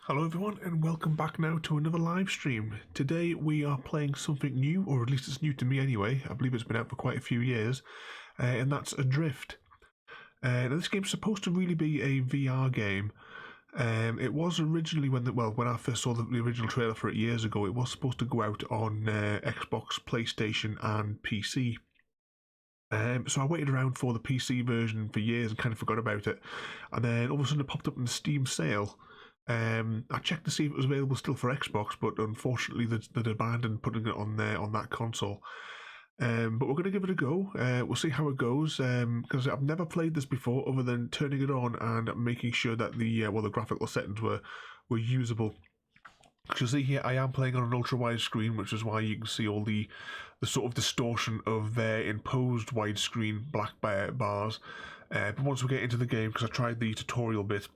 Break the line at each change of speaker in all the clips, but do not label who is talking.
Hello everyone and welcome back now to another live stream. Today we are playing something new, or at least it's new to me anyway. I believe it's been out for quite a few years, and that's Adrift. Now this game's supposed to really be a VR game. It was originally when I first saw the original trailer for it years ago, it was supposed to go out on Xbox, PlayStation and PC. So I waited around for the PC version for years and kind of forgot about it, and then all of a sudden it popped up in the Steam sale. I checked to see if it was available still for Xbox, but unfortunately they'd abandoned putting it on there on that console. But we're going to give it a go. We'll see how it goes, because I've never played this before other than turning it on and making sure that the graphical settings were usable. As you see here, I am playing on an ultra-wide screen, which is why you can see all the sort of distortion of their imposed widescreen black bars. But once we get into the game, because I tried the tutorial bit,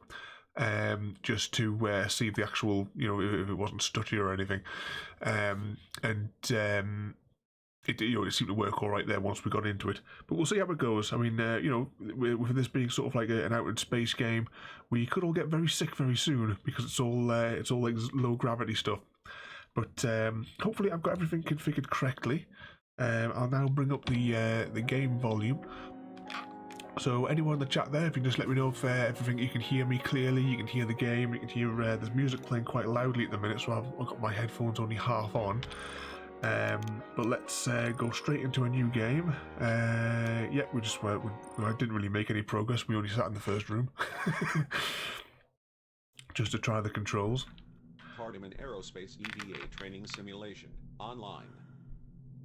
just to see if the actual, if it wasn't stuttery or anything, it seemed to work all right there once we got into it. But we'll see how it goes. I mean, with this being sort of like an out in space game, we could all get very sick very soon because it's all like low gravity stuff. But hopefully, I've got everything configured correctly. I'll now bring up the game volume. So anyone in the chat there, if you can just let me know if everything, you can hear me clearly, you can hear the game, you can hear there's music playing quite loudly at the minute, so I've got my headphones only half on. But let's go straight into a new game. Yeah, I didn't really make any progress, we only sat in the first room. Just to try the controls.
Hardiman Aerospace EVA Training Simulation, online.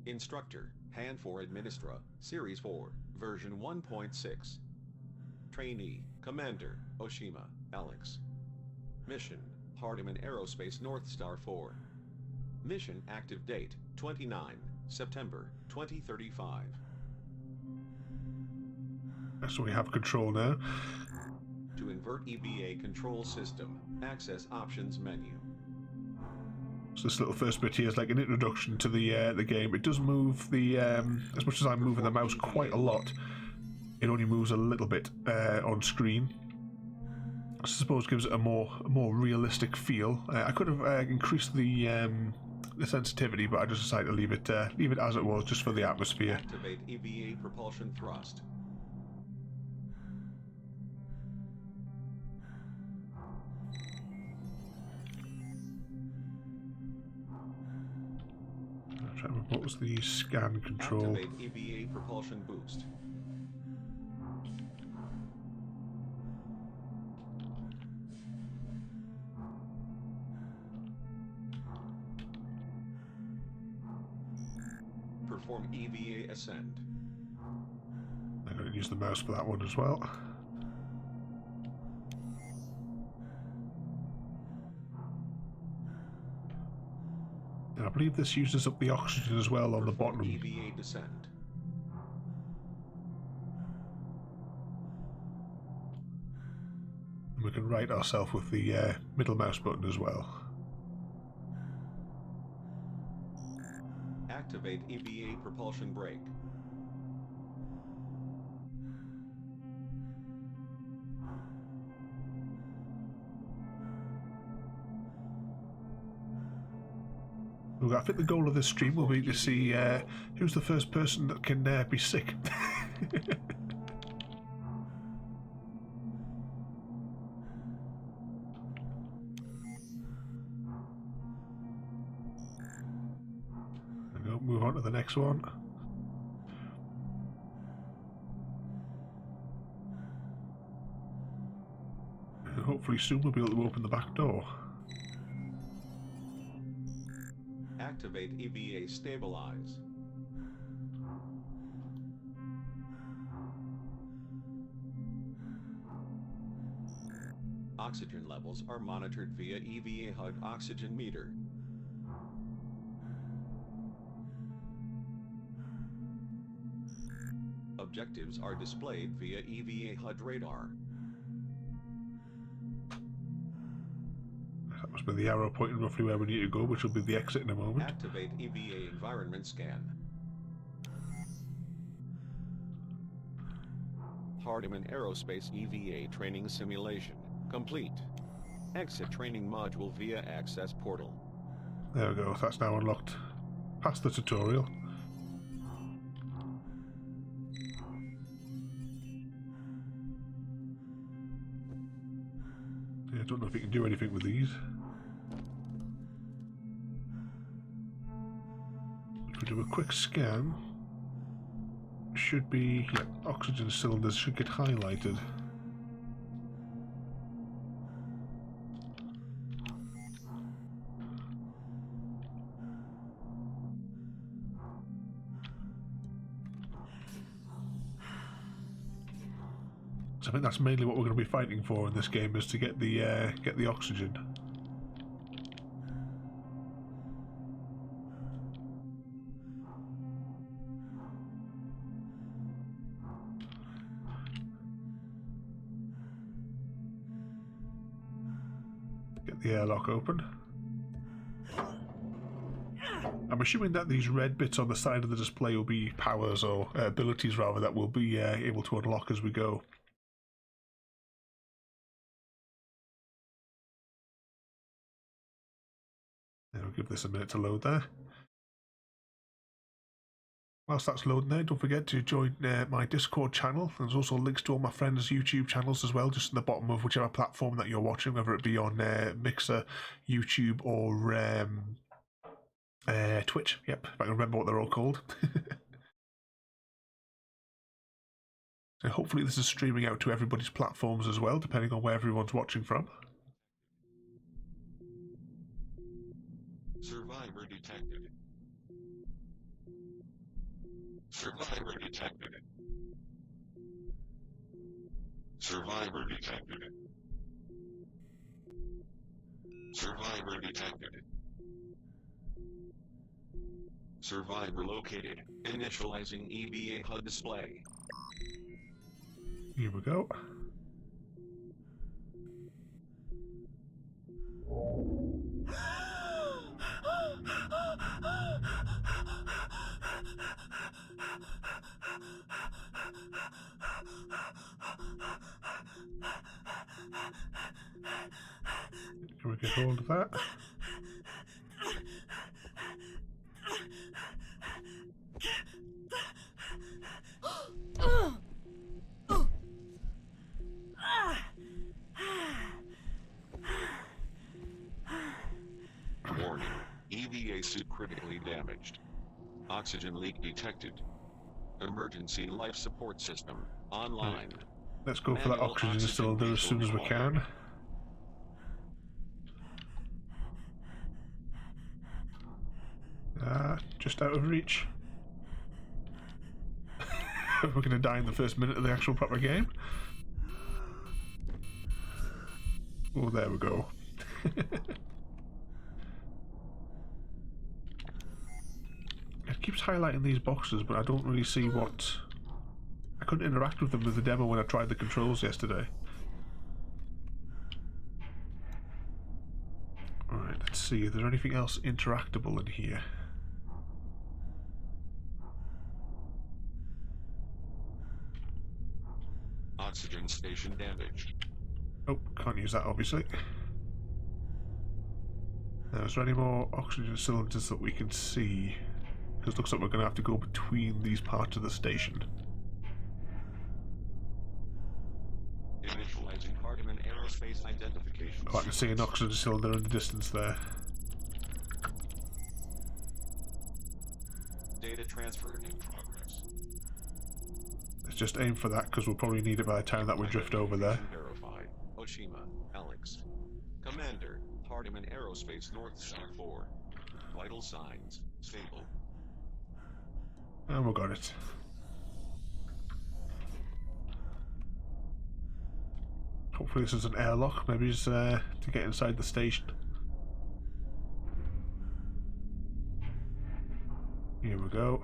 Instructor, Han4 Administra, Series 4, version 1.6. Trainee, Commander, Oshima, Alex. Mission, Hardiman Aerospace North Star 4. Mission active date, 29 September 2035.
So we have control now.
To invert EVA control system, access options menu.
So this little first bit here is like an introduction to the game. It does move the as much as I'm moving the mouse quite a lot, it only moves a little bit on screen. I suppose it gives it a more realistic feel. I could have increased the sensitivity, but I just decided to leave it as it was, just for the atmosphere.
Activate EVA propulsion thrust.
What was the scan control?
Activate EVA propulsion boost. Perform EVA ascent.
I'm going to use the mouse for that one as well. And I believe this uses up the oxygen as well on the bottom.
EVA descent.
And we can right ourselves with the middle mouse button as well.
Activate EVA propulsion brake.
Well, I think the goal of this stream will be to see who's the first person that can be sick. Move on to the next one. And hopefully soon we'll be able to open the back door.
Activate EVA stabilize. Oxygen levels are monitored via EVA HUD oxygen meter. Objectives are displayed via EVA HUD radar.
That must be the arrow pointing roughly where we need to go, which will be the exit in a moment.
Activate EVA environment scan. Hardiman Aerospace EVA training simulation complete. Exit training module via access portal.
There we go, that's now unlocked. Past the tutorial. Yeah, I don't know if you can do anything with these. If we do a quick scan, should be, yeah, oxygen cylinders should get highlighted. So I think that's mainly what we're going to be fighting for in this game, is to get the oxygen. Get the airlock open. I'm assuming that these red bits on the side of the display will be powers, or abilities rather, that we'll be able to unlock as we go. I'll give this a minute to load there. Whilst that's loading there, don't forget to join my Discord channel. There's also links to all my friends' YouTube channels as well, just in the bottom of whichever platform that you're watching, whether it be on Mixer, YouTube, or Twitch. Yep, if I can remember what they're all called. So hopefully this is streaming out to everybody's platforms as well, depending on where everyone's watching from.
Survivor detected. Survivor detected. Survivor detected. Survivor detected. Survivor located. Initializing EVA HUD display.
Here we go. Can we get hold of that?
Warning. EVA suit critically damaged. Oxygen leak detected. Emergency life support system online.
Let's go for that oxygen cylinder as soon as we can. Just out of reach. We're going to die in the first minute of the actual proper game. Oh, there we go. It keeps highlighting these boxes, but I don't really see what... I couldn't interact with them with the demo when I tried the controls yesterday. Alright, let's see if there's anything else interactable in here.
Oxygen station damaged.
Oh, can't use that obviously. Now, is there any more oxygen cylinders that we can see? Because it looks like we're going to have to go between these parts of the station.
Initializing Hardiman Aerospace identification.
Oh, I can see an oxygen cylinder in the distance there.
Data transfer in progress.
Let's just aim for that, because we'll probably need it by the time that we drift over there.
Verified. Oshima, Alex. Commander, Hardiman Aerospace North Star 4. Vital signs, stable.
And we got it. Hopefully this is an airlock, maybe it's to get inside the station. Here we go.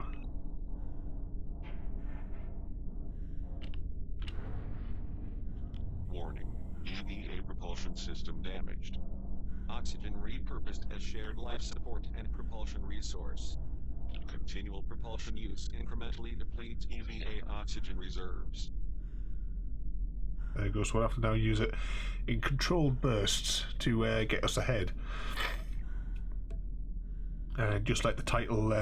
Warning. EVA propulsion system damaged. Oxygen repurposed as shared life support and propulsion resource. Continual propulsion use incrementally depletes EVA oxygen reserves.
There we go, so we'll have to now use it in controlled bursts to get us ahead. And just like the title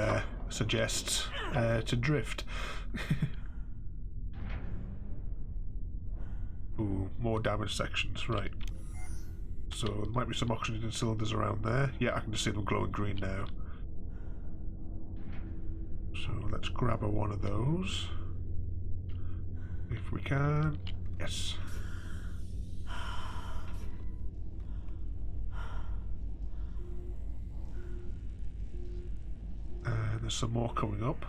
suggests, to drift. Ooh, more damaged sections, right. So there might be some oxygen cylinders around there. Yeah, I can just see them glowing green now. So let's grab one of those. If we can. Yes. And there's some more coming up.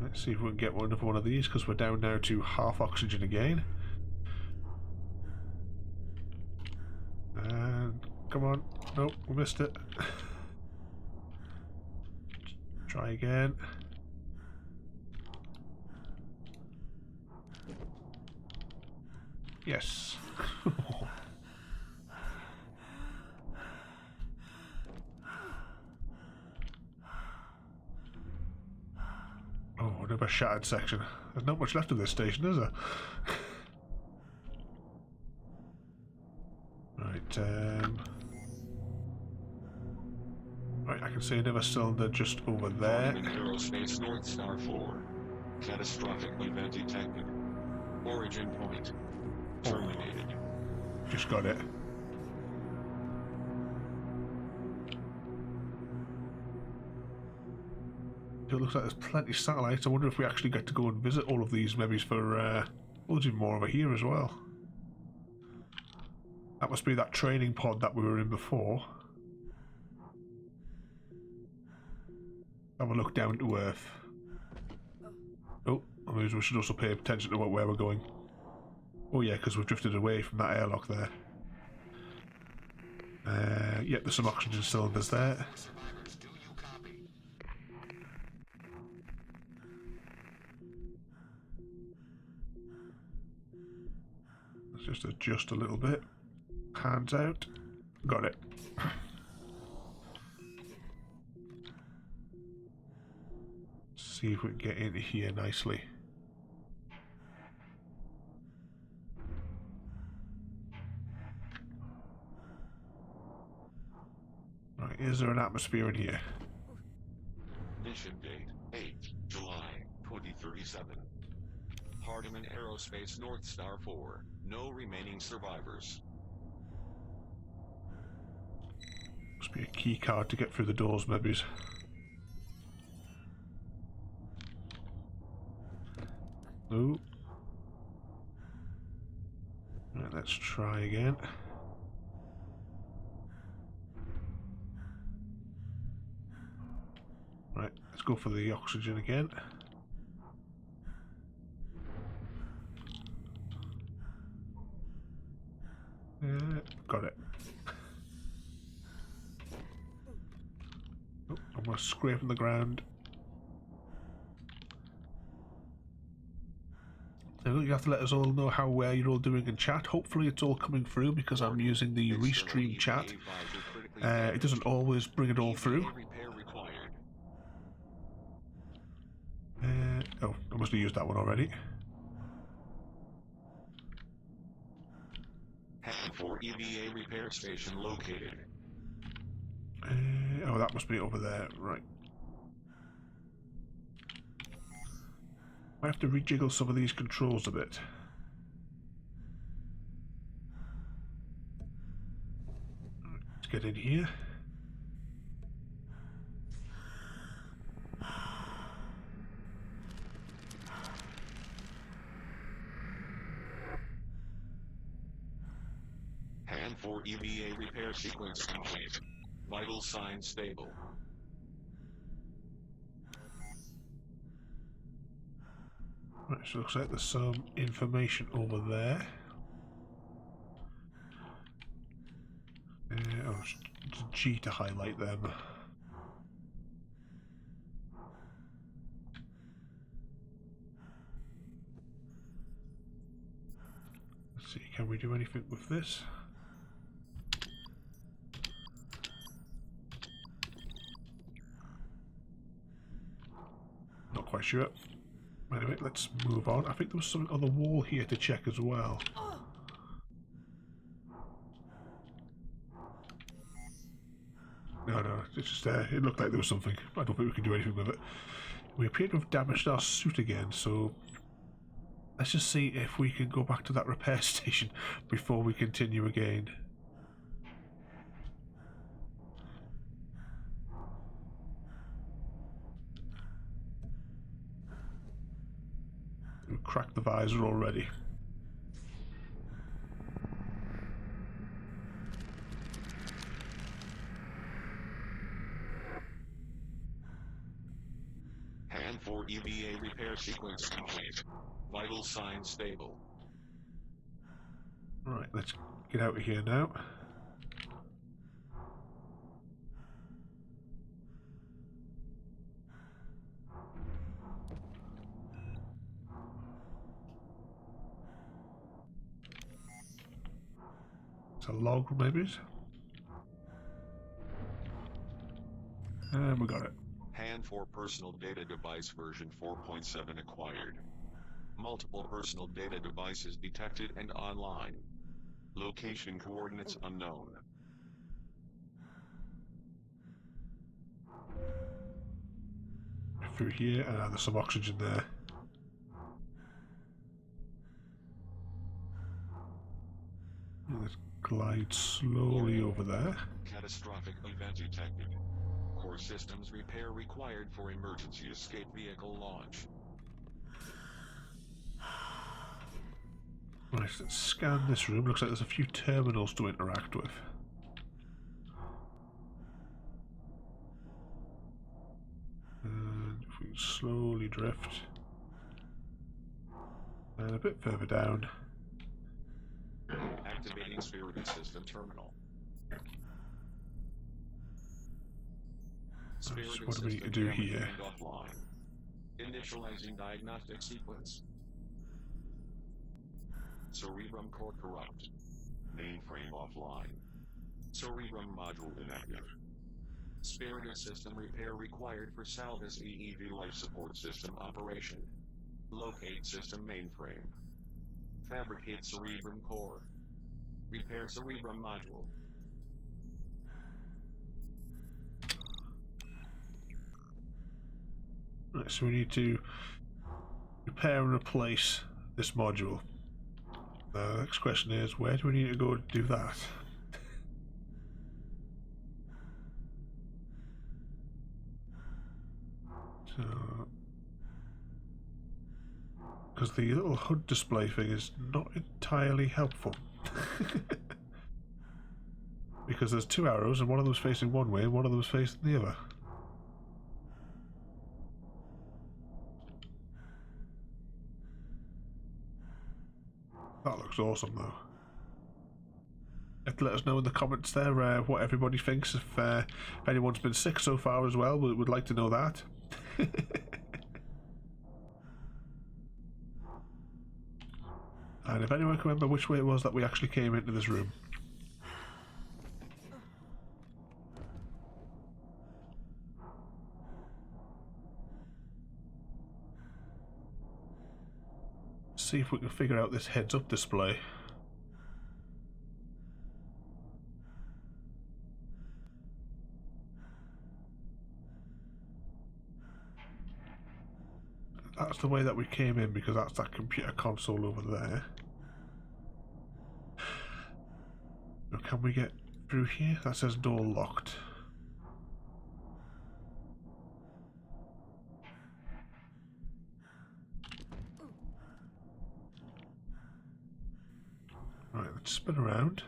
Let's see if we can get another one of these, because we're down now to half oxygen again. And come on. Nope, we missed it. Try again. Yes. Oh, another shattered section. There's not much left of this station, is there? Right, right, I can see another cylinder just over there.
Aerospace North Star 4. Catastrophic event detected. Origin point terminated.
Just got it. It looks like there's plenty of satellites. I wonder if we actually get to go and visit all of these, maybe for well, there's even more over here as well. That must be that training pod that we were in before. Have a look down to Earth. Oh, I mean, we should also pay attention to where we're going. Oh yeah, because we've drifted away from that airlock there. Yep, there's some oxygen cylinders there. Let's just adjust a little bit. Hands out. Got it. See if we can get in here nicely. Right, is there an atmosphere in here?
Mission date 8 July 2037. Hardiman Aerospace North Star 4. No remaining survivors.
Must be a key card to get through the doors, maybe. No. Right, let's try again. Right, let's go for the oxygen again. Got it. Oh, I'm almost scraping the ground. Now, you have to let us all know how you're all doing in chat. Hopefully it's all coming through because I'm using the restream chat. It doesn't always bring it all through. Oh, I must have used that one already.
For EVA repair station located.
Oh, that must be over there, right. I have to rejiggle some of these controls a bit. Let's get in here.
Hand for EVA repair sequence complete. Vital signs stable.
Right, so it looks like there's some information over there. Oh, it's a G to highlight them. Let's see, can we do anything with this? Not quite sure. Anyway, let's move on. I think there was something on the wall here to check as well. No, it's just it looked like there was something. I don't think we can do anything with it. We appear to have damaged our suit again, so let's just see if we can go back to that repair station before we continue again. We've cracked the visor already.
Hand 4 EVA repair sequence complete. Vital signs stable.
Right, let's get out of here now. It's a log, maybe. And we got it.
Hand 4 personal data device version 4.7 acquired. Multiple personal data devices detected and online. Location coordinates unknown.
Through here, and there's some oxygen there. Let's glide slowly over there.
Catastrophic event detected. Core systems repair required for emergency escape vehicle launch.
Right, let's scan this room. Looks like there's a few terminals to interact with. And if we can slowly drift. And a bit further down.
Activating Spirit System terminal. Spirit
What do we need to do here?
Offline. Initializing diagnostic sequence. Cerebrum core corrupt. Mainframe offline. Cerebrum module inactive. Spirit system repair required for Salvis EEV life support system operation. Locate system mainframe. Fabricate cerebrum core. Repair cerebrum module.
Right, so we need to repair and replace this module. The next question is, where do we need to go to do that? So, because the little HUD display thing is not entirely helpful. Because there's two arrows and one of them's facing one way and one of them's facing the other. That looks awesome though. You have to let us know in the comments there what everybody thinks. If anyone's been sick so far as well, we would like to know that. And if anyone can remember which way it was that we actually came into this room. See if we can figure out this heads-up display. That's the way that we came in, because that's that computer console over there. Now, can we get through here? That says door locked. Right, let's spin around.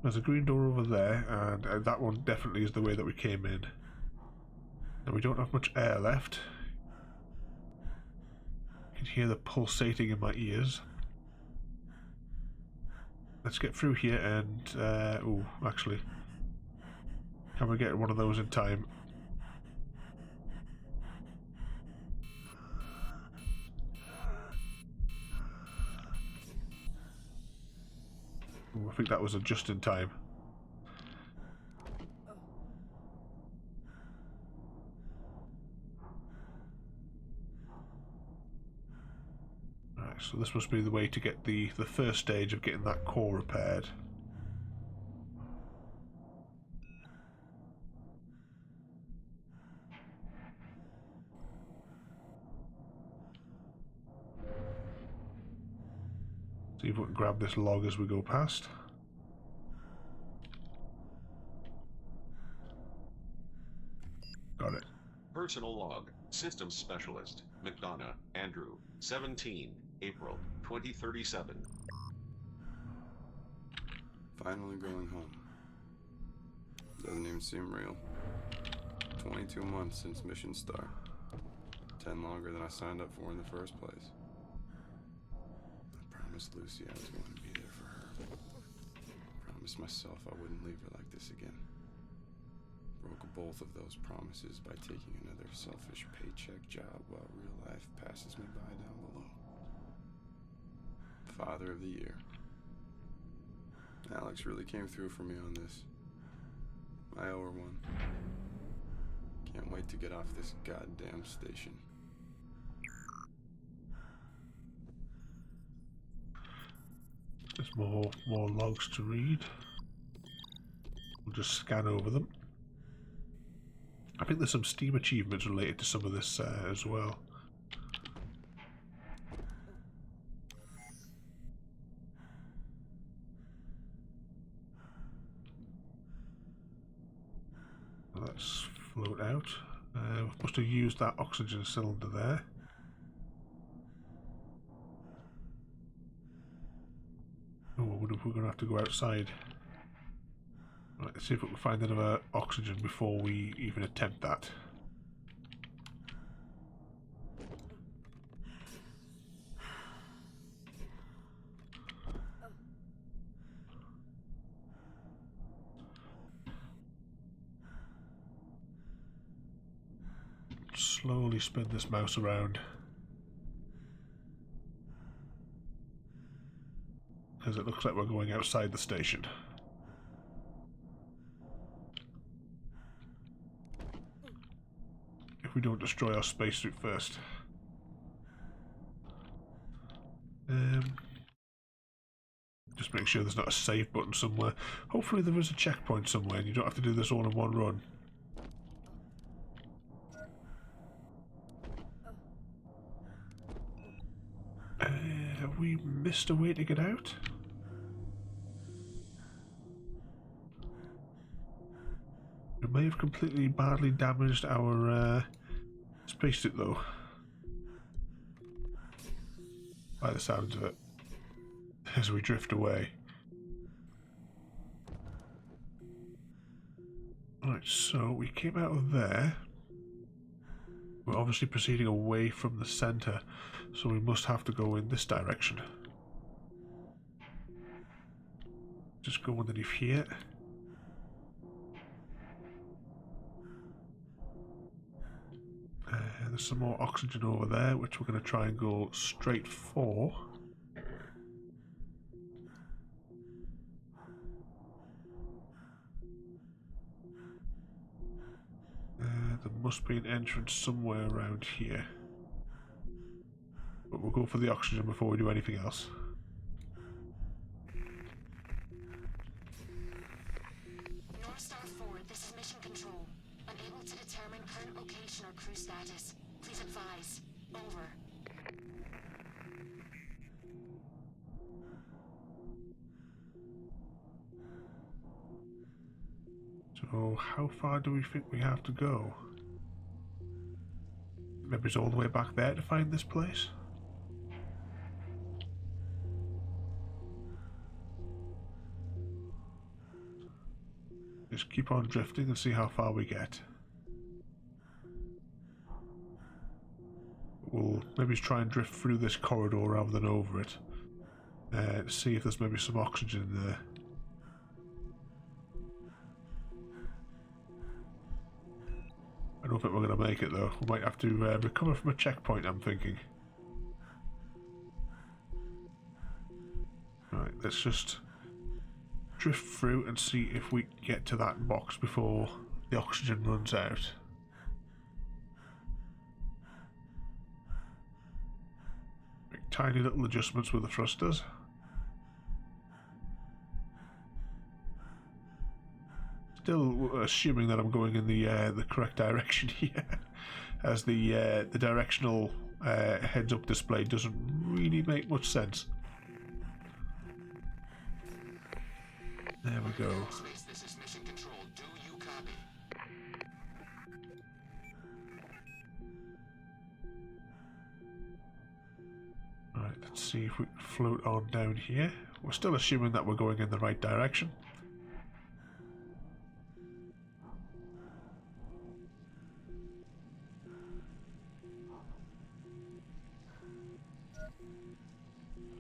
There's a green door over there, and that one definitely is the way that we came in. Now we don't have much air left. I can hear the pulsating in my ears. Let's get through here and... ooh, actually. Can we get one of those in time? Ooh, I think that was a just in time. Right, so this must be the way to get the first stage of getting that core repaired. See if we can grab this log as we go past. Got it.
Personal log. Systems Specialist. McDonough, Andrew. 17. April 2037.
Finally going home. Doesn't even seem real. 22 months since mission start. 10 longer than I signed up for in the first place. I promised Lucy I was going to be there for her. Promised myself I wouldn't leave her like this again. Broke both of those promises by taking another selfish paycheck job while real life passes me by down below. Father of the Year. Alex really came through for me on this. I owe her one. Can't wait to get off this goddamn station.
There's more logs to read. We'll just scan over them. I think there's some Steam achievements related to some of this as well. Let's float out. We must have used that oxygen cylinder there. Oh, I wonder if we're going to have to go outside. Right, let's see if we can find another oxygen before we even attempt that. Slowly spin this mouse around, because it looks like we're going outside the station. If we don't destroy our spacesuit first. Just make sure there's not a save button somewhere. Hopefully there is a checkpoint somewhere and you don't have to do this all in one run. Have we missed a way to get out? We may have completely badly damaged our spacesuit though. By the sounds of it. As we drift away. Right, so we came out of there. We're obviously proceeding away from the center, so we must have to go in this direction. Just go underneath here. There's some more oxygen over there, which we're going to try and go straight for. There must be an entrance somewhere around here. But we'll go for the oxygen before we do anything else.
North Star 4, this is Mission Control. Unable to determine current location or crew status. Please advise. Over.
So, how far do we think we have to go? Maybe it's all the way back there to find this place? Just keep on drifting and see how far we get. We'll maybe try and drift through this corridor rather than over it. See if there's maybe some oxygen in there. I don't think we're going to make it though. We might have to recover from a checkpoint, I'm thinking. Right, let's just drift through and see if we can get to that box before the oxygen runs out. Make tiny little adjustments with the thrusters. Still assuming that I'm going in the correct direction here, as the directional heads-up display doesn't really make much sense. There we go.
This is Mission Control. Do you copy?
Right, let's see if we can float on down here. We're still assuming that we're going in the right direction.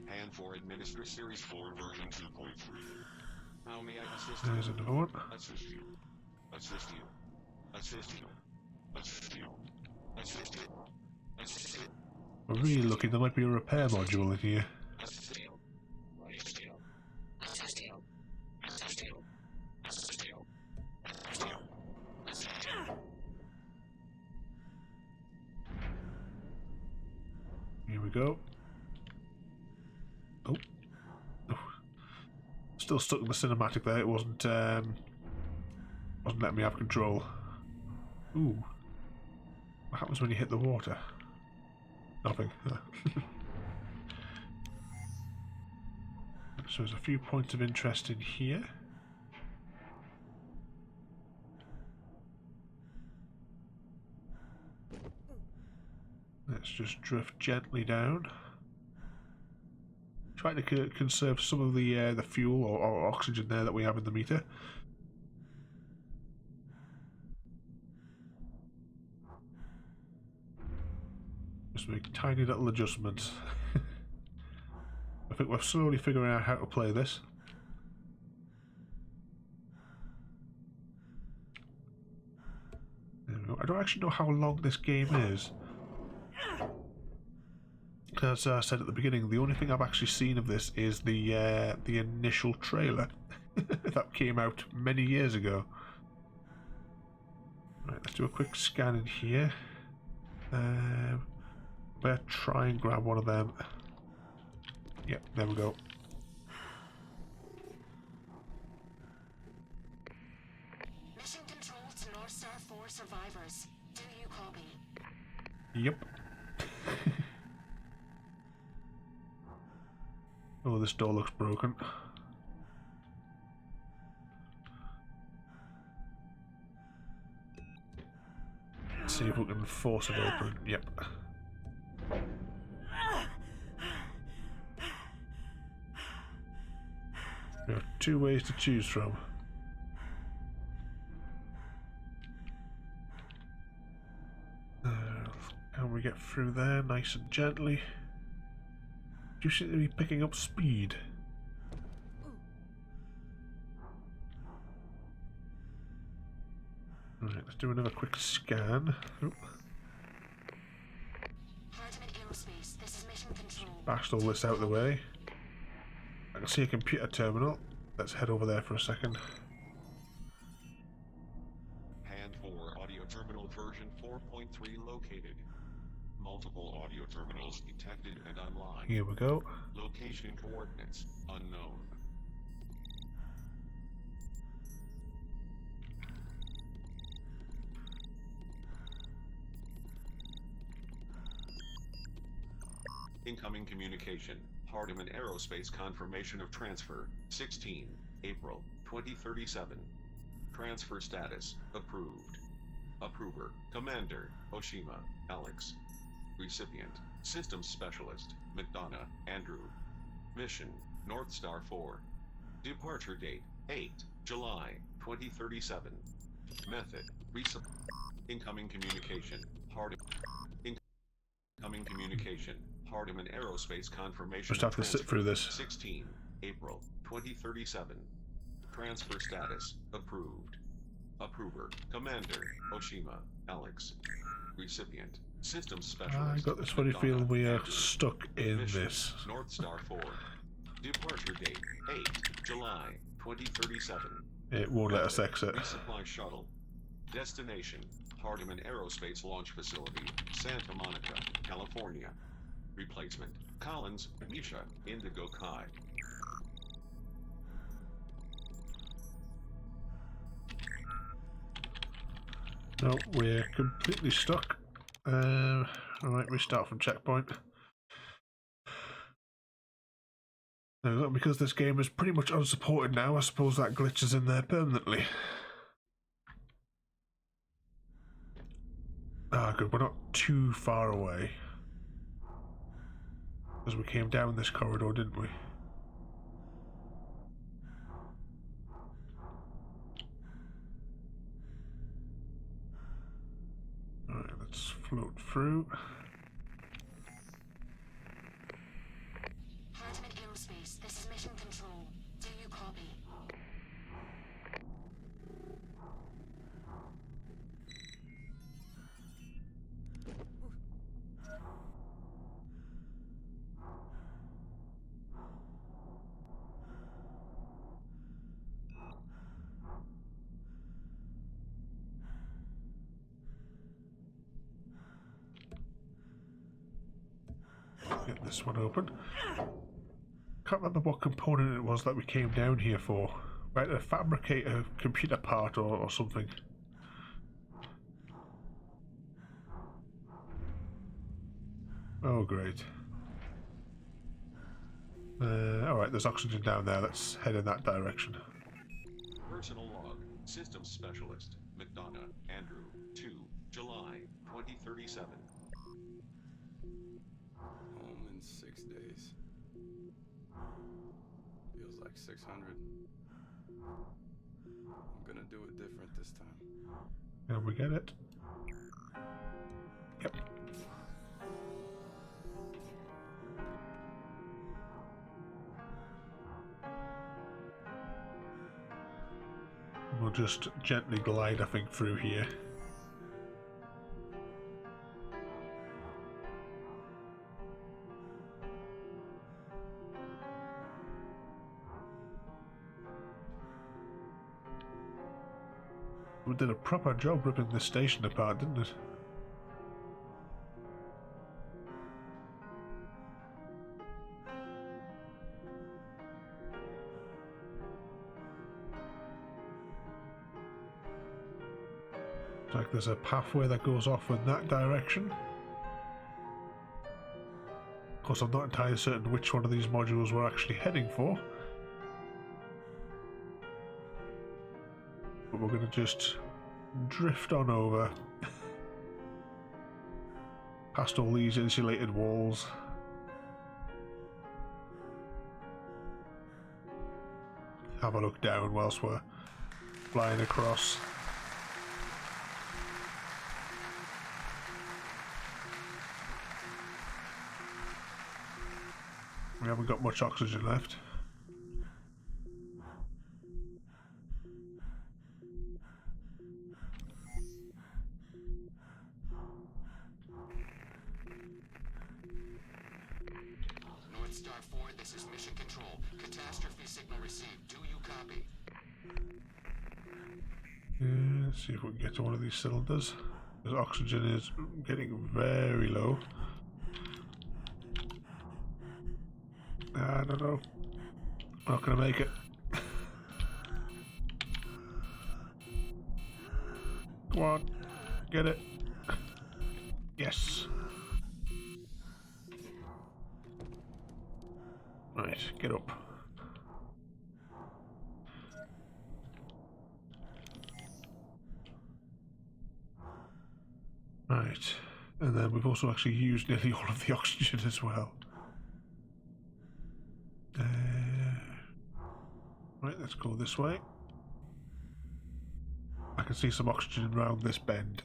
Hand for Administer Series 4 version 2.3. How may I assist
There's
you?
another one.
Assist you. Assist you. Assist you. Assist you. Assist you. Assist you.
We're really looking, there might be a repair module in here.
Assist you. Assist you. Assist you. Assist you. Assist you. Assist you. Assist you.
Here we go. Oh. Oh. Still stuck in the cinematic there. It wasn't letting me have control. Ooh. What happens when you hit the water? Nothing. So there's a few points of interest in here. Let's just drift gently down. Trying to conserve some of the fuel or oxygen there that we have in the meter. Just make tiny little adjustments. I think we're slowly figuring out how to play this. There we go. I don't actually know how long this game is. As I said at the beginning, the only thing I've actually seen of this is the initial trailer that came out many years ago. Right, let's do a quick scan in here. Better try and grab one of them. Yep, there we go.
Mission Control to North Star 4 survivors. Do you copy?
Yep. Oh, this door looks broken. Let's see if we can force it open. Yep. There are two ways to choose from. Can we get through there nice and gently? Do you seem to be picking up speed? Right, let's do another quick scan. Oop.
Hardeman Aerospace, this is Mission Control.
Bashed all this out of the way. I can see a computer terminal. Let's head over there for a second.
Hand for Audio Terminal version 4.3 located. Multiple audio terminals detected and online.
Here we go.
Location coordinates unknown. Incoming communication. Hardeman Aerospace confirmation of transfer. 16 April 2037. Transfer status approved. Approver Commander Oshima Alex. Recipient Systems Specialist McDonough Andrew. Mission North Star 4. Departure date 8 July 2037. Method Incoming communication. Incoming communication. Hardiman Aerospace confirmation.
Just have to sit through this.
16 April 2037. Transfer status approved. Approver Commander Oshima Alex. Recipient Systems Specialist.
I got this funny feeling we are stuck in this.
North Star 4. Departure date 8 July 2037.
It won't let us exit.
Resupply shuttle. Destination Hardiman Aerospace Launch Facility, Santa Monica, California. Replacement Collins Misha Indigo Kai.
No, we're completely stuck. Alright, restart from checkpoint. Now, because this game is pretty much unsupported now, I suppose that glitch is in there permanently. Ah, good, we're not too far away. Because we came down this corridor, didn't we? Alright, let's float through.
Hardiman Aerospace, this is Mission Control. Do you copy?
Get this one open. Can't remember what component it was that we came down here for. Right, to fabricate a computer part or something. Oh, great. Alright, there's oxygen down there. Let's head in that direction.
Personal log. Systems Specialist McDonough Andrew 2 July 2037.
Home in 6 days. Feels like 600. I'm gonna do it different this time.
And we get it. Yep. We'll just gently glide, I think, through here. We did a proper job ripping this station apart, didn't it? Looks like there's a pathway that goes off in that direction. Of course, I'm not entirely certain which one of these modules we're actually heading for. But we're going to just drift on over past all these insulated walls. Have a look down whilst we're flying across. We haven't got much oxygen left.
North Star 4, this is Mission Control. Catastrophe signal received. Do you copy?
Let's see if we can get to one of these cylinders. Because oxygen is getting very low. I don't know. Not gonna make it. Come on, get it. Yes. Right, get up. Right, and then we've also actually used nearly all of the oxygen as well. Right, let's go this way. I can see some oxygen around this bend.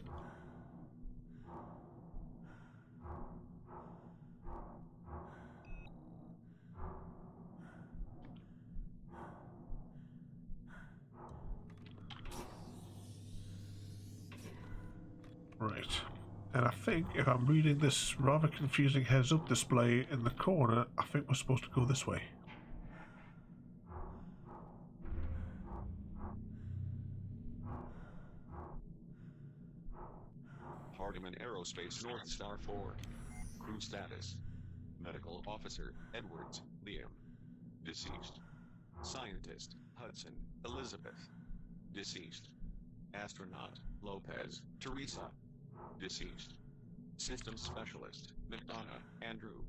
Right. And I think if I'm reading this rather confusing heads-up display in the corner, I think we're supposed to go this way.
Hardiman Aerospace North Star 4. Crew status. Medical Officer, Edwards, Liam. Deceased. Scientist, Hudson, Elizabeth. Deceased. Astronaut, Lopez, Teresa. Deceased. Systems Specialist, McDonough, Andrew.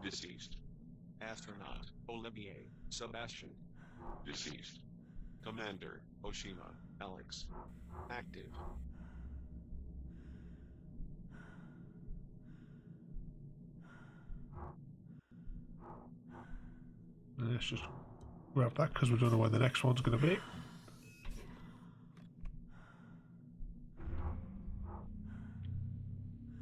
Deceased. Astronaut, Olivier, Sebastian. Deceased. Commander, Oshima, Alex. Active.
Let's just grab that because we don't know where the next one's going to be.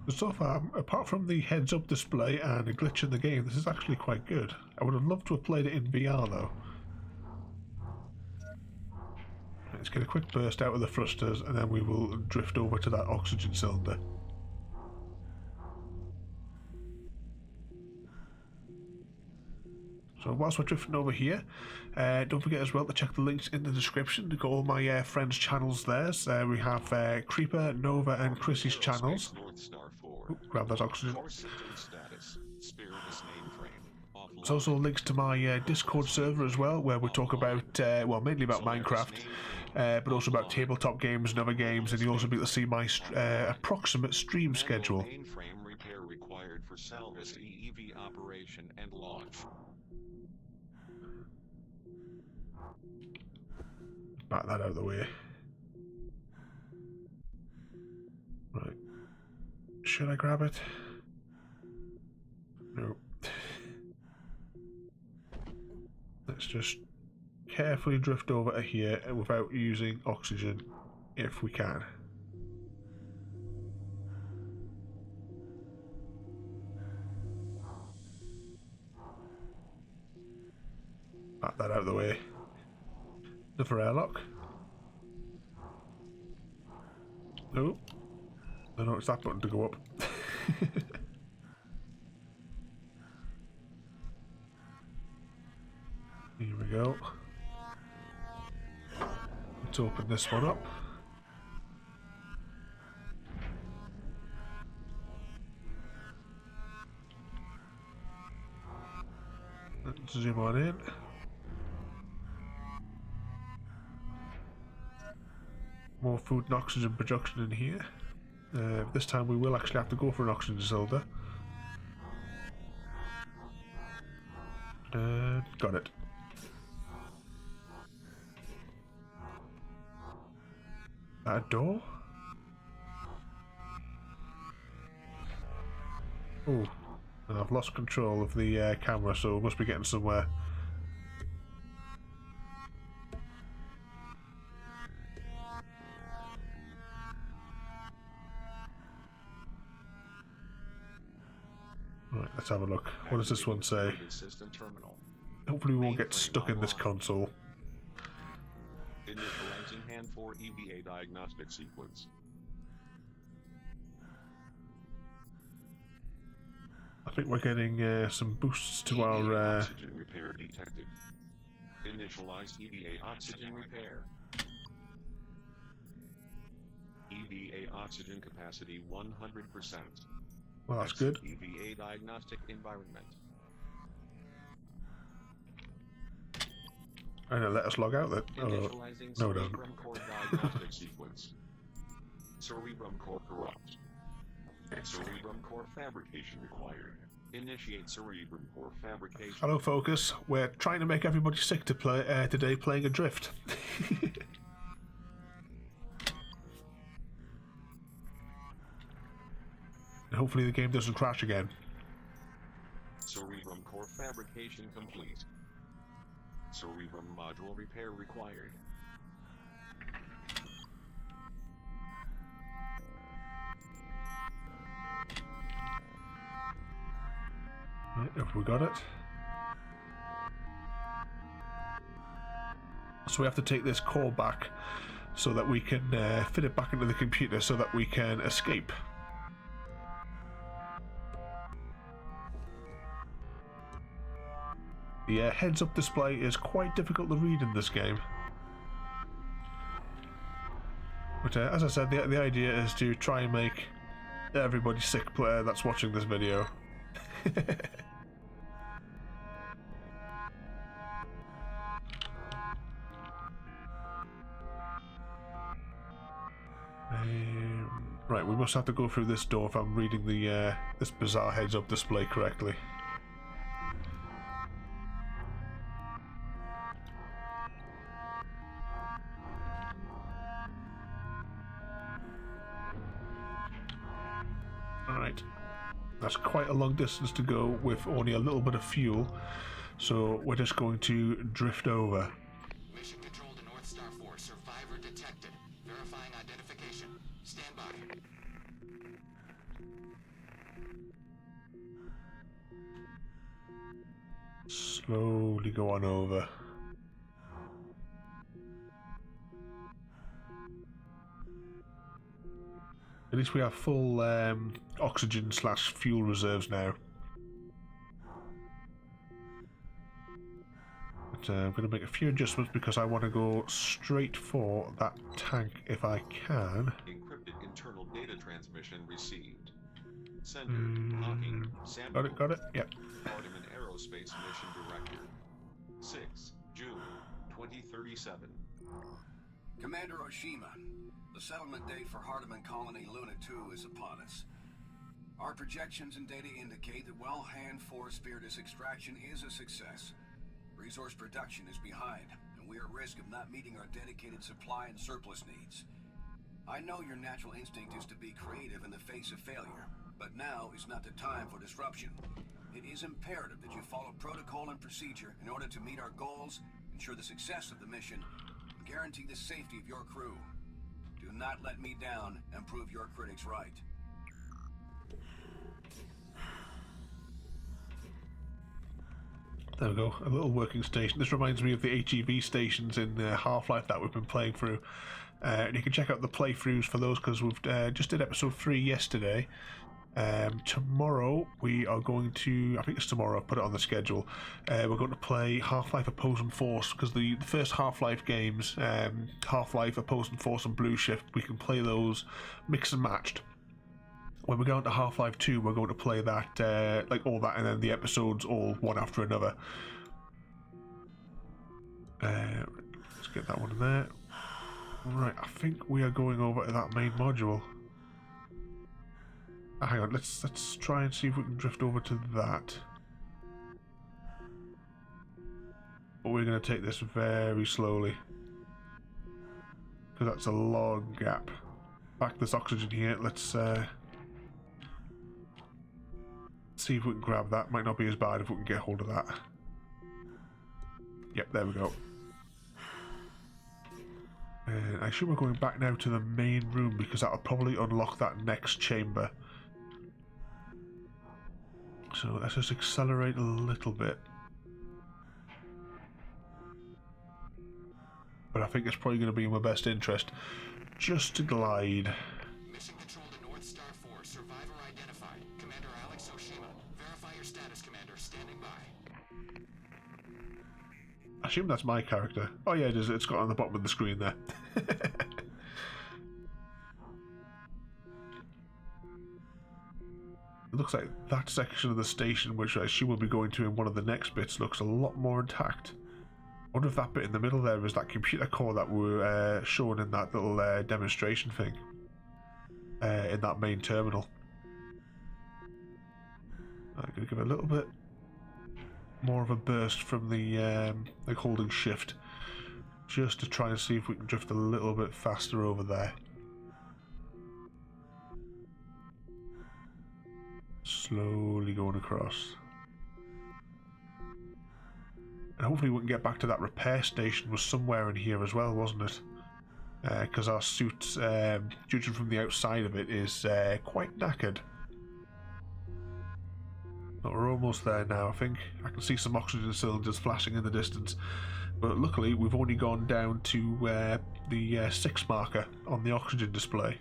So far, apart from the heads-up display and a glitch in the game, this is actually quite good. I would have loved to have played it in VR though. Let's get a quick burst out of the thrusters and then we will drift over to that oxygen cylinder. So whilst we're drifting over here, don't forget as well to check the links in the description to go all my friends' channels there. So we have Creeper, Nova and Chrissy's channels. Ooh, grab that oxygen. There's also links to my Discord server as well, where we talk about, well, mainly about Minecraft, but also about tabletop games and other games, and you'll also be able to see my approximate stream schedule.
Mainframe repair required for Salvis EEV operation and launch.
Back that out of the way. Right. Should I grab it? No. Let's just carefully drift over to here without using oxygen if we can. Back that out of the way. Another airlock. No. I know it's that button to go up. Here we go. Let's open this one up. Let's zoom on in. More food and oxygen production in here. This time we will actually have to go for an oxygen cylinder. Got it. That door? Oh, I've lost control of the camera, so we must be getting somewhere. Right, let's have a look. What does this one say? Hopefully we won't get stuck in this console.
Initializing hand 4 EVA diagnostic sequence.
I think we're getting some boosts to our...
Oxygen repair detected. Initialized EVA oxygen repair. EVA oxygen capacity 100%.
Well, that's good.
EVA diagnostic environment.
And it let us log out then. Oh,
Initializing
no, it doesn't.
cerebrum core diagnostic sequence. Cerebrum core corrupt. Cerebrum core fabrication required. Initiate cerebrum core fabrication.
Hello, Focus. We're trying to make everybody sick to play today playing Adrift. And hopefully the game doesn't crash again.
Cerebrum core fabrication complete. Cerebrum module repair required.
Right, have we got it? So we have to take this core back. so that we can fit it back into the computer so that we can escape. The heads-up display is quite difficult to read in this game. But as I said, the idea is to try and make everybody sick that's watching this video. Right, we must have to go through this door if I'm reading the this bizarre heads-up display correctly. Alright, that's quite a long distance to go with only a little bit of fuel, so we're just going to drift over.
Mission control to North Star 4. Survivor detected. Verifying identification. Stand by.
Slowly go on over. At least we have full oxygen / fuel reserves now. But I'm going to make a few adjustments because I want to go straight for that tank if I can.
Encrypted internal data transmission received. Sender, Hawking, Samuel.
Got it, yep.
Hardiman Aerospace Mission Director. 6 June 2037.
Commander Oshima, the settlement date for Hardiman Colony Luna 2 is upon us. Our projections and data indicate that while Hand 4 Spiritus extraction is a success, resource production is behind, and we are at risk of not meeting our dedicated supply and surplus needs. I know your natural instinct is to be creative in the face of failure, but now is not the time for disruption. It is imperative that you follow protocol and procedure in order to meet our goals, ensure the success of the mission, and guarantee the safety of your crew. Do not let me down and prove your critics right.
There we go, a little working station. This reminds me of the HEV stations in Half-Life that we've been playing through. And you can check out the playthroughs for those because we've just did episode 3 yesterday. Tomorrow we are going to, I think it's tomorrow, I've put it on the schedule, we're going to play Half-Life Opposing Force, because the first Half-Life games, Half-Life Opposing Force and Blue Shift, we can play those mixed and matched. When we go on to Half-Life 2, we're going to play that, like all that, and then the episodes all one after another. Let's get that one in there. Right, I think we are going over to that main module. Hang on, let's try and see if we can drift over to that. But we're going to take this very slowly, because that's a long gap. Back this oxygen here, let's see if we can grab that. Might not be as bad if we can get hold of that. Yep, there we go. And I assume we're going back now to the main room, because that'll probably unlock that next chamber. So let's just accelerate a little bit. But I think it's probably going to be in my best interest just to glide.
Mission control to North Star 4. Survivor identified. Commander Alex Oshima. Verify your status, Commander. Standing by.
I assume that's my character. Oh yeah, it is. It's got on the bottom of the screen there. It looks like that section of the station, which I assume we'll be going to in one of the next bits, looks a lot more intact. I wonder if that bit in the middle there is that computer core that were shown in that little demonstration thing in that main terminal. I'm going to give it a little bit more of a burst from the like holding shift, just to try and see if we can drift a little bit faster over there. Slowly going across. And hopefully we can get back to that repair station. Was somewhere in here as well, wasn't it? Because our suit, judging from the outside of it, is quite knackered. But we're almost there now, I think. I can see some oxygen cylinders flashing in the distance. But luckily, we've only gone down to the 6 marker on the oxygen display.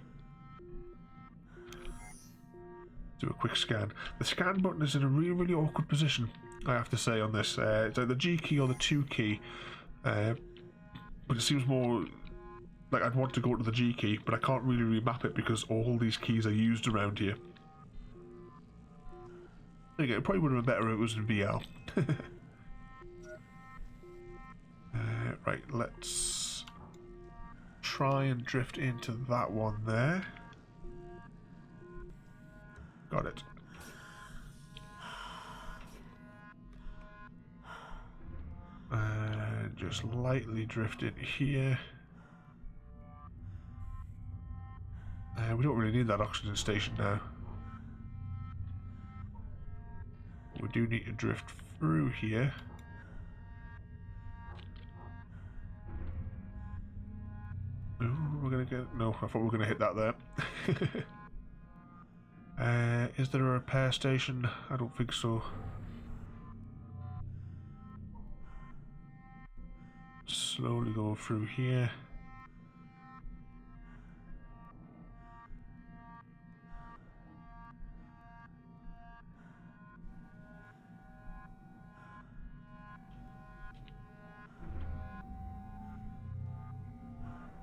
Do a quick scan. The scan button is in a really, really awkward position, I have to say, on this. It's either the G key or the 2 key. But it seems more like I'd want to go to the G key, but I can't really remap it because all these keys are used around here. Again, it probably would have been better if it was in VR. Right, let's try and drift into that one there. Got it. And just lightly drift in here. We don't really need that oxygen station now. We do need to drift through here. Oh, we're gonna get... No, I thought we were gonna hit that there. Is there a repair station? I don't think so. Slowly go through here.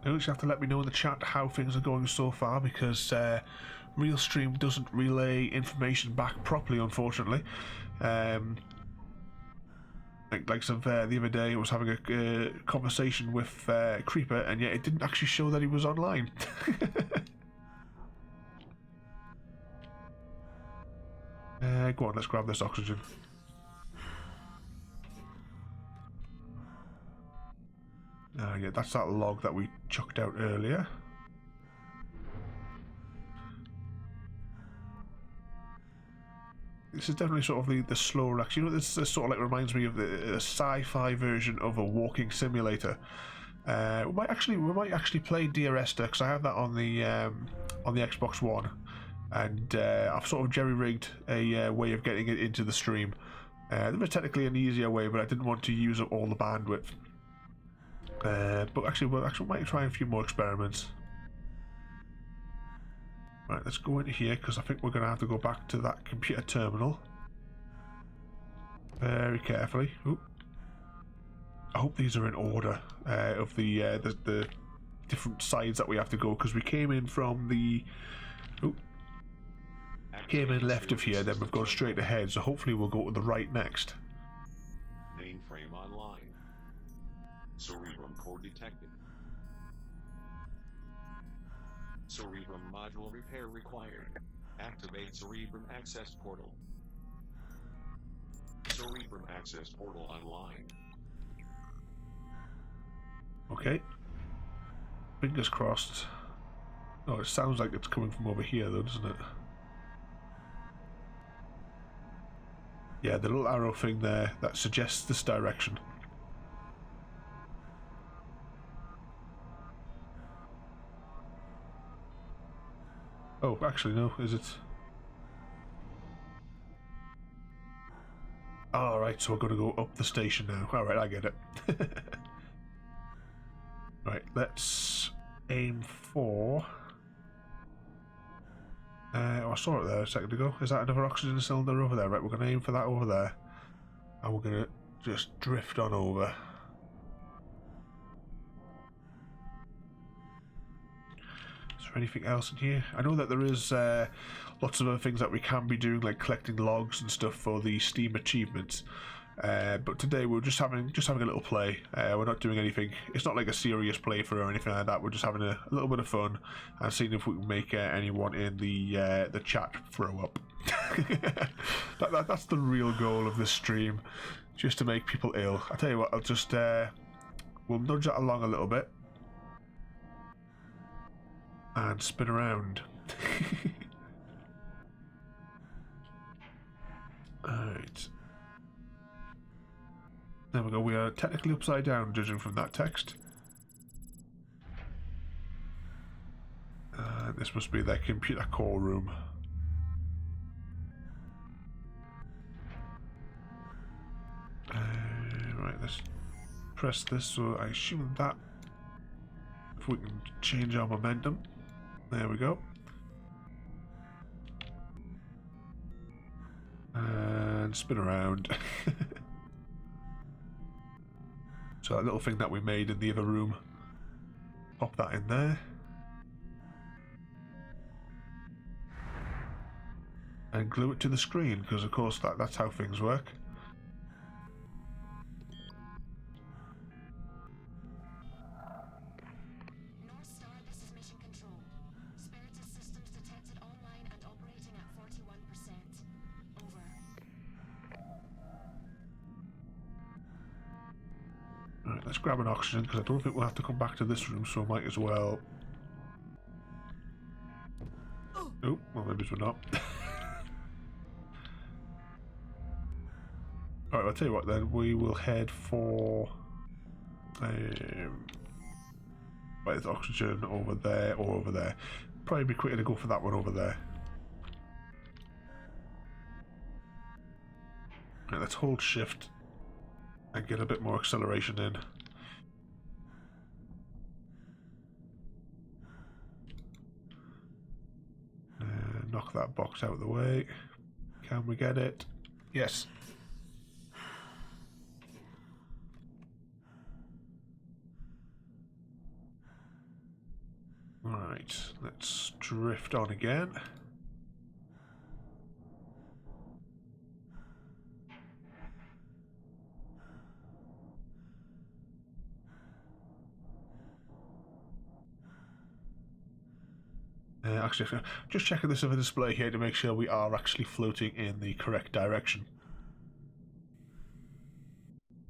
You just have to let me know in the chat how things are going so far, because Realstream doesn't relay information back properly, unfortunately. Like the other day, I was having a conversation with Creeper, and yet it didn't actually show that he was online. Go on, let's grab this oxygen. Yeah, that's that log that we chucked out earlier. This is definitely sort of the slower action. You know, this sort of like reminds me of the sci-fi version of a walking simulator. We might actually play DRS because I have that on the Xbox One, and I've sort of jerry-rigged a way of getting it into the stream. There was technically an easier way, but I didn't want to use up all the bandwidth. But actually, we might try a few more experiments. Right, let's go into here because I think we're going to have to go back to that computer terminal. Very carefully. Ooh. I hope these are in order of the different sides that we have to go, because we came in from the... Ooh. Came in left of here, then we've gone straight ahead, so hopefully we'll go to the right next.
Mainframe online. Cerebrum core detected. Cerebrum module repair required. Activate Cerebrum access portal. Cerebrum access portal online.
Okay. Fingers crossed. Oh, it sounds like it's coming from over here though, doesn't it? Yeah, the little arrow thing there, that suggests this direction. Oh, actually no, is it? Alright, so we're going to go up the station now. Alright, I get it. Right, let's aim for... oh, I saw it there a second ago. Is that another oxygen cylinder over there? Right, we're going to aim for that over there. And we're going to just drift on over. Is there anything else in here? I know that there is lots of other things that we can be doing, like collecting logs and stuff for the Steam achievements. But today we're just having a little play. We're not doing anything. It's not like a serious playthrough or anything like that. We're just having a little bit of fun and seeing if we can make anyone in the chat throw up. That's the real goal of this stream, just to make people ill. I tell you what, I'll just we'll nudge that along a little bit and spin around. Alright. There we go, we are technically upside down, judging from that text. This must be their computer core room. Right, let's press this, so I assume that if we can change our momentum. There we go. And spin around. So that little thing that we made in the other room, pop that in there. And glue it to the screen, because of course that's how things work.
North Star, this is Mission Control. Spiritus systems detected online and operating at 41%. Over.
Alright, let's grab an oxygen, because I don't think we'll have to come back to this room, so I might as well... Oh, well maybe we're not. Alright, I'll tell you what then, we will head for... Right, there's oxygen over there or over there. Probably be quicker to go for that one over there. Right, let's hold shift and get a bit more acceleration in. Knock that box out of the way. Can we get it? Yes. Right, let's drift on again. Actually, just checking this other display here to make sure we are actually floating in the correct direction.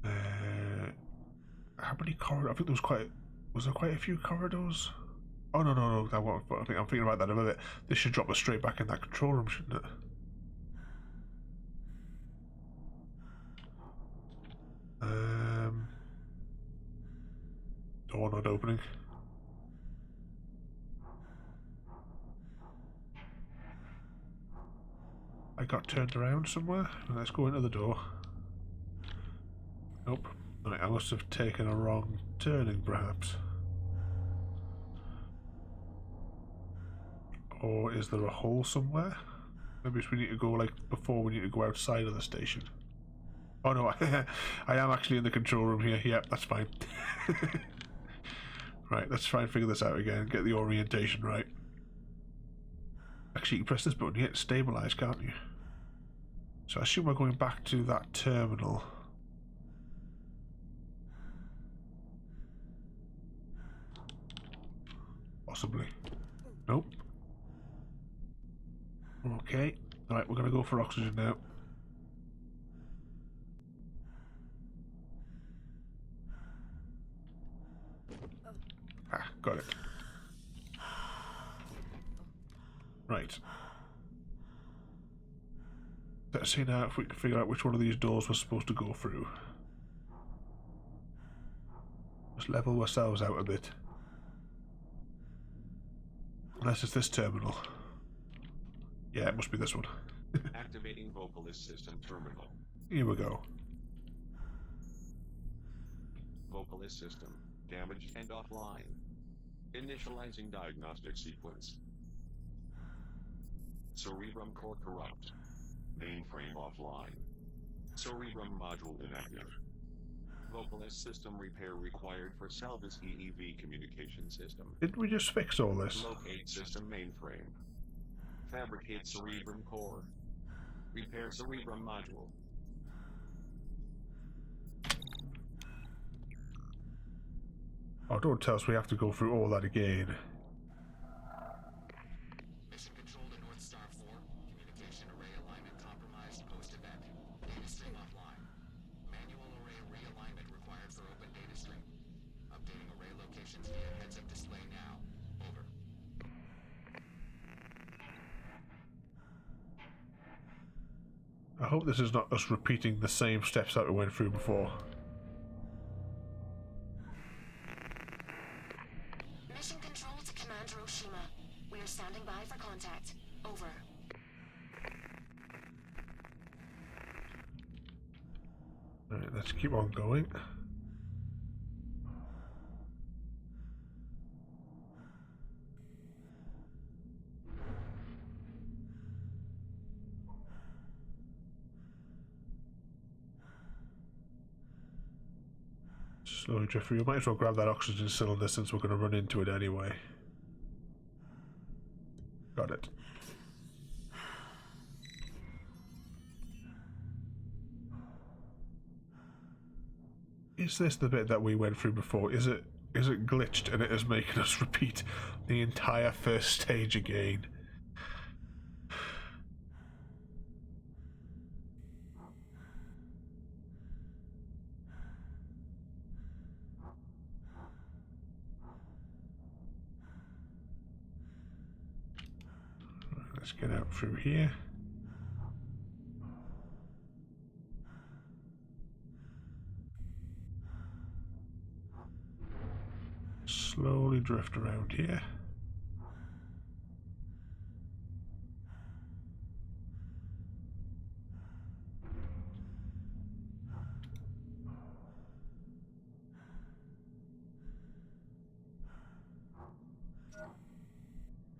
How many corridors? I think there was quite. Was there quite a few corridors? Oh no! That won't. I think I'm thinking about that a bit. This should drop us straight back in that control room, shouldn't it? Door not opening. I got turned around somewhere. Let's go into the door. Nope. Right, I must have taken a wrong turning, perhaps. Or is there a hole somewhere? Maybe we need to go, like, before we need to go outside of the station. Oh no, I am actually in the control room here. Yep, that's fine. Right, let's try and figure this out again. Get the orientation right. Actually, you can press this button, you get stabilized, can't you? So I assume we're going back to that terminal. Possibly. Nope. Okay. Alright, we're going to go for oxygen now. Ah, got it. Right. Let's see now if we can figure out which one of these doors we're supposed to go through. Let's level ourselves out a bit. Unless it's this terminal. Yeah, it must be this one.
Activating vocalist system terminal.
Here we go.
Vocalist system damaged and offline. Initializing diagnostic sequence. Cerebrum core corrupt. Mainframe offline. Cerebrum module inactive. Vocalist system repair required for Salvis EEV communication system.
Didn't we just fix all this?
Locate system mainframe. Fabricate cerebrum core. Repair cerebrum module.
Oh, don't tell us we have to go through all that again.
Mission control to North Star 4. Communication array alignment compromised post-event. Data stream offline. Manual array realignment required for open data stream. Updating array locations via heads-up display now. Over.
I hope this is not us repeating the same steps that we went through before.
Mission Control to Commander Oshima. We are standing by for contact. Over.
Alright, let's keep on going. Slowly drift through. You might as well grab that oxygen cylinder since we're going to run into it anyway. Got it. Is this the bit that we went through before? Is it glitched and it is making us repeat the entire first stage again? Let's get out through here. Slowly drift around here.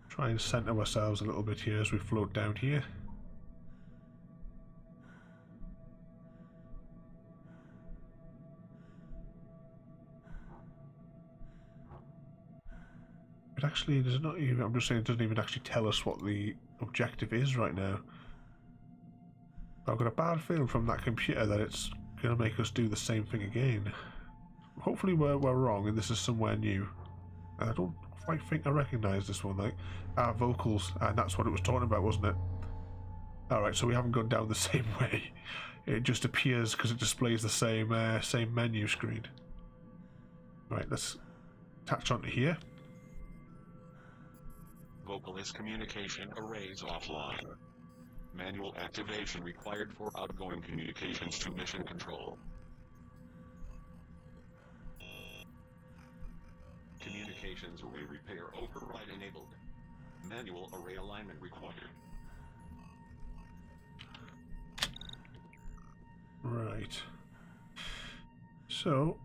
Try and center ourselves a little bit here as we float down here. It actually does not even, I'm just saying it doesn't even actually tell us what the objective is right now. I've got a bad feeling from that computer that it's going to make us do the same thing again. Hopefully we're wrong and this is somewhere new. I don't quite think I recognise this one, like, vocals, and that's what it was talking about, wasn't it? Alright, so we haven't gone down the same way. It just appears because it displays the same menu screen. Right, let's attach onto here.
Vocalist communication arrays offline. Manual activation required for outgoing communications to mission control. Communications array repair override enabled. Manual array alignment required.
Right. So,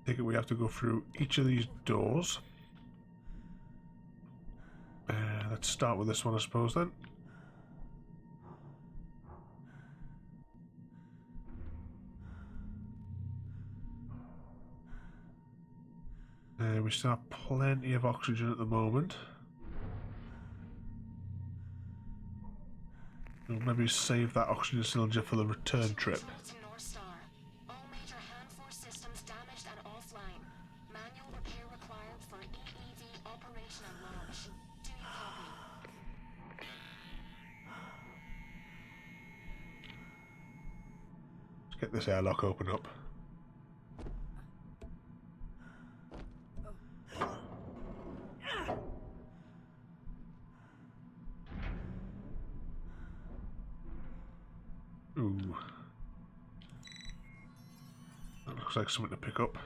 I think we have to go through each of these doors. Let's start with this one, I suppose, then. We still have plenty of oxygen at the moment. We'll maybe save that oxygen cylinder for the return trip.
To North Star. All major hand force systems damaged and offline. Manual repair required for EEV operation and launch. Do you copy?
Let's get this airlock open up. Ooh. That looks like something to pick up.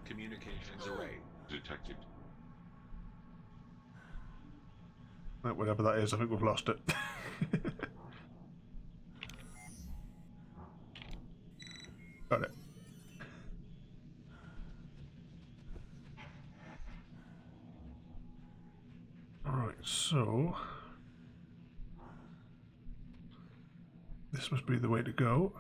Communications array detected.
Right, whatever that is, I think we've lost it. Got it. Alright, so this must be the way to go.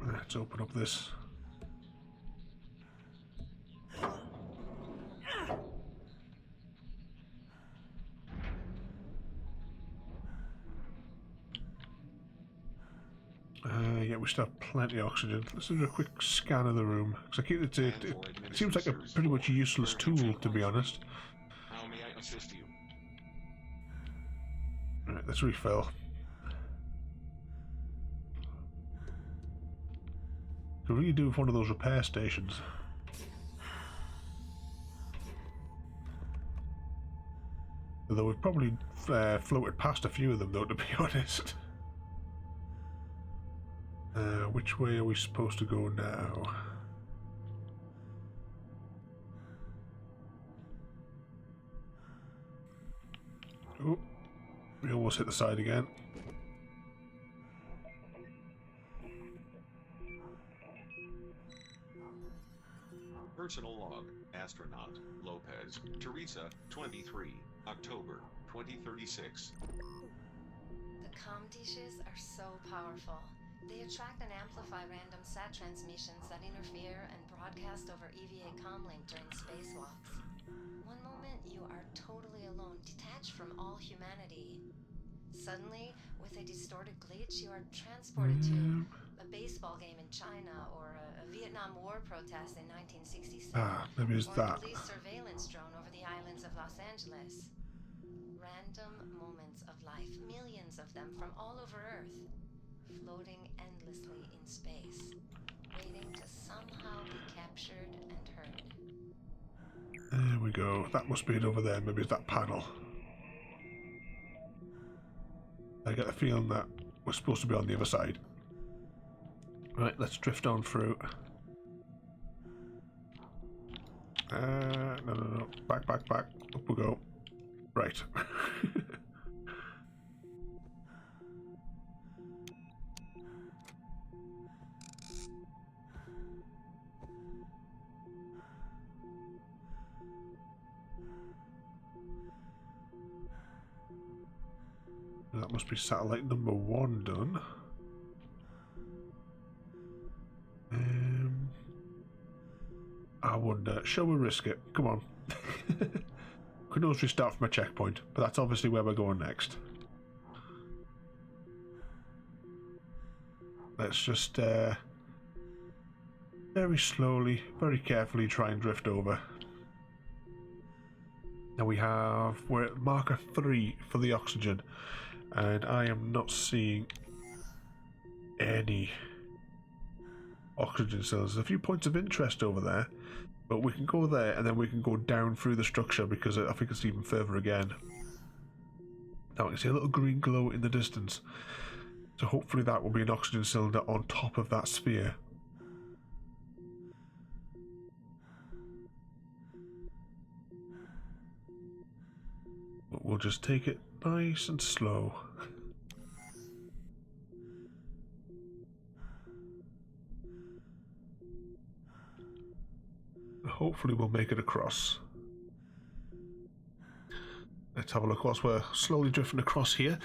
Let's open up this. Yeah, we still have plenty of oxygen. Let's do a quick scan of the room. Because I keep it seems like a pretty much useless tool, to be honest.
How may I assist you?
Alright, let's refill. Could really do with one of those repair stations. Although we've probably floated past a few of them, though, to be honest. Which way are we supposed to go now? Oh, we almost hit the side again.
Personal log, astronaut, Lopez, Teresa, 23, October 2036.
The comm dishes are so powerful. They attract and amplify random sat transmissions that interfere and broadcast over EVA comlink during spacewalks. One moment you are totally alone, detached from all humanity. Suddenly, with a distorted glitch, you are transported to a baseball game in China or a Vietnam War protest in 1967,
maybe it's
or a
that.
police surveillance drone over the islands of Los Angeles. Random moments of life, millions of them from all over Earth, floating endlessly in space, waiting to somehow be captured and heard.
There we go. That must be it over there. Maybe it's that panel. I get the feeling that we're supposed to be on the other side. Right, let's drift on through. No. Back. Up we go. Right. That must be satellite number 1 done. I wonder, shall we risk it? Come on. Could always restart from a checkpoint, but that's obviously where we're going next. Let's just very slowly, very carefully try and drift over. Now we're at marker 3 for the oxygen, and I am not seeing any oxygen cylinders. There's a few points of interest over there, but we can go there and then we can go down through the structure because I think it's even further again. Now I can see a little green glow in the distance, so hopefully that will be an oxygen cylinder on top of that sphere. But we'll just take it nice and slow. Hopefully we'll make it across. Let's have a look whilst we're slowly drifting across here.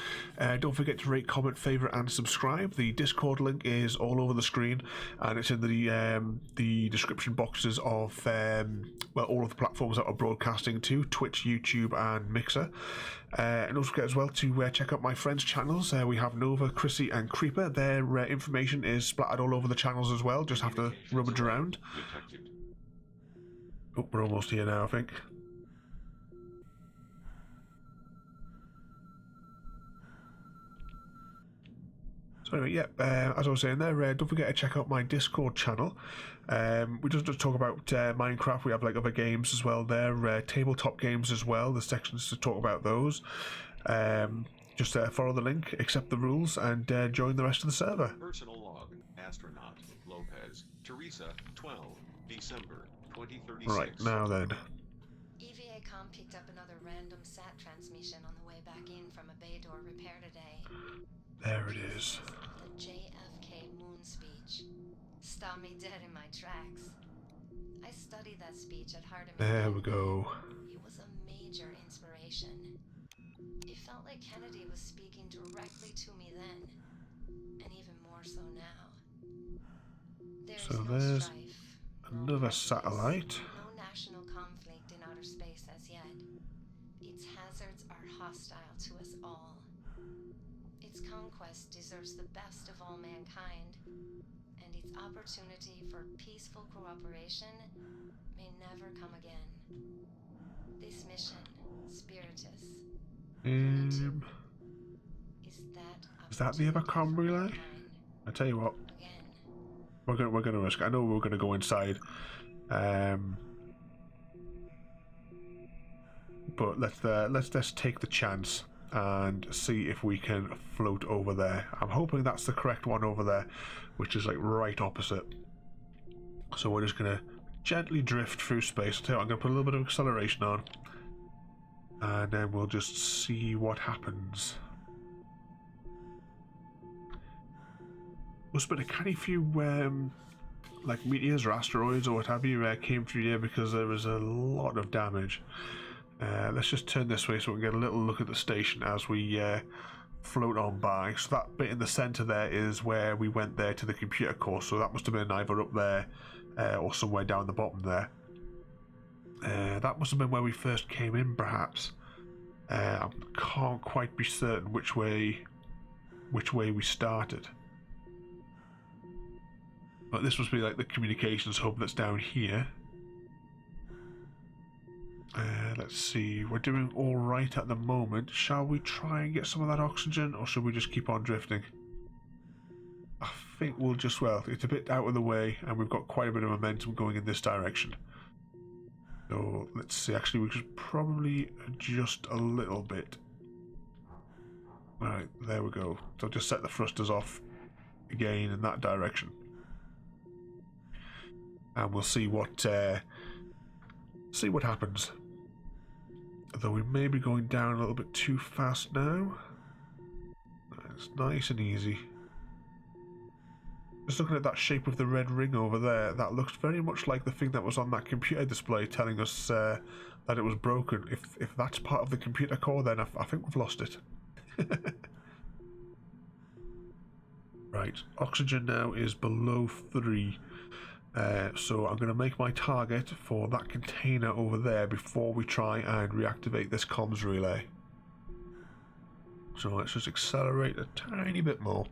Don't forget to rate, comment, favourite and subscribe. The Discord link is all over the screen and it's in the description boxes of all of the platforms that are broadcasting to, Twitch, YouTube and Mixer. And don't forget as well to check out my friends' channels. We have Nova, Chrissy and Creeper. Their information is splattered all over the channels as well. Just have to rummage around.
Detected.
Oh, we're almost here now, I think. So anyway, yeah, as I was saying there, don't forget to check out my Discord channel. We just talk about Minecraft. We have like other games as well there, tabletop games as well. There's sections to talk about those. Just follow the link, accept the rules, and join the rest of the server.
Personal log. Astronaut. Lopez. Teresa. 12. December 2036.
Right, now then.
EVA Com picked up another random SAT transmission on the way back in from a bay door repair today.
There it is.
The JFK Moon speech. Stopped me dead in my tracks. I studied that speech at Hardeman.
There we go.
It was a major inspiration. It felt like Kennedy was speaking directly to me then, and even more so now.
So
no
there's
strife,
another
prejudice,
satellite.
no national conflict in outer space as yet. Its hazards are hostile to us all. Its conquest deserves the best of all mankind, and its opportunity for peaceful cooperation may never come again. This mission, Spiritus, is that
the other comm relay? I tell you what, we're gonna risk. I know we're gonna go inside, but let's just take the chance and see if we can float over there. I'm hoping that's the correct one over there, which is like right opposite. So we're just gonna gently drift through space. I'm gonna put a little bit of acceleration on, and then we'll just see what happens. Must have been a canny few like meteors or asteroids or what have you came through here because there was a lot of damage. Let's just turn this way so we can get a little look at the station as we float on by. So that bit in the centre there is where we went there to the computer course, so that must have been either up there or somewhere down the bottom there. That must have been where we first came in, perhaps. I can't quite be certain which way we started. But this must be like the communications hub that's down here. Let's see, we're doing all right at the moment. Shall we try and get some of that oxygen, or should we just keep on drifting? I think we'll just, well, it's a bit out of the way, and we've got quite a bit of momentum going in this direction. So let's see, actually we should probably adjust a little bit. Alright, there we go. So just set the thrusters off again in that direction. And we'll see what happens. Although we may be going down a little bit too fast now. It's nice and easy. Just looking at that shape of the red ring over there, that looks very much like the thing that was on that computer display telling us that it was broken. If that's part of the computer core, then I think we've lost it. Right, oxygen now is below 3. So I'm going to make my target for that container over there before we try and reactivate this comms relay. So let's just accelerate a tiny bit more.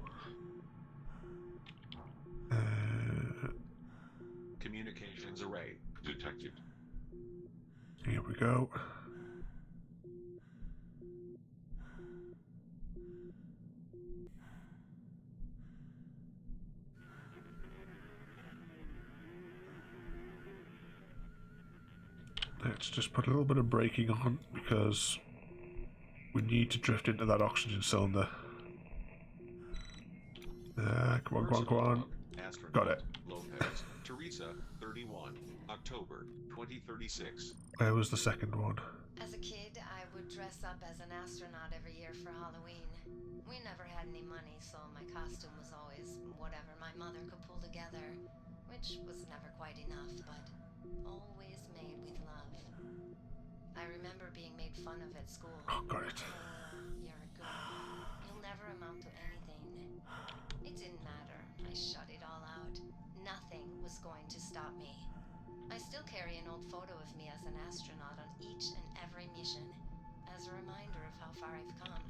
Communications array detected.
Here we go. Let's just put a little bit of braking on because we need to drift into that oxygen cylinder. Come on, come on. Got it.
Lopez, Teresa, 31, October 2036.
Where was the second one?
As a kid, I would dress up as an astronaut every year for Halloween. We never had any money, so my costume was always whatever my mother could pull together, which was never quite enough, but always made with love. I remember being made fun of at school.
Oh, got it.
You're a girl. You'll never amount to anything. It didn't matter. I shut it all out. Nothing was going to stop me. I still carry an old photo of me as an astronaut on each and every mission, as a reminder of how far I've come.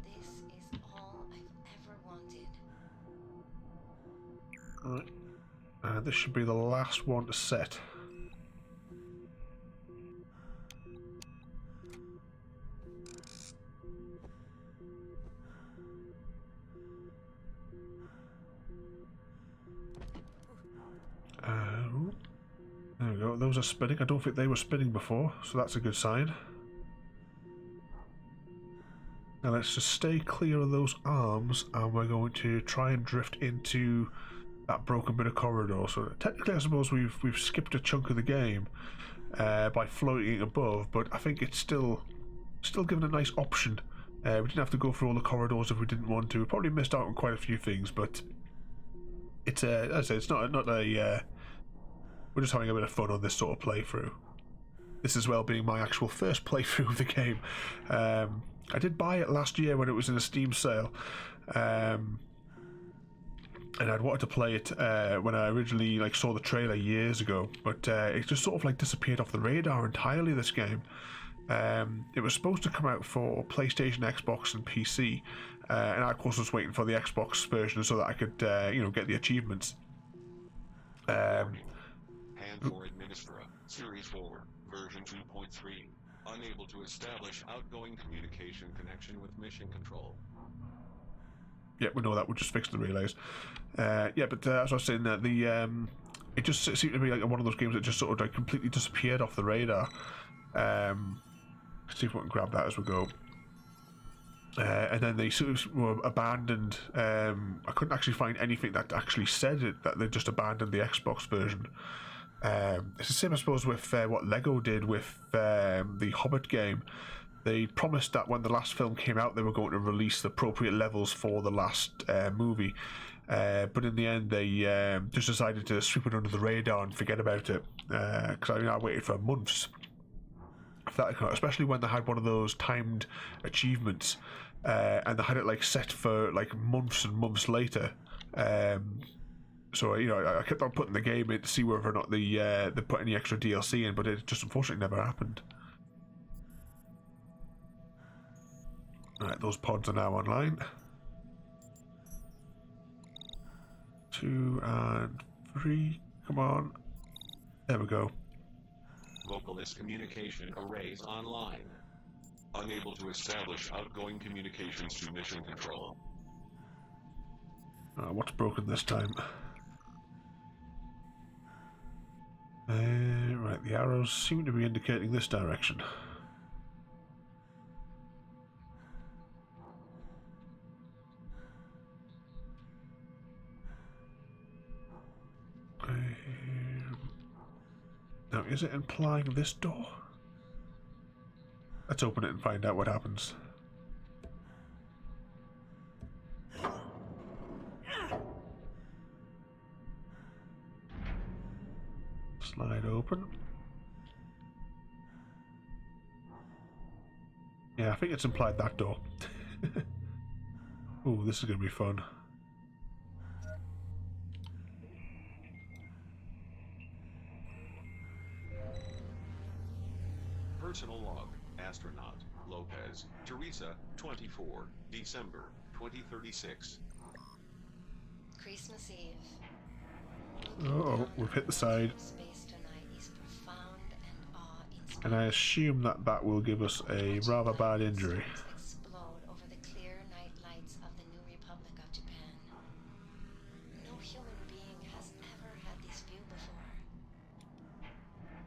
This is all I've ever wanted.
Alright. This should be the last one to set. There we go, those are spinning. I don't think they were spinning before, so that's a good sign. Now let's just stay clear of those arms, and we're going to try and drift into that broken bit of corridor. So technically I suppose we've skipped a chunk of the game by floating above, but I think it's still given a nice option. We didn't have to go through all the corridors if we didn't want to. We probably missed out on quite a few things, but it's as I say, it's not a we're just having a bit of fun on this sort of playthrough. This as well being my actual first playthrough of the game. I did buy it last year when it was in a Steam sale, and I'd wanted to play it when I originally saw the trailer years ago, but it just sort of disappeared off the radar entirely, this game. It was supposed to come out for PlayStation, Xbox and PC, and I of course was waiting for the Xbox version so that I could get the achievements.
Hand for Administra, Series 4, version 2.3. Unable to establish outgoing communication connection with mission control.
Yeah, we know that. We'll just fix the relays. Yeah, but as I was saying, it just seemed to be like one of those games that just sort of completely disappeared off the radar. Let's see if we can grab that as we go. And then they sort of were abandoned. I couldn't actually find anything that actually said it, that they just abandoned the Xbox version. It's the same, I suppose, with what Lego did with the Hobbit game. They promised that when the last film came out, they were going to release the appropriate levels for the last movie. But in the end, they just decided to sweep it under the radar and forget about it. Because I waited for months like that, especially when they had one of those timed achievements, and they had it like set for like months and months later. So I kept on putting the game in to see whether or not they put any extra DLC in, but it just unfortunately never happened. Right, those pods are now online. 2 and 3. Come on. There we go.
Vocalist communication arrays online. Unable to establish outgoing communications to mission control.
What's broken this time? Right, the arrows seem to be indicating this direction. Now, is it implying this door? Let's open it and find out what happens. Slide open. Yeah, I think it's implied that door. Ooh, this is going to be fun.
Personal log, astronaut, Lopez, Teresa, 24, December, 2036.
Christmas Eve.
Oh, we've hit the side.
Space tonight is profound and awe-inspiring.
And I assume that that will give us a rather bad injury.
Explode over the clear night lights of the new Republic of Japan. No human being has ever had this view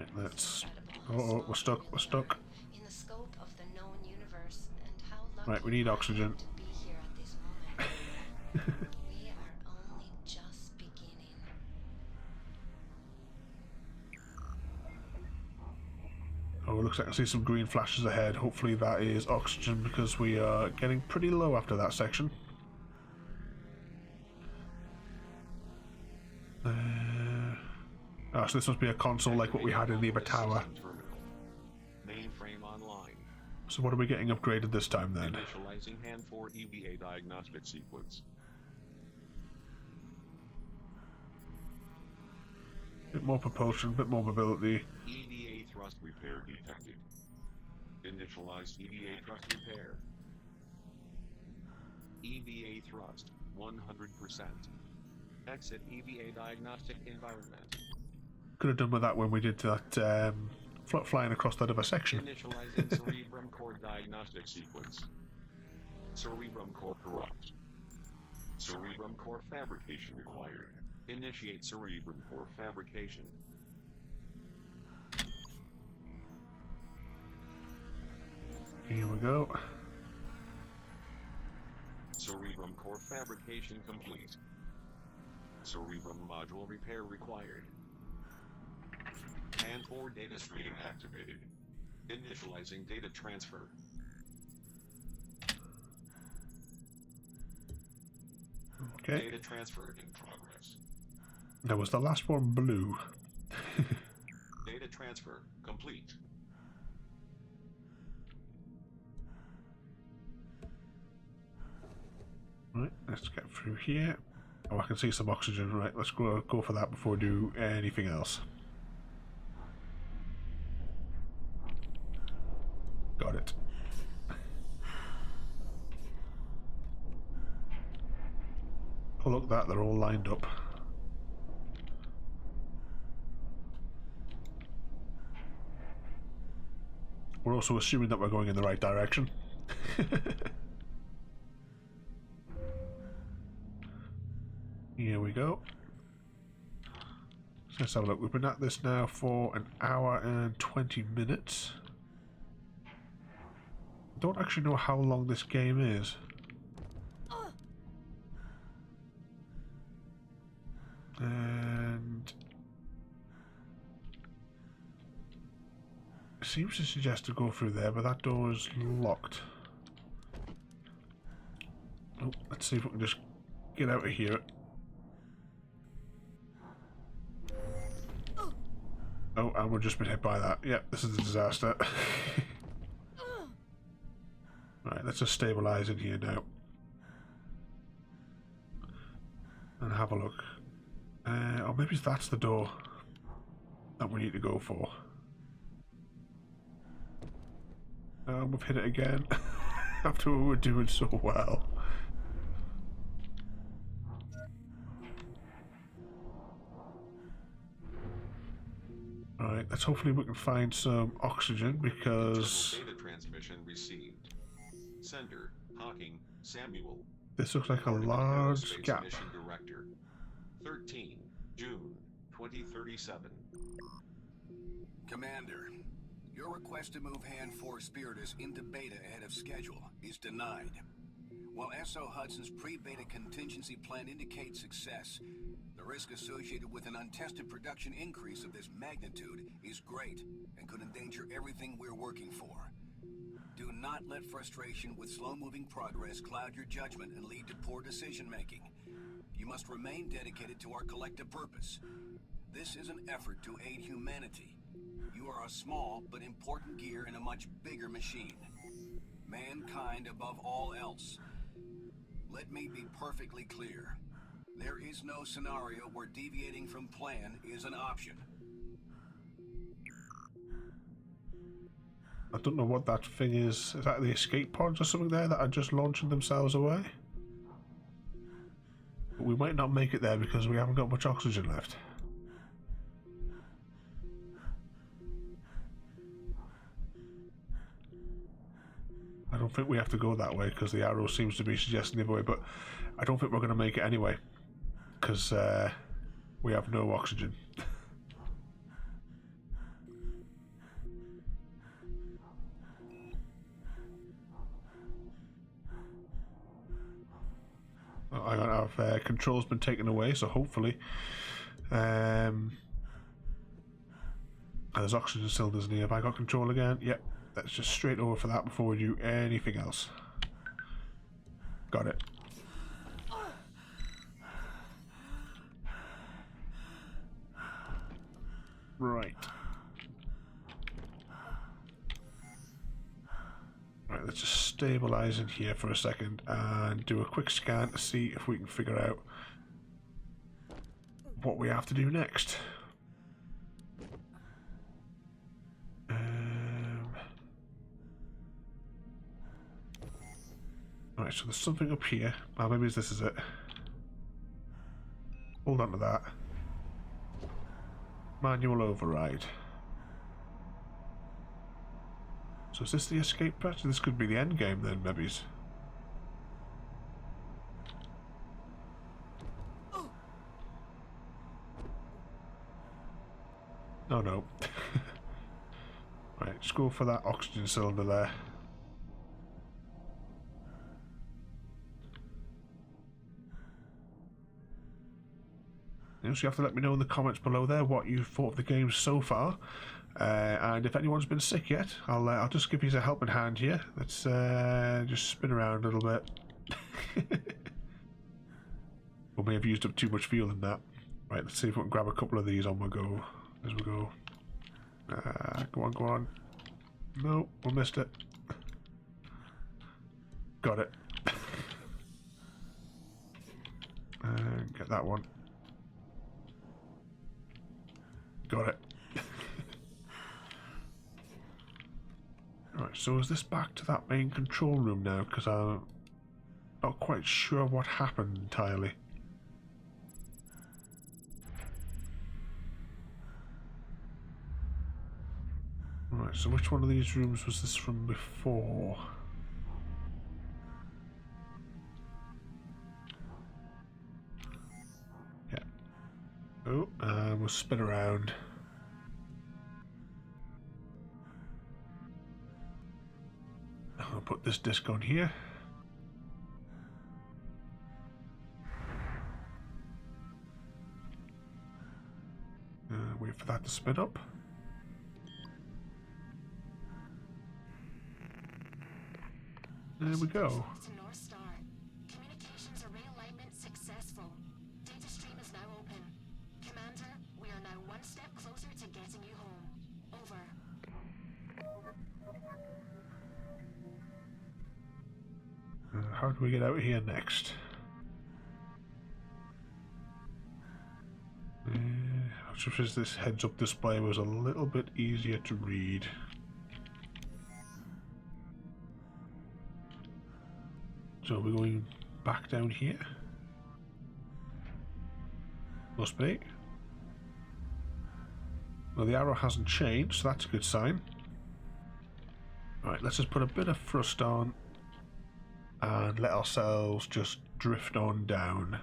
before.
Let's... Oh, we're stuck, we're stuck.
In the scope of the known universe and how lucky
Right, we need
I
oxygen.
am to be here at this moment. We are only just beginning.
Oh, it looks like I see some green flashes ahead. Hopefully that is oxygen because we are getting pretty low after that section. So this must be a console like what we had in the other tower.
Mainframe online.
So what are we getting upgraded this time then?
Initializing hand 4 EVA diagnostic sequence.
Bit more propulsion, bit more mobility.
EVA thrust repair detected. Initialize EVA thrust repair. EVA thrust 100%. Exit EVA diagnostic environment.
Could have done with that when we did that flying across that other section.
Initializing cerebrum core diagnostic sequence. Cerebrum core corrupt. Cerebrum core fabrication required. Initiate cerebrum core fabrication.
Here we go.
Cerebrum core fabrication complete. Cerebrum module repair required. Hand 4 data stream activated. Initializing data transfer.
Okay.
Data transfer in progress.
Now was the last one blue?
Data transfer complete.
Right, let's get through here. Oh, I can see some oxygen. Right, let's go for that before we do anything else. Got it. Oh look, that they're all lined up. We're also assuming that we're going in the right direction. Here we go. So let's have a look. We've been at this now for an hour and 20 minutes. I don't actually know how long this game is. And it seems to suggest to go through there, but that door is locked. Oh, let's see if we can just get out of here. Oh, and we've just been hit by that. Yep, this is a disaster. Right, let's just stabilize in here now. And have a look. Or maybe that's the door that we need to go for. We've hit it again. After we were doing so well. Alright, let's hopefully we can find some oxygen because
Data transmission received. Sender, Hawking, Samuel.
this looks like a
Coordinate
large
Aerospace
gap.
Mission Director. 13 June 2037.
Commander, your request to move Hand 4 Spiritus into beta ahead of schedule is denied. While SO Hudson's pre-beta contingency plan indicates success, the risk associated with an untested production increase of this magnitude is great and could endanger everything we're working for. Do not let frustration with slow-moving progress cloud your judgment and lead to poor decision-making. You must remain dedicated to our collective purpose. This is an effort to aid humanity. You are a small but important gear in a much bigger machine. Mankind above all else. Let me be perfectly clear. There is no scenario where deviating from plan is an option.
I don't know what that thing is. Is that the escape pods or something there that are just launching themselves away? But we might not make it there because we haven't got much oxygen left. I don't think we have to go that way because the arrow seems to be suggesting the other way, but I don't think we're going to make it anyway because we have no oxygen. Our control's been taken away, so hopefully there's oxygen cylinders in here. Have I got control again? Yep. Let's just straight over for that before we do anything else. Got it. Right. Right, let's just stabilize in here for a second and do a quick scan to see if we can figure out what we have to do next. Right, so there's something up here. Oh, maybe this is it. Hold on to that. Manual override. So is this the escape patch? This could be the end game then, maybe. Oh no. Right, just go for that oxygen cylinder there. So you have to let me know in the comments below there what you thought of the game so far, and if anyone's been sick yet, I'll just give you a helping hand here. Let's just spin around a little bit. We may have used up too much fuel in that. Right, let's see if we can grab a couple of these on my go as we go. Go on, go on. No, we missed it. Got it. Get that one. Got it. Alright, so is this back to that main control room now? Because I'm not quite sure what happened entirely. Alright, so which one of these rooms was this from before? Yeah. Oh, and we'll spin around. I'll put this disc on here. Wait for that to spin up. There we go.
To North Star. Communications array alignment successful. Data stream is now open. Commander, we are now one step closer to getting you home.
how do we get out of here next? I just wish this heads-up display was a little bit easier to read. So we're going back down here. Must be. Well, the arrow hasn't changed, so that's a good sign. Alright, let's just put a bit of thrust on and let ourselves just drift on down.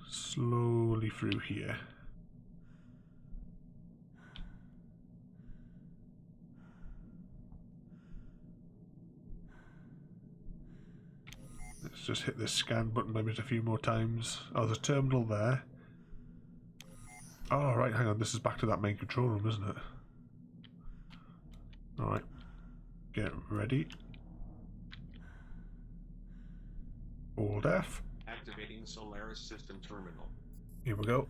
Slowly through here. Let's just hit this scan button maybe a few more times. Oh, there's a terminal there. Oh, right, hang on. This is back to that main control room, isn't it? Alright. Get ready. Alt F.
Activating Solaris System Terminal.
Here we go.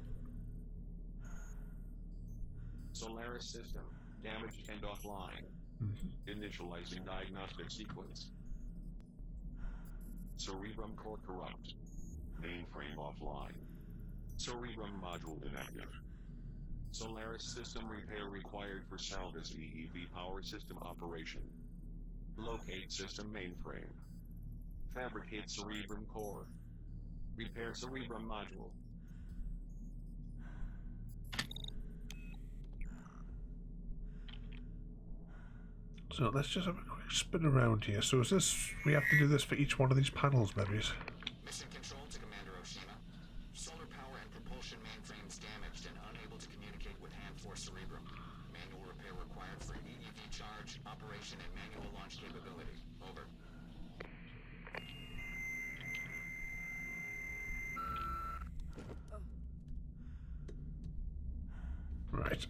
Solaris System, damaged and offline. Initializing diagnostic sequence. Cerebrum core corrupt. Mainframe offline. Cerebrum module inactive. Solaris system repair required for Salvus EEV power system operation. Locate system mainframe. Fabricate cerebrum core. Repair cerebrum module.
So let's just have a quick spin around here. So is this, we have to do this for each one of these panels, maybe?
Mission control to Commander Oshima. Solar power and propulsion mainframes damaged and unable to communicate with hand force cerebrum. Manual repair required for EEV charge, operation, and manual launch capability. Over.
Right.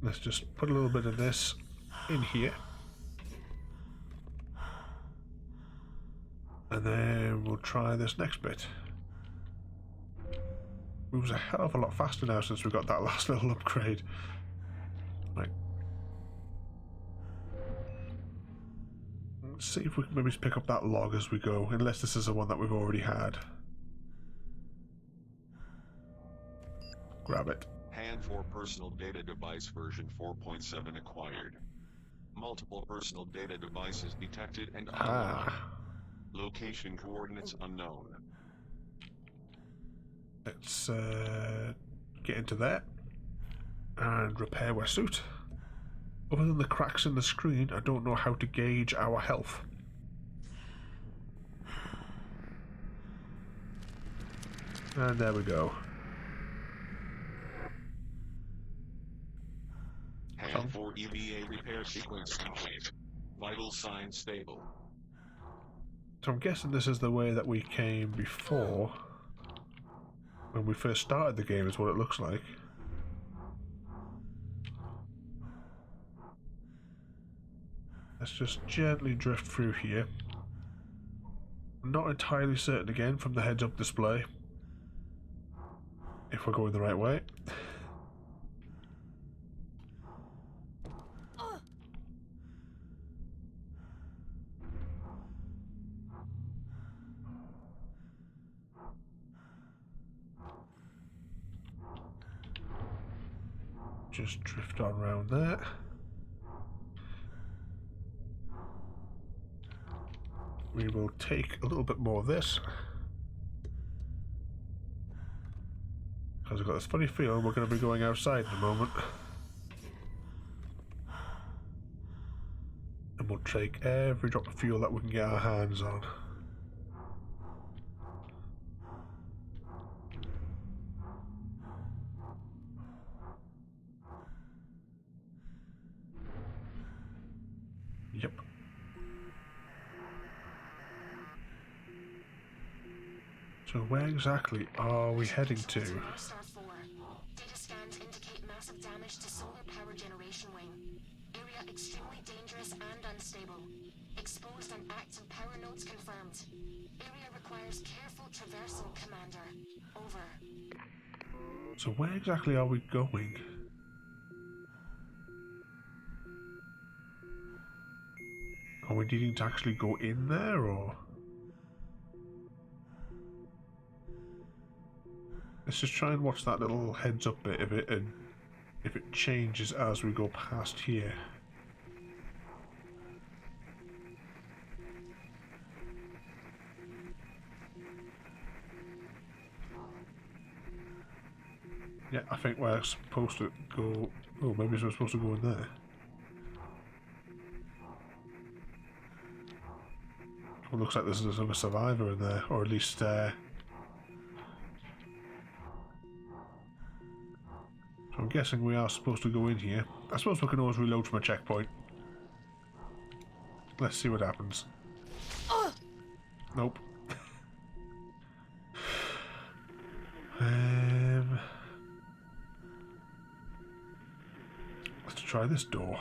Let's just put a little bit of this in here. And then we'll try this next bit. Moves a hell of a lot faster now since we got that last little upgrade. Right. Let's see if we can maybe pick up that log as we go, unless this is the one that we've already had. Grab it.
Hand for personal data device version 4.7 acquired. Multiple personal data devices detected and online. Location coordinates unknown.
Let's get into that and repair our suit. Other than the cracks in the screen, I don't know how to gauge our health. And there we go.
Hand for EVA repair sequence complete. Vital signs stable.
So I'm guessing this is the way that we came before. When we first started the game is what it looks like. Let's just gently drift through here. I'm not entirely certain again from the heads-up display if we're going the right way. Just drift on around there. We will take a little bit more of this, because I've got this funny feeling we're going to be going outside in a moment. And we'll take every drop of fuel that we can get our hands on. Yep. So where exactly are we heading to?
North Star 4. Data scans indicate massive damage to solar power generation wing. Area extremely dangerous and unstable. Exposed and active power nodes confirmed. Area requires careful traversal, Commander. Over.
So where exactly are we going? Are we needing to actually go in there, or? Let's just try and watch that little heads up bit of it, and if it changes as we go past here. Yeah, I think we're supposed to go... Oh, maybe we're supposed to go in there. Well, looks like there's another survivor in there, or at least... So I'm guessing we are supposed to go in here. I suppose we can always reload from a checkpoint. Let's see what happens. Nope. Let's try this door.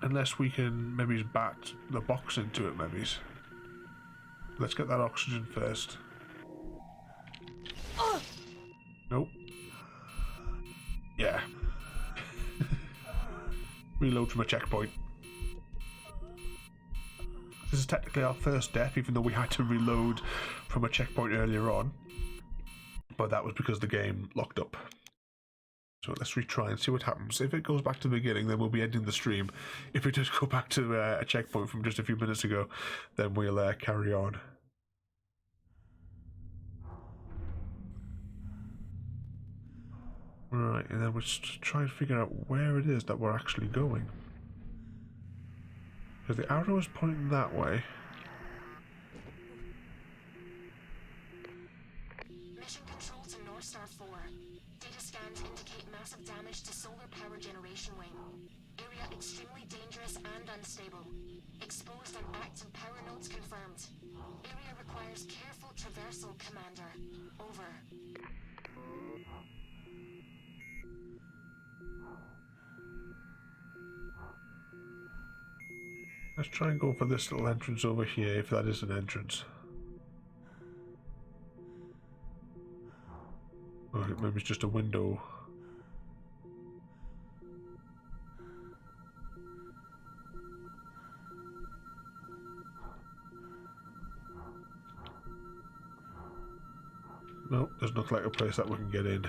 Unless we can maybe bat the box into it, maybe. Let's get that oxygen first. Nope. Yeah. Reload from a checkpoint. This is technically our first death, even though we had to reload from a checkpoint earlier on. But that was because the game locked up. So let's retry and see what happens. If it goes back to the beginning, then we'll be ending the stream. If it does go back to a checkpoint from just a few minutes ago, then we'll carry on. Right, and then we'll just try and figure out where it is that we're actually going. Because the arrow is pointing that way.
Mission control to North Star 4. Data scans indicate massive damage to solar power generation wing. Area extremely dangerous and unstable. Exposed and active power nodes confirmed. Area requires careful traversal, Commander. Over.
Let's try and go for this little entrance over here, if that is an entrance. Or maybe it's just a window. No, doesn't look like a place that we can get in.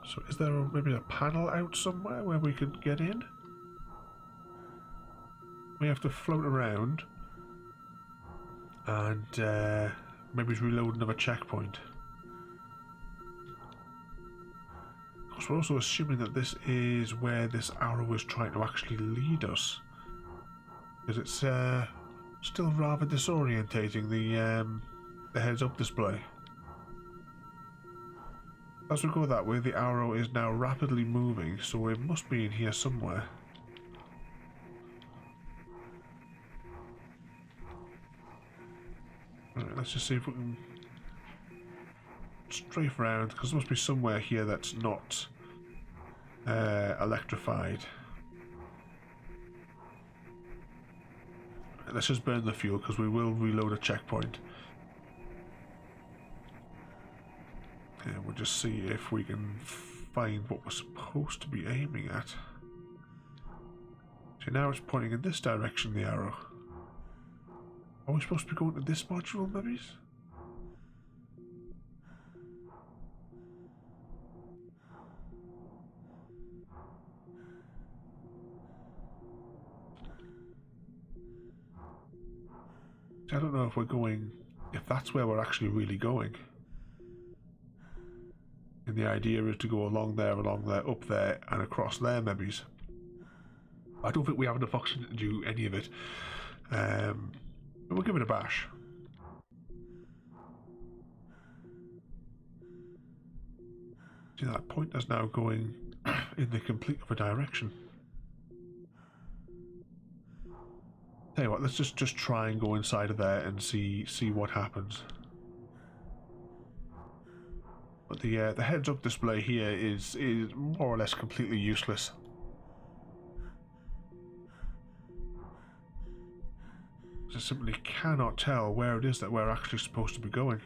So is there maybe a panel out somewhere where we could get in? We have to float around and maybe reload another checkpoint. Of course, we're also assuming that this is where this arrow is trying to actually lead us, because it's still rather disorientating, the heads-up display. As we go that way, the arrow is now rapidly moving, so it must be in here somewhere. Right, let's just see if we can strafe around, because there must be somewhere here that's not electrified. Let's just burn the fuel, because we will reload a checkpoint. And we'll just see if we can find what we're supposed to be aiming at. So now it's pointing in this direction, the arrow. Are we supposed to be going to this module, maybe? I don't know if we're going, if that's where we're actually really going. And the idea is to go along there, up there, and across there, maybe. I don't think we have enough oxygen to do any of it. But we'll give it a bash. See, that pointer's now going in the complete other direction. Tell you what, let's just try and go inside of there and see what happens. But the heads-up display here is more or less completely useless. I simply cannot tell where it is that we're actually supposed to be going.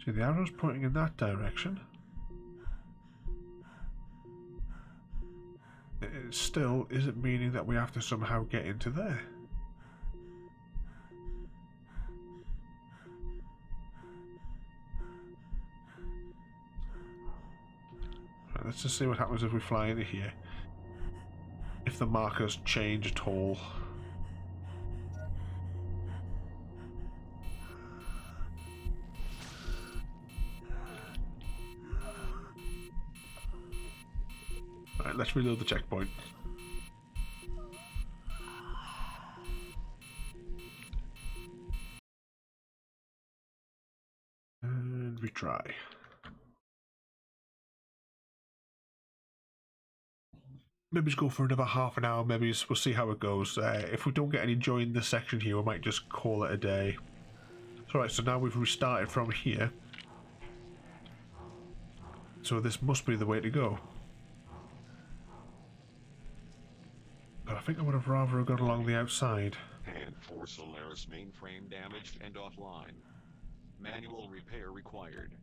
See, the arrow's pointing in that direction. It still isn't meaning that we have to somehow get into there. Right, let's just see what happens if we fly into here. If the markers change at all. Right, let's reload the checkpoint. And retry. Maybe just go for another half an hour, maybe we'll see how it goes. If we don't get any joy in this section here, we might just call it a day. Alright, so now we've restarted from here. So this must be the way to go. But I think I would have rather gone along the outside.
And for Solaris mainframe damaged and offline. Manual repair required.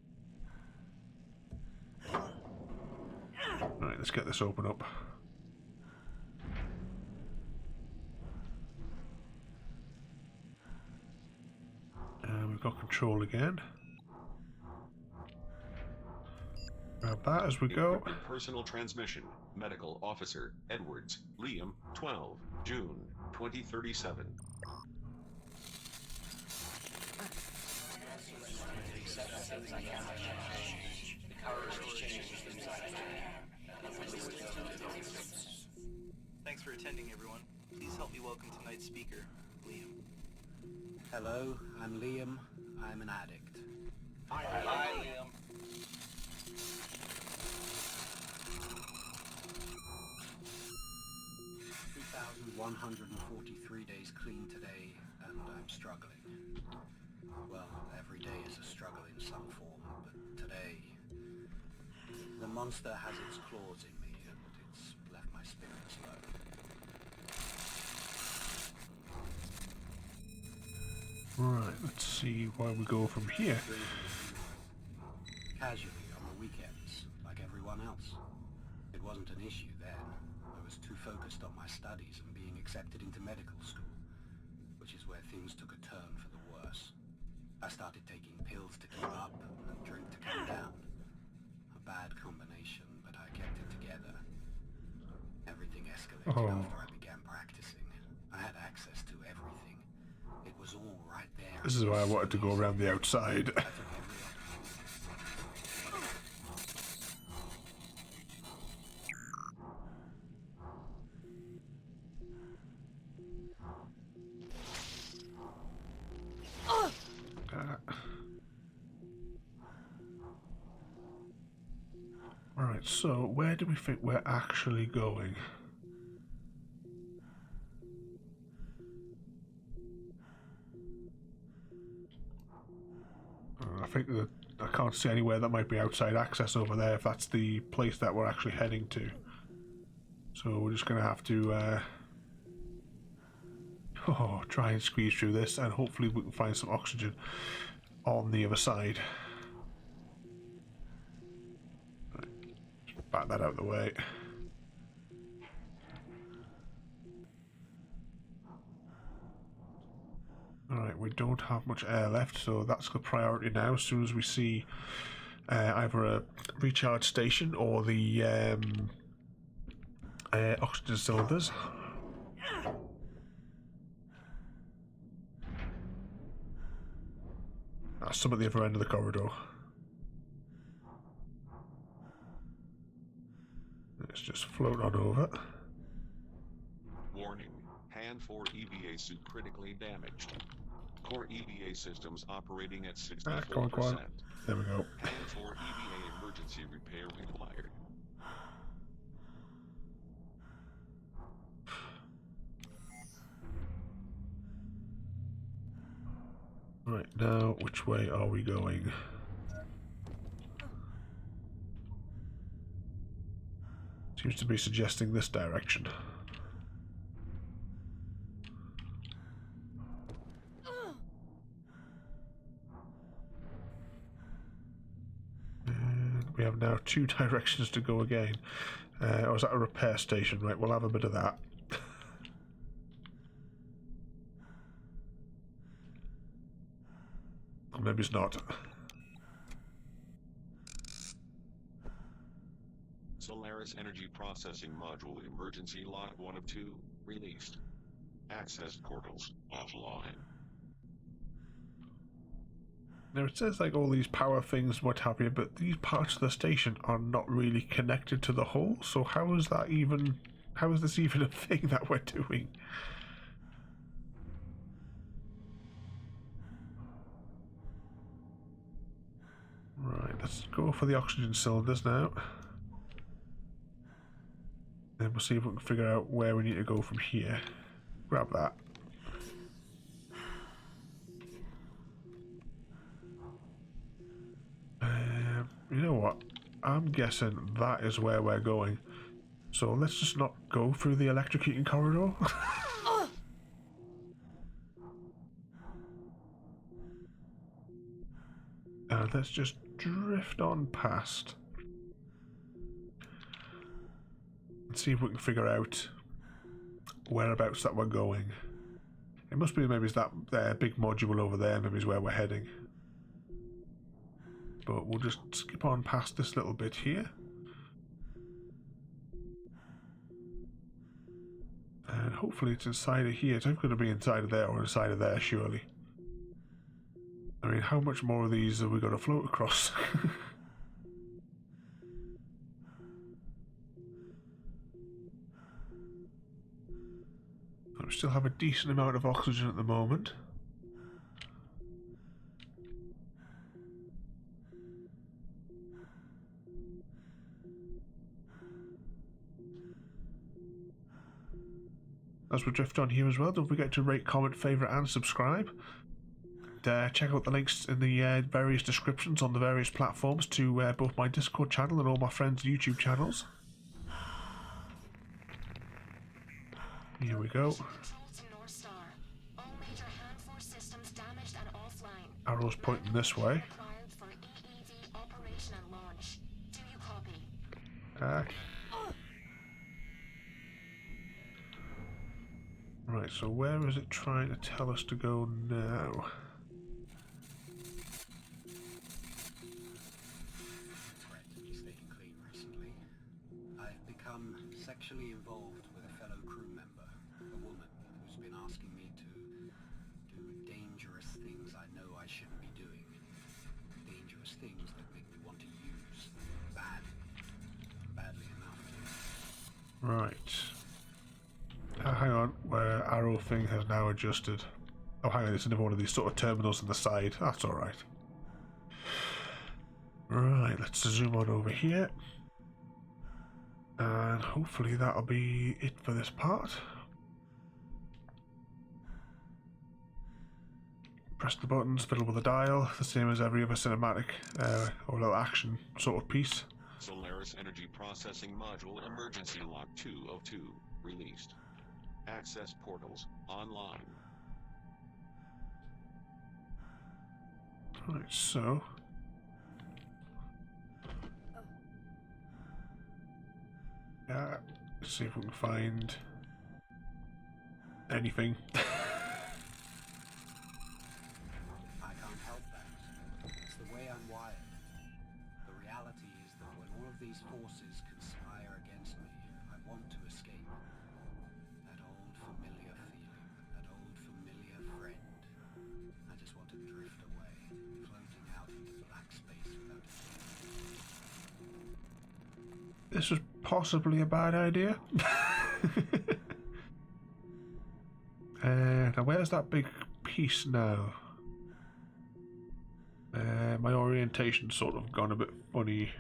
Right, let's get this open up. And we've got control again. Grab that as we go.
Equipment personal transmission. Medical Officer Edwards, Liam, 12, June, 2037.
Thanks for attending, everyone. Please help me welcome tonight's speaker, Liam.
Hello, I'm Liam. I'm an addict.
Hi, Liam.
2,143 days clean today, and I'm struggling. Well, every day is a struggle in some form, but today, the monster has its claws in me, and it's left my spirits low.
Right, let's see where we go from here.
Casually on the weekends, like everyone else. It wasn't an issue then. I was too focused on my studies and being accepted into medical school, which is where things took a turn for the worse. I started taking pills to keep up and drink to come down. A bad combination, but I kept it together. Everything escalated after I began practicing. I had access to everything. It was all right there.
This is why I wanted to go around the outside.
I took every
Alright, so where do we think we're actually going? I think that I can't see anywhere that might be outside access over there if that's the place that we're actually heading to. So we're just going to have to try and squeeze through this, and hopefully we can find some oxygen on the other side. Right, just back that out of the way. Alright, we don't have much air left, so that's the priority now. As soon as we see either a recharge station or the oxygen cylinders. That's some at the other end of the corridor. Let's just float on over.
Warning. Hand 4 EVA suit critically damaged. Core EVA systems operating at 64%.
Come on. There we go.
Hand 4 EVA emergency repair required.
Right, now which way are we going? Seems to be suggesting this direction. We have now 2 directions to go again. Or is that a repair station? Right, we'll have a bit of that. Or maybe it's not.
Solaris Energy Processing Module Emergency Lock 1 of 2, released. Access portals, offline.
Now it says like all these power things, what have you, but these parts of the station are not really connected to the hull, so how is this even a thing that we're doing? Right, let's go for the oxygen cylinders now. Then we'll see if we can figure out where we need to go from here. Grab that. You know what? I'm guessing that is where we're going. So let's just not go through the electrocuting corridor. And let's just drift on past. Let's see if we can figure out whereabouts that we're going. It must be maybe it's that big module over there, maybe is where we're heading. But we'll just skip on past this little bit here. And hopefully it's inside of here. It's either going to be inside of there or inside of there, surely. I mean, how much more of these have we got to float across? We still have a decent amount of oxygen at the moment. As we drift on here as well, don't forget to rate, comment, favourite and subscribe. And, check out the links in the various descriptions on the various platforms to both my Discord channel and all my friends' YouTube channels. Here we go. Arrow's pointing this way. Right, so where is it trying to tell us to go now?
Staying clean recently. I've become sexually involved with a fellow crew member, a woman who's been asking me to do dangerous things I know I shouldn't be doing. Dangerous things that make me want to use badly enough to.
Right. Hang on, where arrow thing has now adjusted. Oh, hang on, it's another one of these sort of terminals on the side. That's alright. Right, let's zoom on over here. And hopefully that'll be it for this part. Press the buttons, fiddle with the dial, the same as every other cinematic or little action sort of piece.
Solaris Energy Processing Module Emergency Lock 2 of 2, released. Access portals, online.
Right, so... let's see if we can find... anything.
I can't help that. It's the way I'm wired. The reality is that when all of these forces conspire against me, I want to escape. That old familiar feeling, that old familiar friend. I just want to drift away, floating out into black space without a
This was possibly a bad idea. Now where's that big piece now? My orientation's sort of gone a bit funny.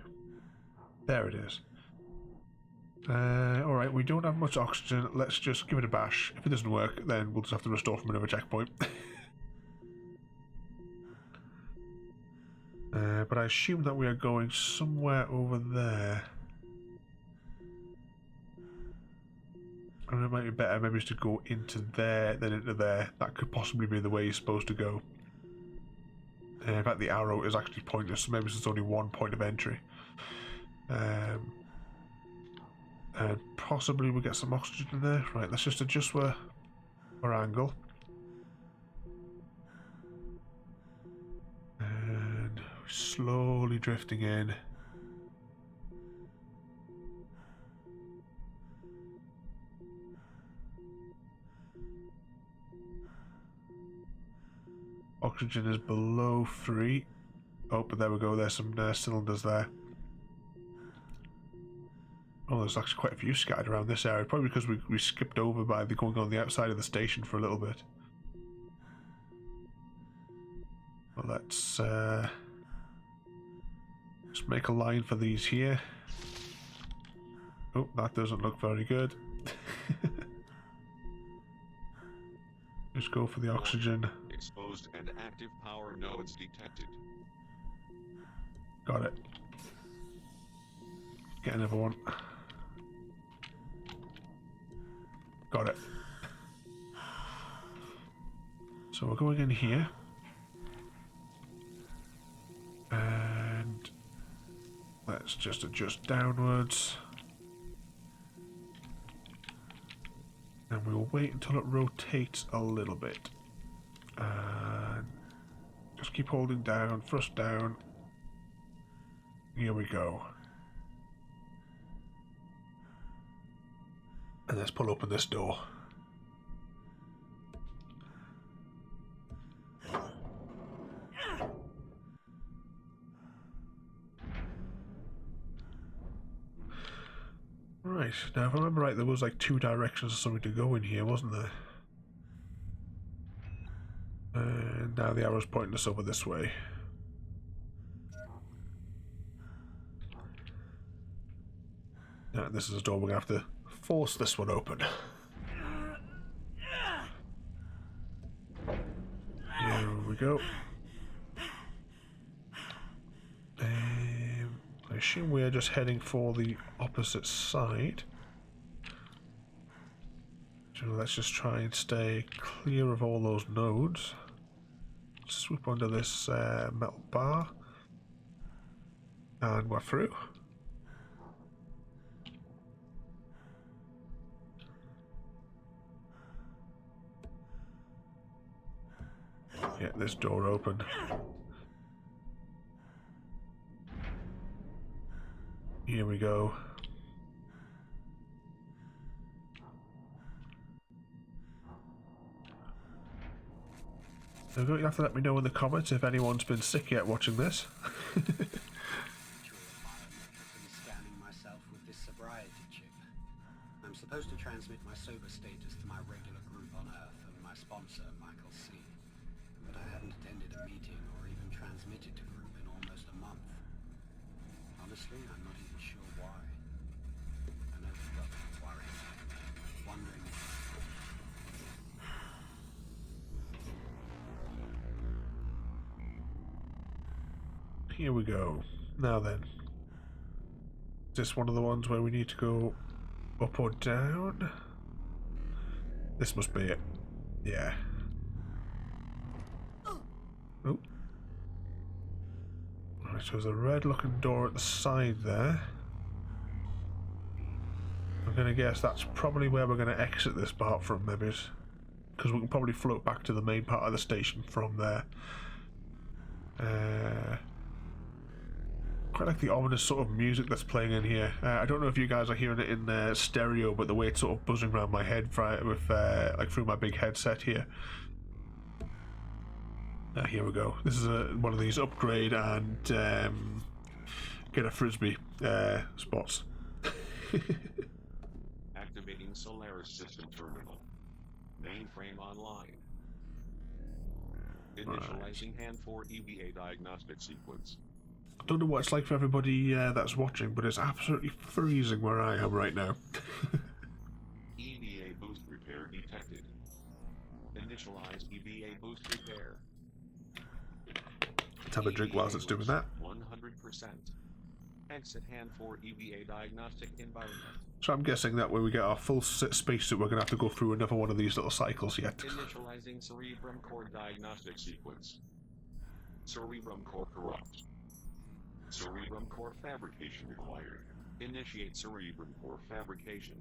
There it is. Alright, we don't have much oxygen. Let's just give it a bash. If it doesn't work, then we'll just have to restore from another checkpoint. But I assume that we are going somewhere over there. And it might be better maybe just to go into there than into there. That could possibly be the way you're supposed to go. In fact, the arrow is actually pointless, so maybe there's only one point of entry. And possibly we get some oxygen in there. Right, let's just adjust our angle. And slowly drifting in. Oxygen is below 3. Oh, but there we go, there's some cylinders there. Oh, there's actually quite a few scattered around this area, probably because we skipped over by going on the outside of the station for a little bit. Well, let's just make a line for these here. Oh, that doesn't look very good. Just go for the oxygen.
Exposed and active power nodes detected.
Got it. Get another one. Got it. So we're going in here. And let's just adjust downwards. And we'll wait until it rotates a little bit. And just keep holding down, thrust down. Here we go. And let's pull open this door. Right, now if I remember right, there was like 2 directions or something to go in here, wasn't there? And now the arrow's pointing us over this way. Now this is a door we're going to have to force this one open. Here we go. I assume we are just heading for the opposite side. So let's just try and stay clear of all those nodes. Swoop under this metal bar. And we're through. Get this door open. Here we go. You're going to have to let me know in the comments if anyone's been sick yet watching this.
Scanning myself with this sobriety chip. I'm supposed to transmit my sober status to my regular group on Earth and my sponsor, Michael C. But I haven't attended a meeting or even transmitted to group in almost a month. Honestly, I'm not even sure why. I know they've got me worried, wondering if...
Here we go. Now then. Is this one of the ones where we need to go up or down? This must be it. Yeah. Oh. Right, so there's a red looking door at the side there. I'm going to guess that's probably where we're going to exit this part from, maybe. Because we can probably float back to the main part of the station from there. Quite like the ominous sort of music that's playing in here. I don't know if you guys are hearing it in stereo, but the way it's sort of buzzing around my head with like through my big headset here. Here we go. This is one of these upgrade and get a frisbee spots.
Activating Solaris system terminal. Mainframe online. Initializing hand 4 EVA diagnostic sequence.
I don't know what it's like for everybody that's watching, but it's absolutely freezing where I am right now.
EVA boost repair detected. Initialize EVA boost repair.
Let's have a drink whilst it's doing that.
100%. Exit hand 4 EVA diagnostic environment.
So I'm guessing that when we get our full spacesuit, we're going to have to go through another one of these little cycles yet.
Initializing cerebrum core diagnostic sequence. Cerebrum core corrupt. Cerebrum core fabrication required. Initiate cerebrum core fabrication.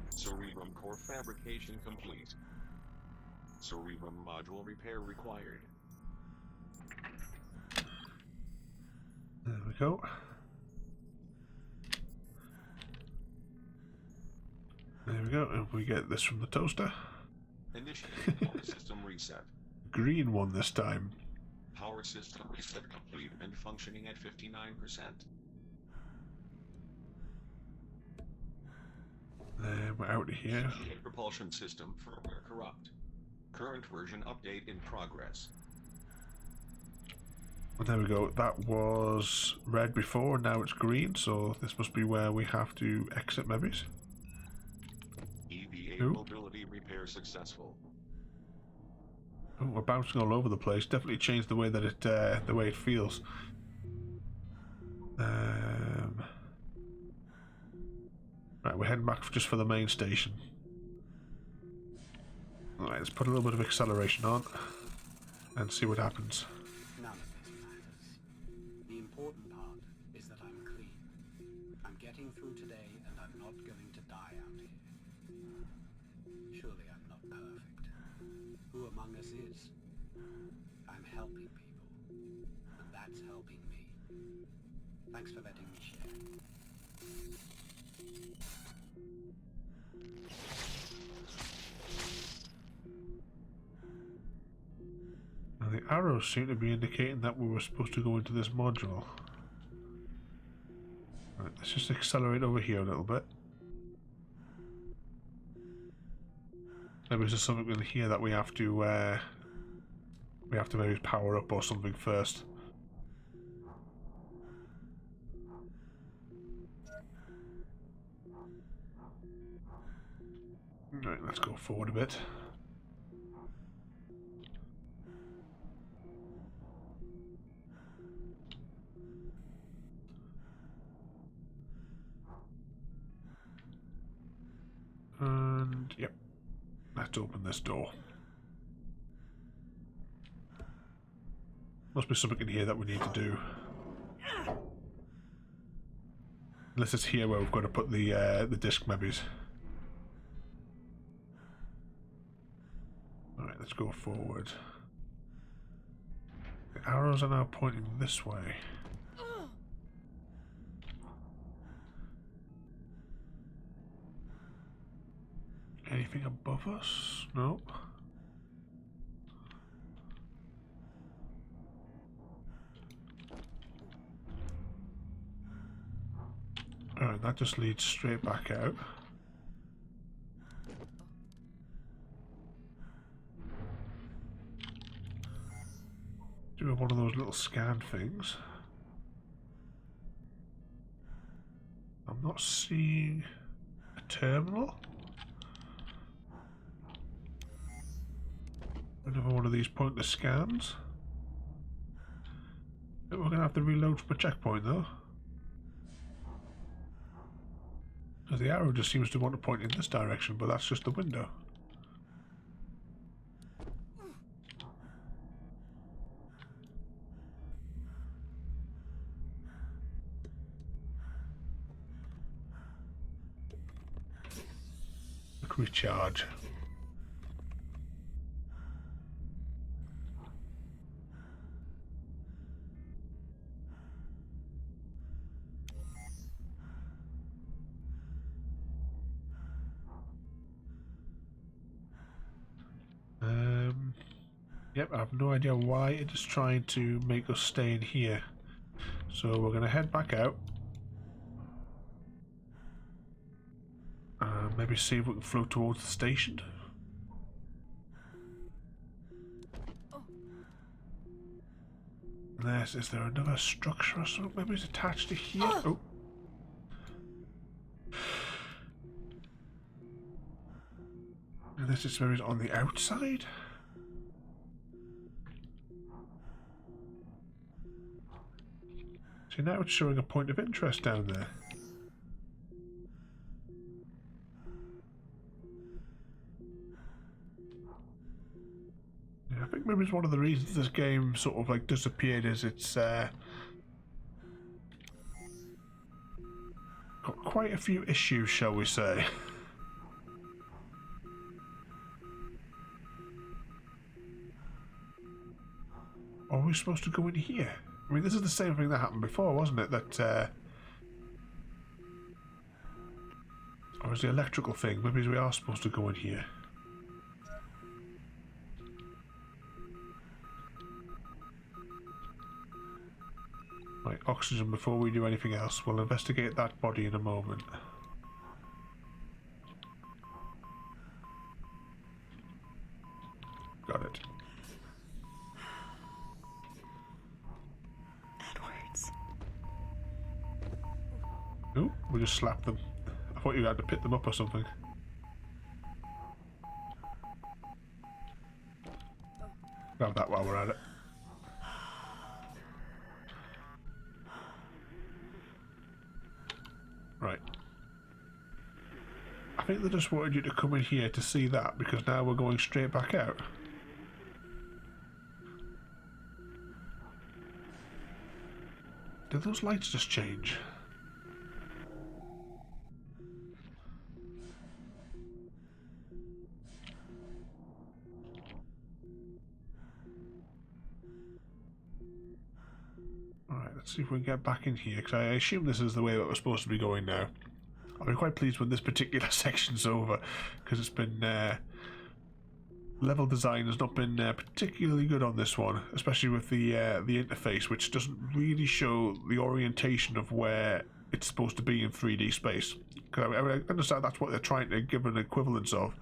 Cerebrum core fabrication complete. Cerebrum module repair required.
There we go. There we go. And we get this from the toaster.
Initiate power system reset.
Green one this time.
Power system reset complete and functioning at 59%.
We're out of here.
Propulsion system firmware corrupt. Current version update in progress.
And there we go. That was red before, now it's green, so this must be where we have to exit maybe.
EVA mobility repair successful.
Oh, we're bouncing all over the place. Definitely changed the way that the way it feels. Right, we're heading back just for the main station. Alright, let's put a little bit of acceleration on and see what happens.
None of this matters. The important part is that I'm clean. I'm getting through today and I'm not going to die out here. Surely I'm not perfect. Who among us is? I'm helping people, and that's helping me. Thanks for letting me share.
Now the arrows seem to be indicating that we were supposed to go into this module. Right, let's just accelerate over here a little bit. Maybe there's something in here that we have to maybe power up or something first. Right, let's go forward a bit. And yep, let's open this door. Must be something in here that we need to do. Unless it's here where we've got to put the disc maybe. Alright, let's go forward. The arrows are now pointing this way. Anything above us? Nope. Alright, that just leads straight back out. Do one of those little scan things. I'm not seeing a terminal. Another one of these pointless scans. We're going to have to reload from a checkpoint though. Because the arrow just seems to want to point in this direction, but that's just the window. Recharge. Yep, I have no idea why it is trying to make us stay in here. So we're going to head back out. Maybe see if we can float towards the station. Unless, is there another structure or something? Maybe it's attached to here. Oh. Unless it's maybe on the outside. See, now it's showing a point of interest down there. I think maybe it's one of the reasons this game sort of like disappeared is it's got quite a few issues, shall we say. Are we supposed to go in here? I mean, this is the same thing that happened before, wasn't it? That or is the electrical thing? Maybe we are supposed to go in here. Right, oxygen before we do anything else. We'll investigate that body in a moment. Got it.
Edwards.
Oh, we just slapped them. I thought you had to pick them up or something. Grab that while we're at it. Right. I think they just wanted you to come in here to see that, because now we're going straight back out. Did those lights just change? Alright, let's see if we can get back in here, because I assume this is the way that we're supposed to be going now. I'll be quite pleased when this particular section's over, because it's been... level design has not been particularly good on this one, especially with the interface, which doesn't really show the orientation of where it's supposed to be in 3D space. Because I understand that's what they're trying to give an equivalence of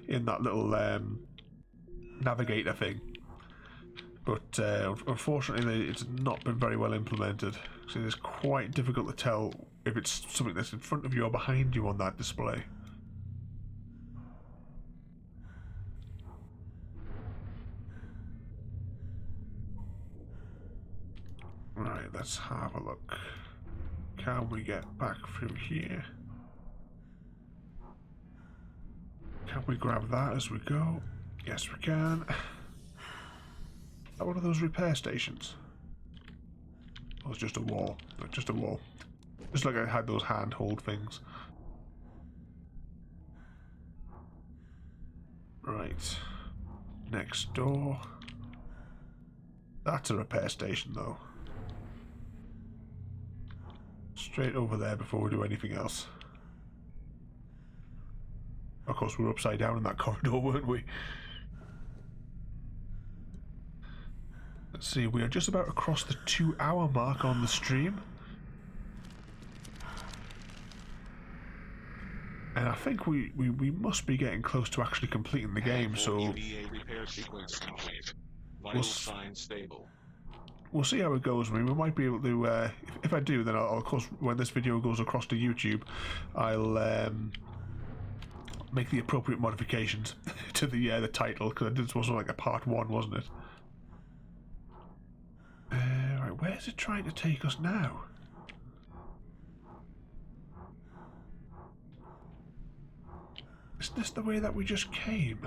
in that little navigator thing. But unfortunately, it's not been very well implemented. So it's quite difficult to tell if it's something that's in front of you or behind you on that display. Right, let's have a look. Can we get back through here? Can we grab that as we go? Yes, we can. Is that one of those repair stations? Oh, it's just a wall. No, just a wall. Just like I had those handhold things. Right. Next door. That's a repair station, though. Straight over there before we do anything else. Of course, we were upside down in that corridor, weren't we? Let's see, we are just about across the 2-hour mark on the stream. And I think we must be getting close to actually completing the game, so...
EVA repair sequence complete. Vital signs stable.
We'll see how it goes. I mean, we might be able to... if I do, then I'll, of course, when this video goes across to YouTube, I'll make the appropriate modifications to the title, because this was like a part 1, wasn't it? Right, where's it trying to take us now? Is this the way that we just came?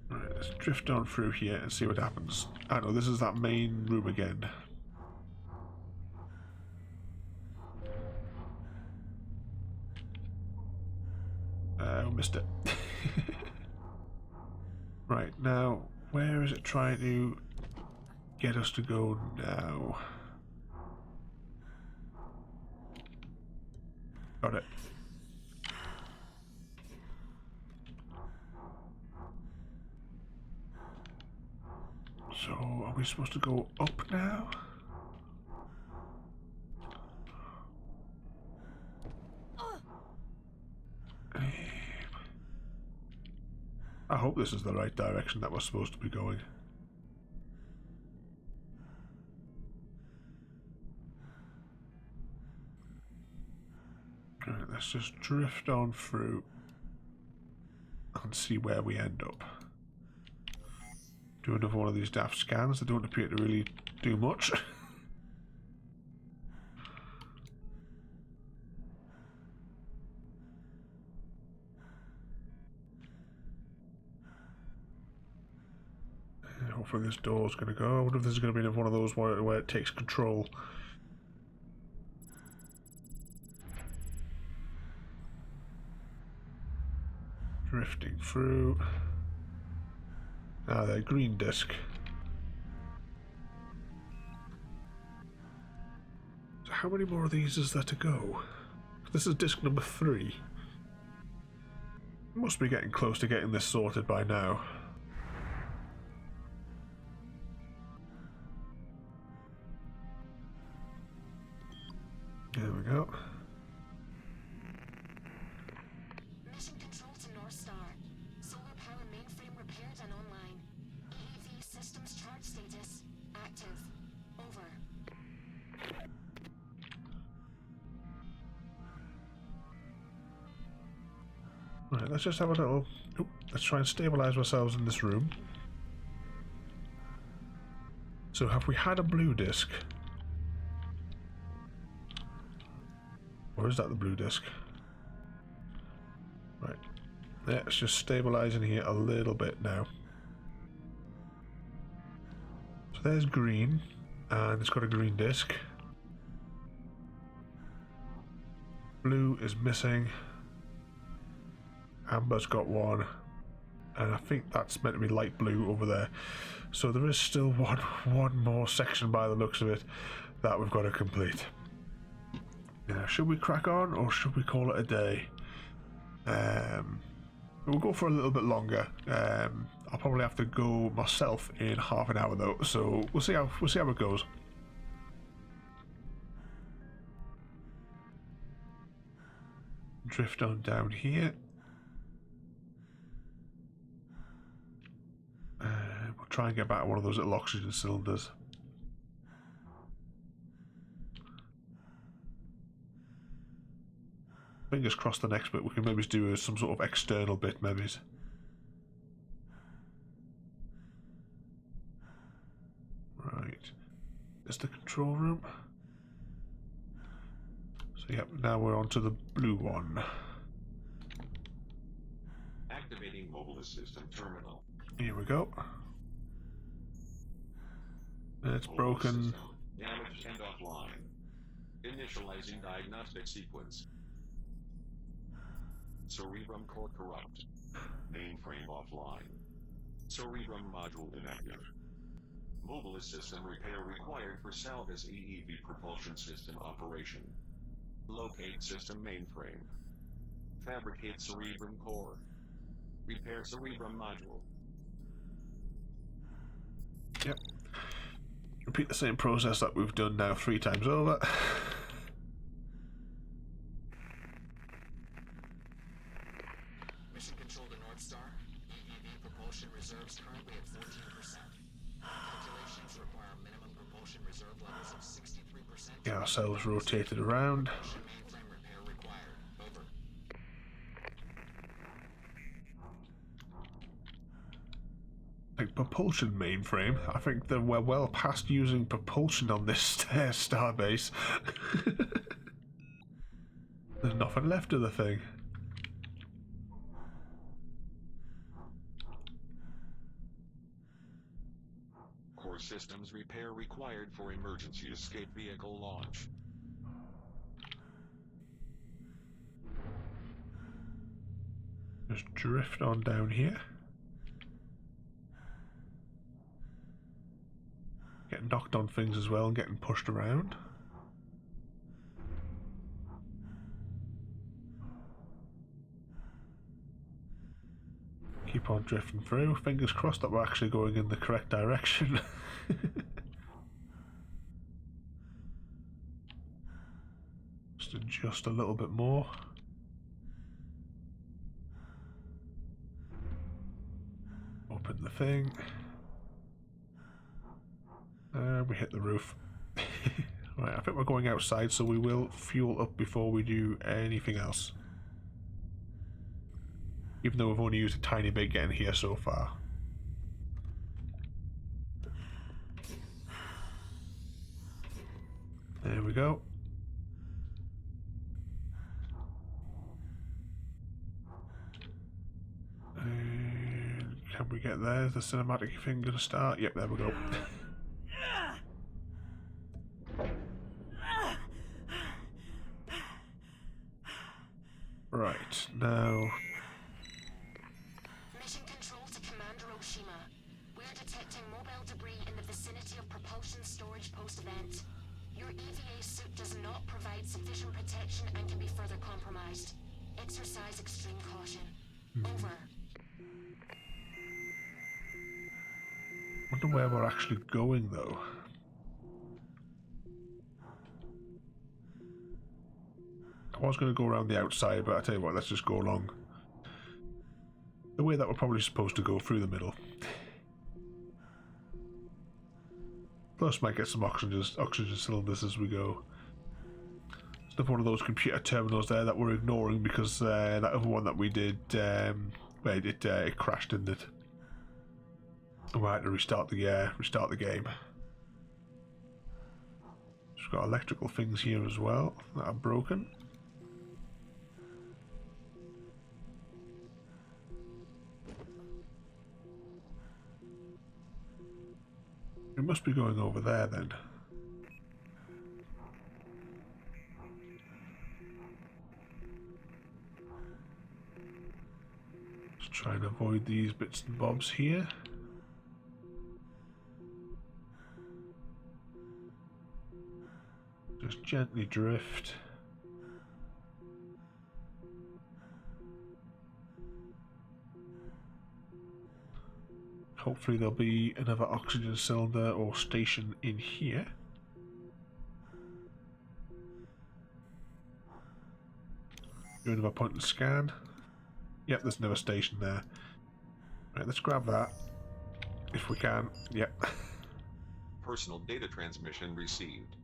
Right, let's drift on through here and see what happens. I know, this is that main room again. Missed it. Right, now, where is it trying to get us to go now? Got it. So, are we supposed to go up now? I hope this is the right direction that we're supposed to be going. Right, let's just drift on through and see where we end up. Do another one of these daft scans. They don't appear to really do much. Hopefully this door's going to go. I wonder if this is going to be one of those where it takes control. Drifting through. Ah, there, green disc. So how many more of these is there to go? This is disc number 3. Must be getting close to getting this sorted by now. There we go.
Mission control to North Star. Solar power mainframe repaired and online. AAV systems charge status active. Over.
Right, let's just have a little... Oop, let's try and stabilise ourselves in this room. So have we had a blue disc? Or is that the blue disc? Right. Yeah, it's just stabilising here a little bit now. So there's green, and it's got a green disc. Blue is missing. Amber's got one. And I think that's meant to be light blue over there. So there is still one more section by the looks of it that we've got to complete. Should we crack on or should we call it a day? We'll go for a little bit longer. I'll probably have to go myself in half an hour though, so we'll see how it goes. Drift on down here. We'll try and get back to one of those little oxygen cylinders. Fingers crossed the next bit we can maybe do some sort of external bit, maybe. Right. There's the control room. So yep, now we're on to the blue one.
Activating mobile assistant terminal.
Here we go. It's
Mobile
broken.
system damaged and offline. Initializing diagnostic sequence. Cerebrum core corrupt. Mainframe offline. Cerebrum module inactive. Mobile system repair required for Salva's EEV propulsion system operation. Locate system mainframe. Fabricate cerebrum core. Repair cerebrum module.
Yep. Repeat the same process that we've done now 3 times over.
Mission control to North Star. EEV propulsion reserves currently at 14%. Calculations require minimum propulsion reserve levels of 63%.
Get ourselves rotated around.
Propulsion mainframe repair required. Over.
Like propulsion mainframe. I think that we're well past using propulsion on this starbase. There's nothing left of the thing.
Core systems repair required for emergency escape vehicle launch.
Just drift on down here. Getting knocked on things as well and getting pushed around. Keep on drifting through. Fingers crossed that we're actually going in the correct direction. Just adjust a little bit more. Open the thing. We hit the roof. Right, I think we're going outside, so we will fuel up before we do anything else. Even though we've only used a tiny bit getting here so far. There we go. And can we get there? Is the cinematic thing going to start? Yep, there we go. Right, now...
Mission control to Commander Oshima. We're detecting mobile debris in the vicinity of propulsion storage post-event. Your EVA suit does not provide sufficient protection and can be further compromised. Exercise extreme caution. Over.
Wonder where we're actually going, though. I was going to go around the outside, but I tell you what, let's just go along the way that we're probably supposed to go, through the middle. Plus, might get some oxygen cylinders as we go. It's another one of those computer terminals there that we're ignoring because that other one that we did, it crashed, didn't it? We had to restart the game. Just got electrical things here as well that are broken. We must be going over there then. Just try and avoid these bits and bobs here. Just gently drift. Hopefully there'll be another oxygen cylinder or station in here. Do another point and scan. Yep, there's another station there. Right, let's grab that. If we can. Yep.
Personal data transmission received.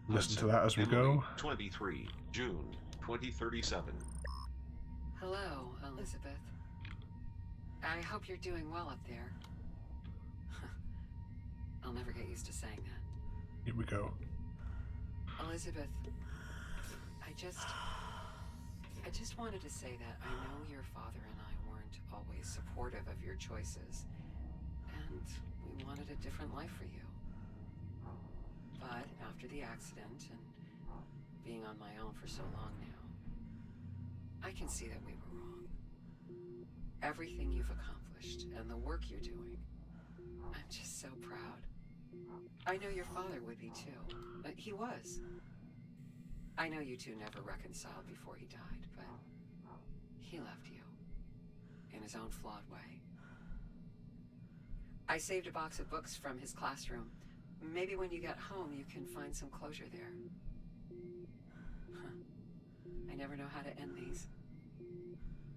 Listen to that as we go.
23 June 2037.
Hello, Elizabeth. I hope you're doing well up there. I'll never get used to saying that.
Here we go.
Elizabeth, I just wanted to say that I know your father and I weren't always supportive of your choices, and we wanted a different life for you. But after the accident and being on my own for so long now, I can see that we were wrong. Everything you've accomplished and the work you're doing, I'm just so proud. I know your father would be too. He was. I know you two never reconciled before he died, but he loved you in his own flawed way. I saved a box of books from his classroom. Maybe when you get home you can find some closure there. I never know how to end these.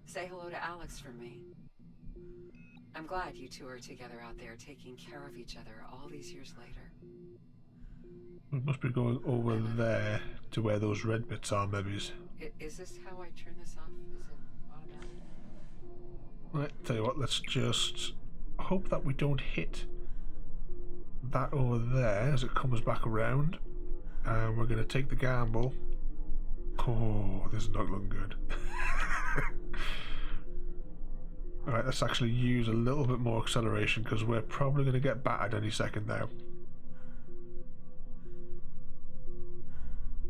Say hello to Alex for me. I'm glad you two are together out there taking care of each other all these years later.
We must be going over there to where those red bits are, maybe.
Is this how I turn this off? Is it automatic?
Right, tell you what, let's just hope that we don't hit that over there as it comes back around. And we're going to take the gamble. Oh, this is not looking good. Alright, let's actually use a little bit more acceleration because we're probably going to get battered any second now.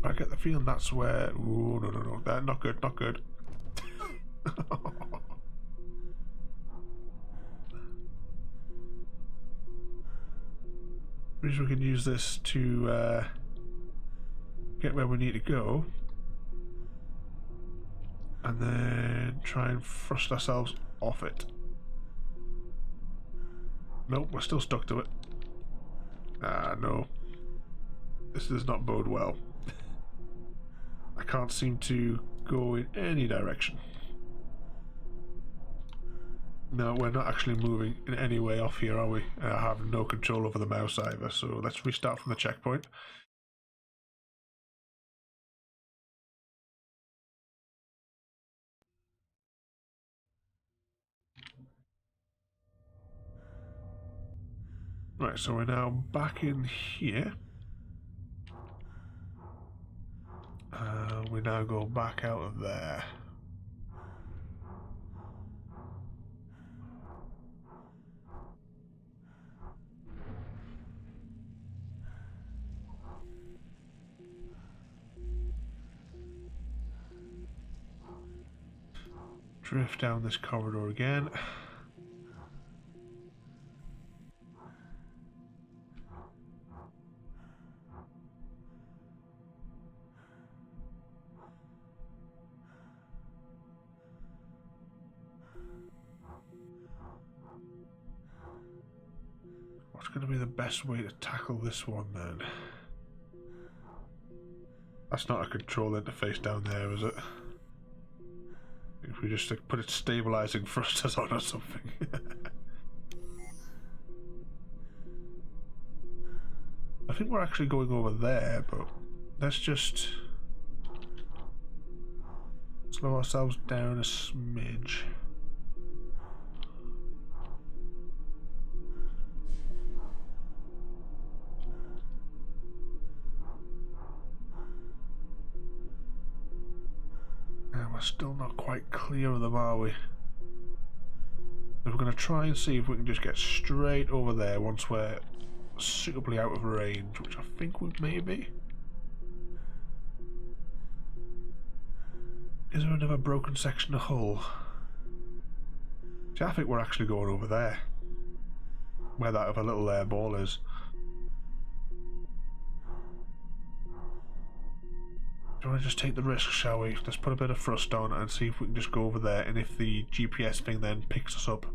I get the feeling that's where... Ooh, no. That, not good, not good. Maybe we can use this to get where we need to go. And then try and thrust ourselves off it. Nope, we're still stuck to it. Ah, no. This does not bode well. I can't seem to go in any direction. No, we're not actually moving in any way off here, are we? I have no control over the mouse either, so let's restart from the checkpoint. Right, so we're now back in here. we now go back out of there. Drift down this corridor again. What's going to be the best way to tackle this one then? That's not a control interface down there, is it? If we just put it stabilizing thrusters on or something. I think we're actually going over there, but let's just slow ourselves down a smidge. We're still not quite clear of them, are we? We're going to try and see if we can just get straight over there once we're suitably out of range, which I think we may be. Is there another broken section of hull? See, I think we're actually going over there, where that other little ball is. Do you want to just take the risk, shall we? Let's put a bit of thrust on and see if we can just go over there, and if the GPS thing then picks us up.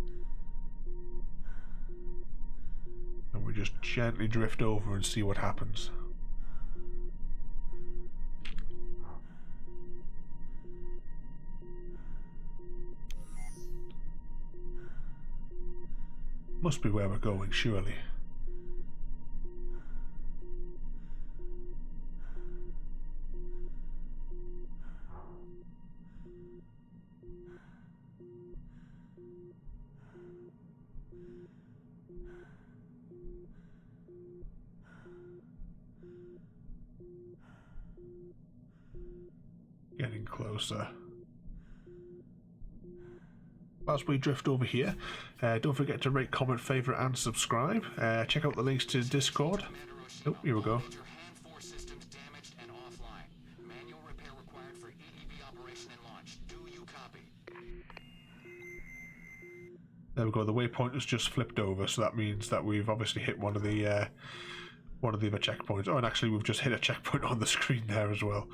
And we just gently drift over and see what happens. Must be where we're going, surely. Getting closer. As we drift over here, don't forget to rate, comment, favourite and subscribe. Check out the links to Discord. Oh, here we go. There we go, the waypoint has just flipped over, so that means that we've obviously hit one of the other checkpoints. Oh, and actually we've just hit a checkpoint on the screen there as well.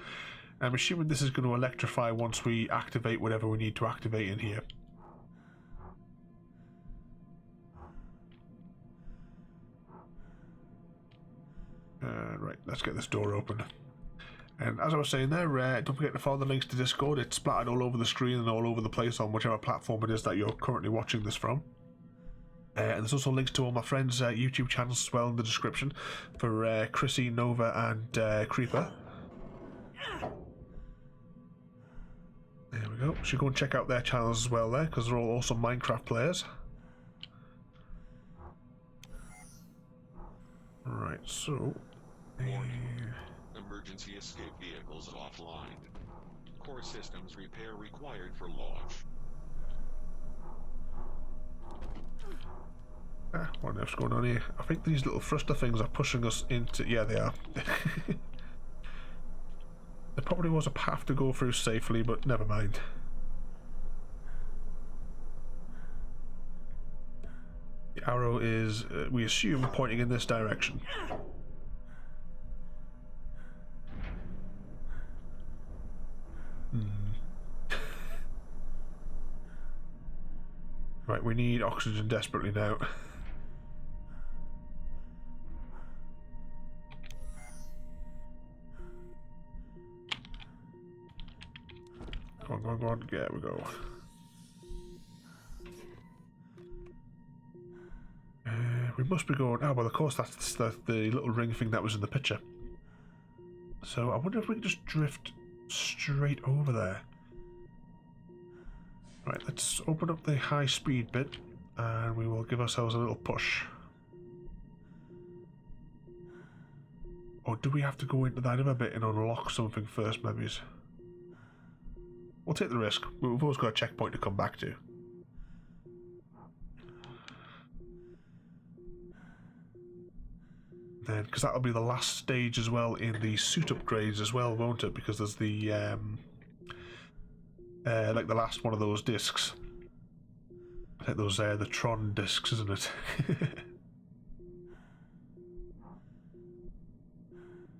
I'm assuming this is going to electrify once we activate whatever we need to activate in here. Right, let's get this door open. And as I was saying there, don't forget to follow the links to Discord. It's splattered all over the screen and all over the place on whichever platform it is that you're currently watching this from. And there's also links to all my friends' YouTube channels as well in the description for Chrissy, Nova and Creeper. There we go. Should go and check out their channels as well there, because they're all awesome Minecraft players. Right, so...
Emergency escape vehicles offline. Core systems repair required for launch.
What on earth's going on here? I think these little thruster things are pushing us into... Yeah, they are. There probably was a path to go through safely, but never mind. The arrow is, we assume, pointing in this direction. Right, we need oxygen desperately now. Go on, go on, go on. There we go. We must be going... Oh, well, of course, that's the little ring thing that was in the picture. So, I wonder if we can just drift straight over there. Right, let's open up the high-speed bit, and we will give ourselves a little push. Or do we have to go into that other bit and unlock something first, maybe? We'll take the risk. We've always got a checkpoint to come back to. Then, because that'll be the last stage as well in the suit upgrades as well, won't it? Because there's the like the last one of those discs. I think those the Tron discs, isn't it?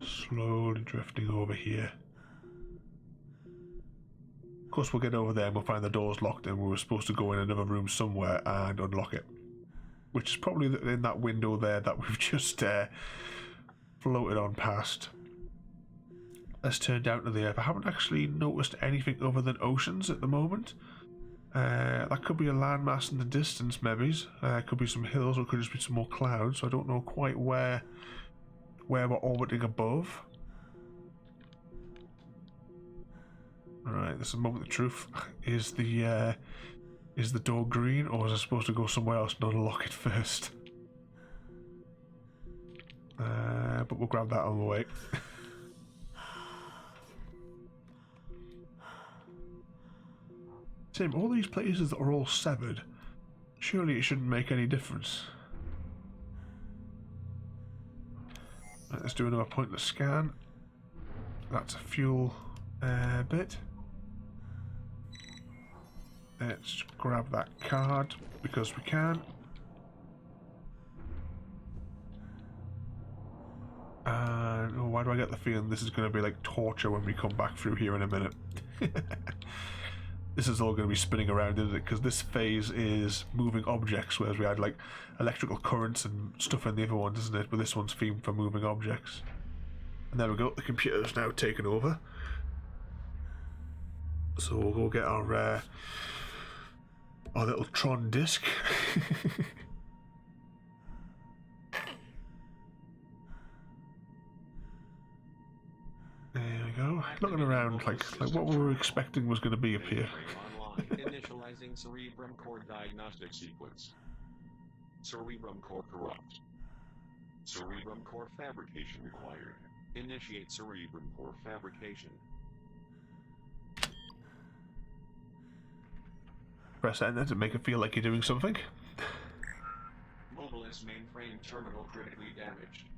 Slowly drifting over here. Of course, we'll get over there and we'll find the door's locked, and we were supposed to go in another room somewhere and unlock it, which is probably in that window there that we've just floated on past. Let's turn down to the earth. I haven't actually noticed anything other than oceans at the moment. That could be a landmass in the distance, maybe. Could be some hills, or it could just be some more clouds. So I don't know quite where we're orbiting above. Alright, this is a moment of truth. Is the door green, or is I supposed to go somewhere else and unlock it first? But we'll grab that on the way. Tim, all these places that are all severed, surely it shouldn't make any difference. Right, let's do another pointless scan. That's a fuel bit. Let's grab that card because we can. And oh, why do I get the feeling this is going to be like torture when we come back through here in a minute? This is all going to be spinning around, isn't it? Because this phase is moving objects, whereas we had like electrical currents and stuff in the other ones, isn't it? But this one's themed for moving objects. And there we go, the computer's now taken over. So we'll go get our little Tron disc. There we go. Looking around, like what we were expecting was going to be up here.
Initializing Cerebrum Core diagnostic sequence. Cerebrum Core corrupt. Cerebrum Core fabrication required. Initiate Cerebrum Core fabrication.
Press enter to make it feel like you're doing something.
Mobilis mainframe terminal critically damaged.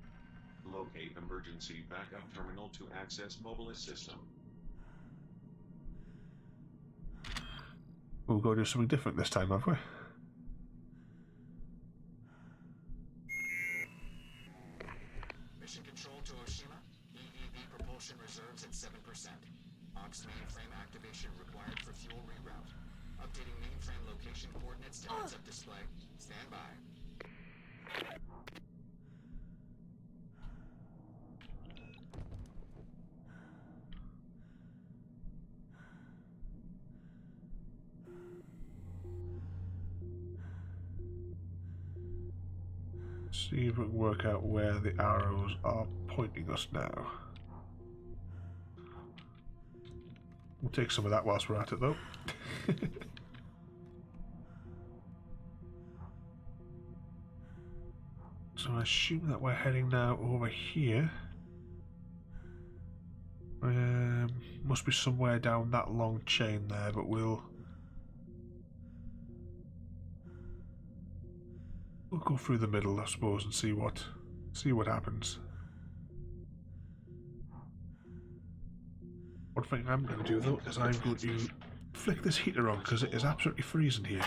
Locate emergency backup terminal to access Mobilis system.
We'll go do something different this time, have we?
Mission control to Oshima. EEV propulsion reserves at 7%. Ox mainframe activation required for fuel reroute. Updating mainframe location coordinates to heads-up display. Stand by.
See if we can work out where the arrows are pointing us now. We'll take some of that whilst we're at it, though. So I assume that we're heading now over here. Must be somewhere down that long chain there, but we'll go through the middle, I suppose, and see what happens. One thing I'm going to do though is I'm going to flick this heater on because it is absolutely freezing here.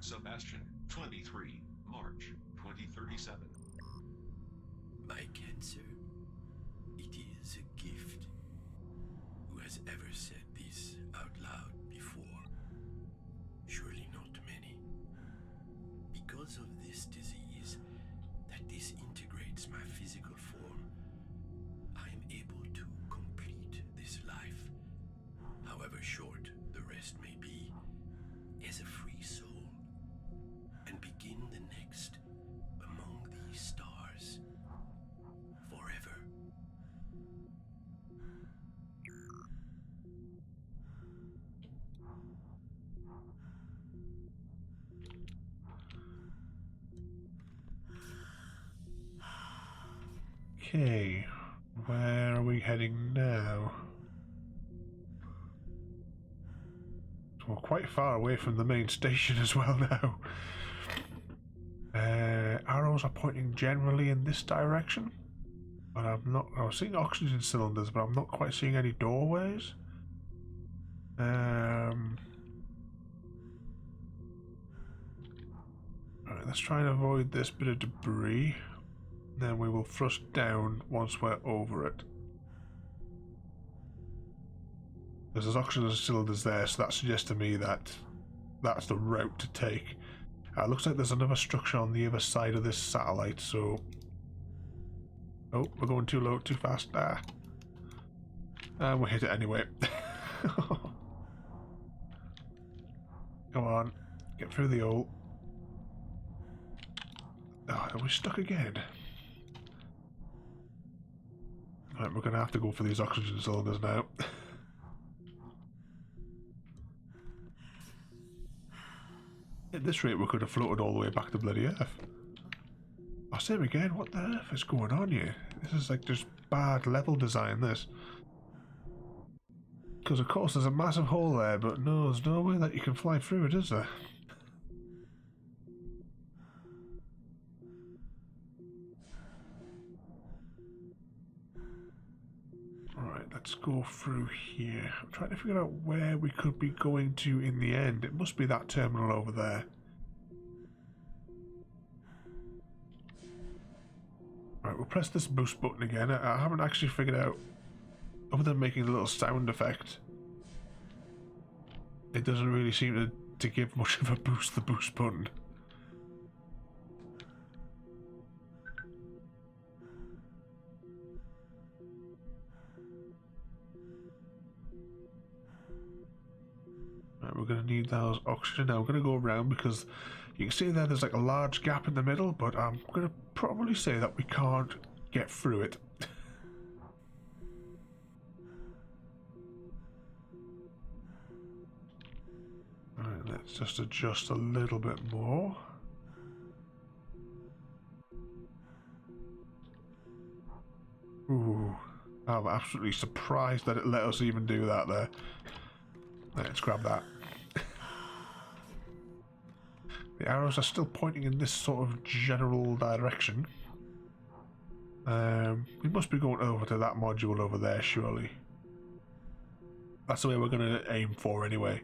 Sebastian, 23, March 2037.
My cancer, it is a gift. Who has ever said this out loud before? Surely not many. Because of this disease that disintegrates my physical form, I am able to complete this life, however short the rest may be, as a free soul, and begin the next among these stars, forever.
Okay, where are we heading now? quite far away from the main station as well now. Arrows are pointing generally in this direction, but I'm not. I was seeing oxygen cylinders, but I'm not quite seeing any doorways. Alright, let's try and avoid this bit of debris. Then we will thrust down once we're over it. There's oxygen cylinders there, so that suggests to me that that's the route to take. Looks like there's another structure on the other side of this satellite, so... Oh, we're going too low, too fast. And we'll hit it anyway. Come on, get through the hole. Oh, are we stuck again? Right, we're going to have to go for these oxygen cylinders now. At this rate, we could have floated all the way back to bloody Earth. I'll say it again, what the Earth is going on here? This is like just bad level design, this. Because of course there's a massive hole there, but no, there's no way that you can fly through it, is there? Alright, let's go through here. I'm trying to figure out where we could be going to in the end. It must be that terminal over there. Right, we'll press this boost button again. I haven't actually figured out, other than making a little sound effect, it doesn't really seem to give much of a boost, the boost button. Right, we're going to need those oxygen. Now we're going to go around because you can see there's like a large gap in the middle, but I'm going to probably say that we can't get through it. Alright, let's just adjust a little bit more. Ooh, I'm absolutely surprised that it let us even do that there. Let's grab that. The arrows are still pointing in this sort of general direction. We must be going over to that module over there, surely. That's the way we're going to aim for anyway.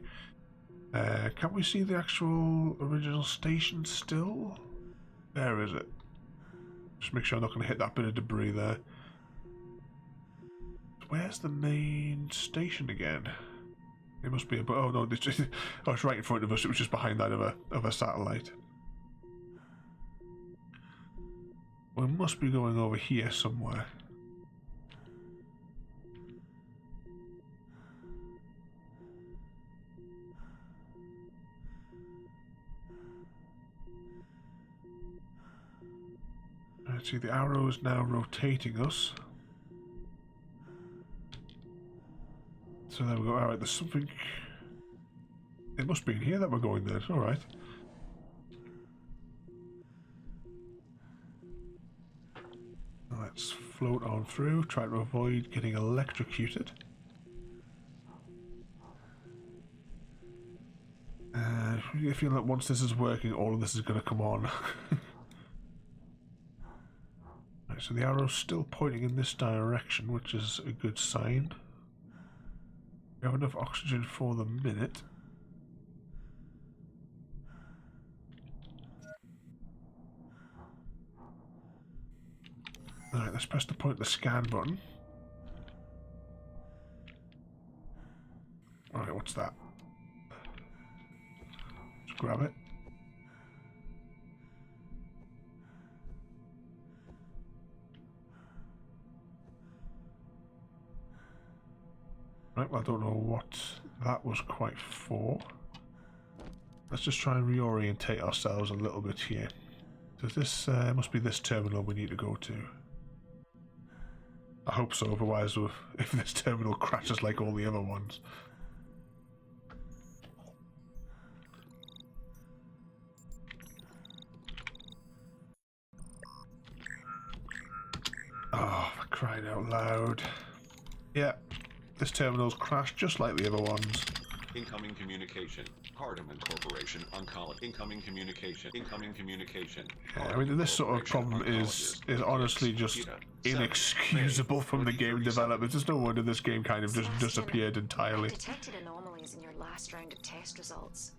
Can we see the actual original station still? There is it. Just make sure I'm not going to hit that bit of debris there. Where's the main station again? It must be a... Oh no, it's right in front of us. It was just behind that of a satellite. We must be going over here somewhere. Let's see, the arrow is now rotating us. So there we go. Alright, there's something... It must be in here that we're going then. Alright. Let's float on through, try to avoid getting electrocuted. I feel that once this is working, all of this is going to come on. Right, so the arrow's still pointing in this direction, which is a good sign. We have enough oxygen for the minute. Alright, let's press the scan button. Alright, what's that? Let's grab it. Right, well, I don't know what that was quite for. Let's just try and reorientate ourselves a little bit here. So this must be this terminal we need to go to. I hope so, otherwise if this terminal crashes like all the other ones. Oh, for crying out loud. Yeah, this terminal's crashed just like the other ones.
Incoming communication. Hardeman Corporation Oncologist. Incoming communication. Incoming communication.
Yeah, I mean, this sort of problem is honestly just inexcusable from the game developers. There's no wonder this game kind of just disappeared entirely.
I detected anomalies in your last round of test results.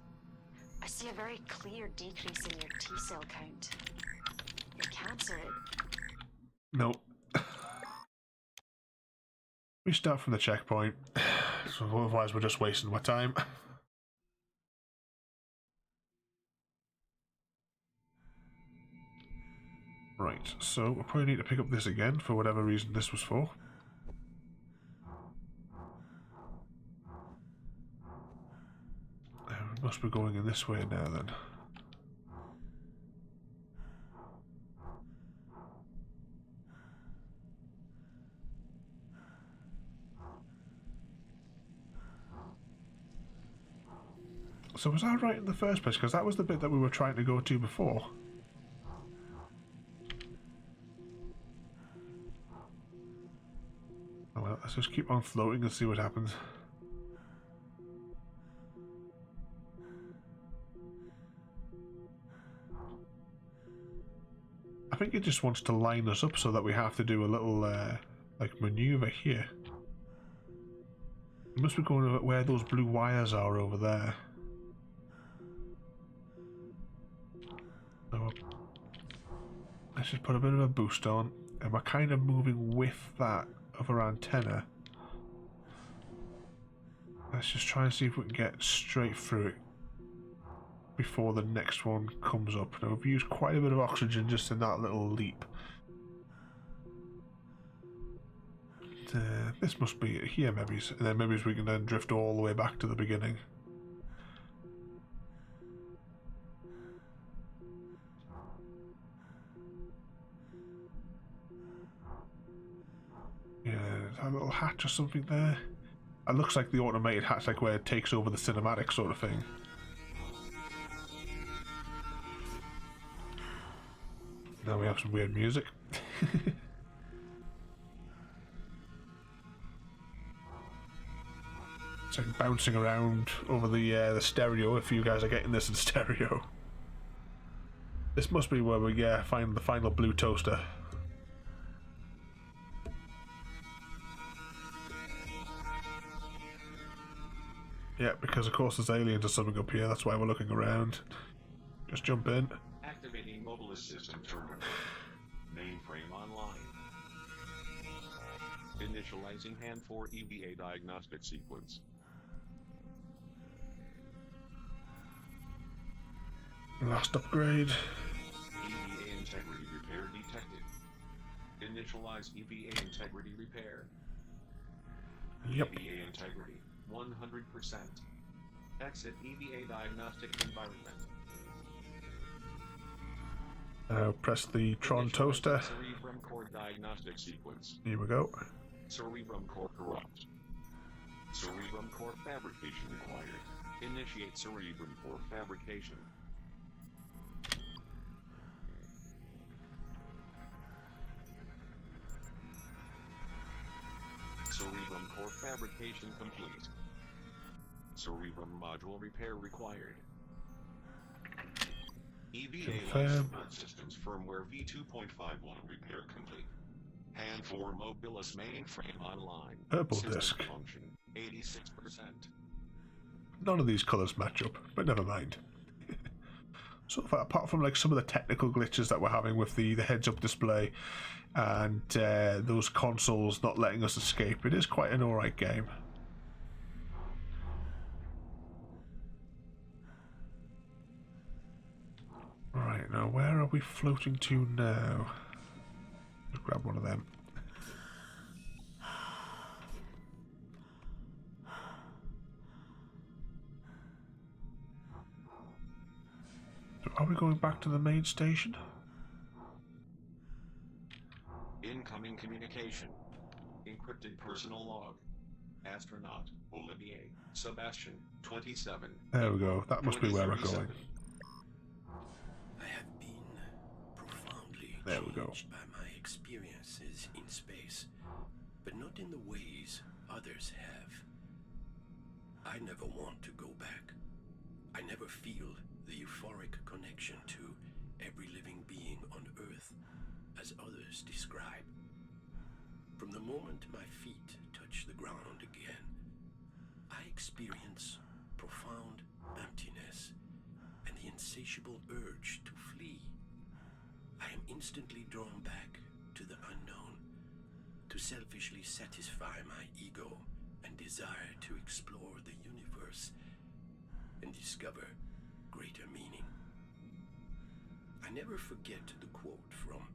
I see a very clear decrease in your T-cell count. Your cancer...
Nope. We start from the checkpoint, so otherwise we're just wasting my time. Right, so we'll probably need to pick up this again for whatever reason this was for. We must be going in this way now then. So was I right in the first place? Because that was the bit that we were trying to go to before. Oh well, let's just keep on floating and see what happens. I think it just wants to line us up so that we have to do a little like maneuver here. We must be going over where those blue wires are over there. So let's just put a bit of a boost on, and we're kind of moving with that other antenna. Let's just try and see if we can get straight through it before the next one comes up. Now we've used quite a bit of oxygen just in that little leap. This must be it here, maybe, and then maybe we can then drift all the way back to the beginning. Yeah, there's a little hatch or something there. It looks like the automated hatch, like where it takes over the cinematic sort of thing. Now we have some weird music. It's like bouncing around over the stereo if you guys are getting this in stereo. This must be where we find the final blue toaster. Yeah, because of course there's aliens or something up here, that's why we're looking around. Just jump in.
Activating mobile system terminal. Mainframe online. Initializing hand 4 EVA diagnostic sequence.
Last upgrade.
EVA integrity repair detected. Initialize EVA integrity repair.
Yep.
EVA integrity 100%. Exit EVA diagnostic environment.
Press the Tron toaster.
Cerebrum core diagnostic sequence.
Here we go.
Cerebrum core corrupt. Cerebrum core fabrication required. Initiate cerebrum core fabrication. Cerebrum core fabrication complete. Cerebrum module repair required. EVA life support systems firmware V2.51 repair complete. Hand 4 Mobilis mainframe online.
Purple
System
disk.
function 86%.
None of these colours match up, but never mind. So apart from like some of the technical glitches that we're having with the heads-up display and those consoles not letting us escape, it is quite an alright game. Right, now where are we floating to now? Let's grab one of them. So are we going back to the main station?
Incoming communication. Encrypted personal log. Astronaut Olivier Sebastian 27.
There we go. That must be where we're going.
I have been profoundly
There we go.
changed by my experiences in space, but not in the ways others have. I never want to go back. I never feel the euphoric connection to every living being on Earth, as others describe. From the moment my feet touch the ground again, I experience profound emptiness and the insatiable urge to flee. I am instantly drawn back to the unknown, to selfishly satisfy my ego and desire to explore the universe and discover greater meaning. I never forget the quote from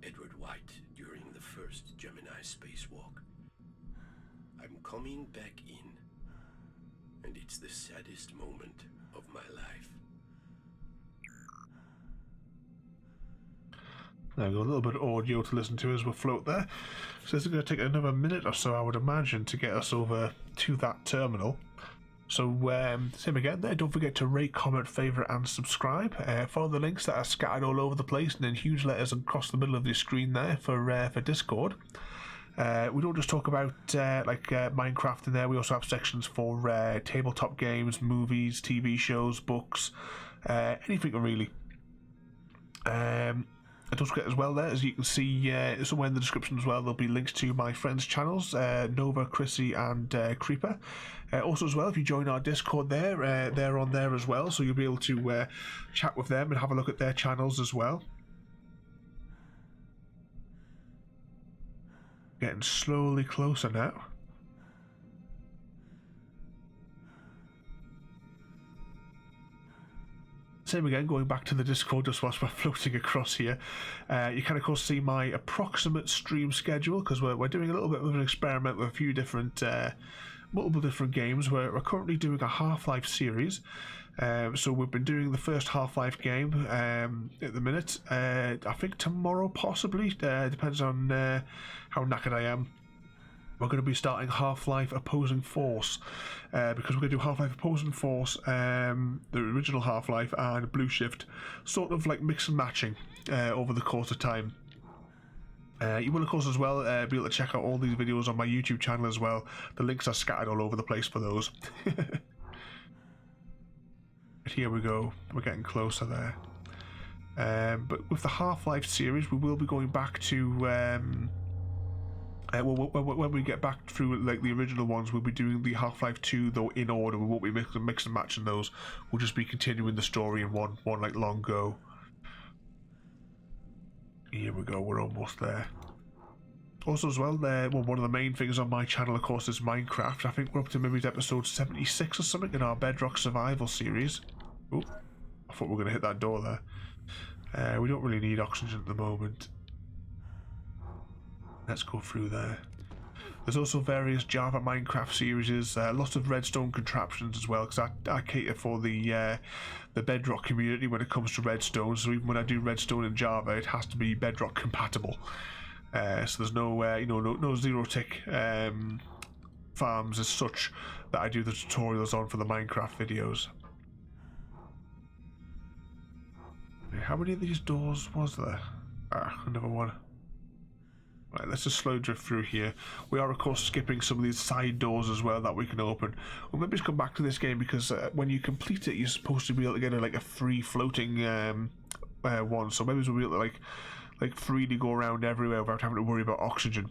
Edward White during the first Gemini spacewalk. I'm coming back in, and it's the saddest moment of my life.
There we go, a little bit of audio to listen to as we float there. So this is going to take another minute or so, I would imagine, to get us over to that terminal. So same again there, don't forget to rate, comment, favourite and subscribe. Follow the links that are scattered all over the place and in huge letters across the middle of the screen there for Discord. We don't just talk about Minecraft in there, we also have sections for tabletop games, movies, TV shows, books, anything really. And don't forget as well there, as you can see somewhere in the description as well, there'll be links to my friends' channels, Nova, Chrissy and Creeper. Also as well, if you join our Discord there, they're on there as well, so you'll be able to chat with them and have a look at their channels as well. Getting slowly closer now. Same again, going back to the Discord just whilst we're floating across here. You can of course see my approximate stream schedule, because we're doing a little bit of an experiment with a few different, multiple different games. We're currently doing a Half-Life series. So we've been doing the first Half-Life game at the minute. I think tomorrow possibly, depends on how knackered I am. We're going to be starting Half-Life Opposing Force, because we're going to do Half-Life Opposing Force, the original Half-Life, and Blue Shift, sort of like mix and matching over the course of time. You will of course as well be able to check out all these videos on my YouTube channel as well. The links are scattered all over the place for those. But here we go, we're getting closer there. But with the Half-Life series, we will be going back to... when we get back through like the original ones, we'll be doing the Half-Life 2 though in order. We won't be mix and matching those. We'll just be continuing the story in one like long go. Here we go, we're almost there. Also as well, one of the main things on my channel of course is Minecraft. I think we're up to maybe episode 76 or something in our Bedrock Survival series. Oh, I thought we were going to hit that door there. We don't really need oxygen at the moment. Let's go through there. There's also various Java Minecraft series, lots of redstone contraptions as well, because I cater for the Bedrock community when it comes to redstone. So even when I do redstone in Java, it has to be Bedrock compatible. So there's no no zero tick farms as such that I do the tutorials on for the Minecraft videos. How many of these doors was there? Another one. Right, let's just slow drift through here. We are of course skipping some of these side doors as well that we can open. We'll maybe just come back to this game because when you complete it, you're supposed to be able to get a free floating one. So maybe we'll be able to like freely go around everywhere without having to worry about oxygen.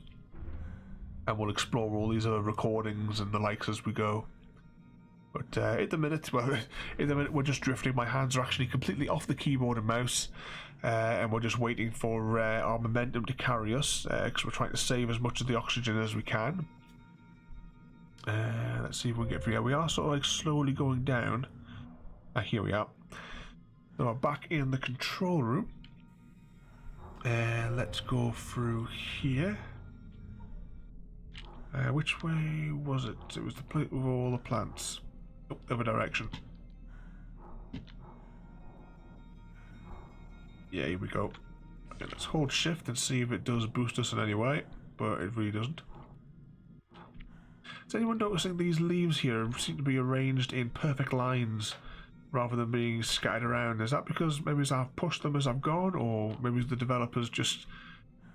And we'll explore all these other recordings and the likes as we go. But at the minute, we're just drifting. My hands are actually completely off the keyboard and mouse. And we're just waiting for our momentum to carry us, because we're trying to save as much of the oxygen as we can. Let's see if we can get through here. We are sort of like slowly going down. Here we are. Now we're back in the control room. Let's go through here. Which way was it? It was the plate with all the plants. Oh, other direction. Yeah, here we go. Okay, let's hold shift and see if it does boost us in any way, but it really doesn't. Is anyone noticing these leaves here seem to be arranged in perfect lines rather than being scattered around? Is that because maybe I've pushed them as I've gone, or maybe the developers just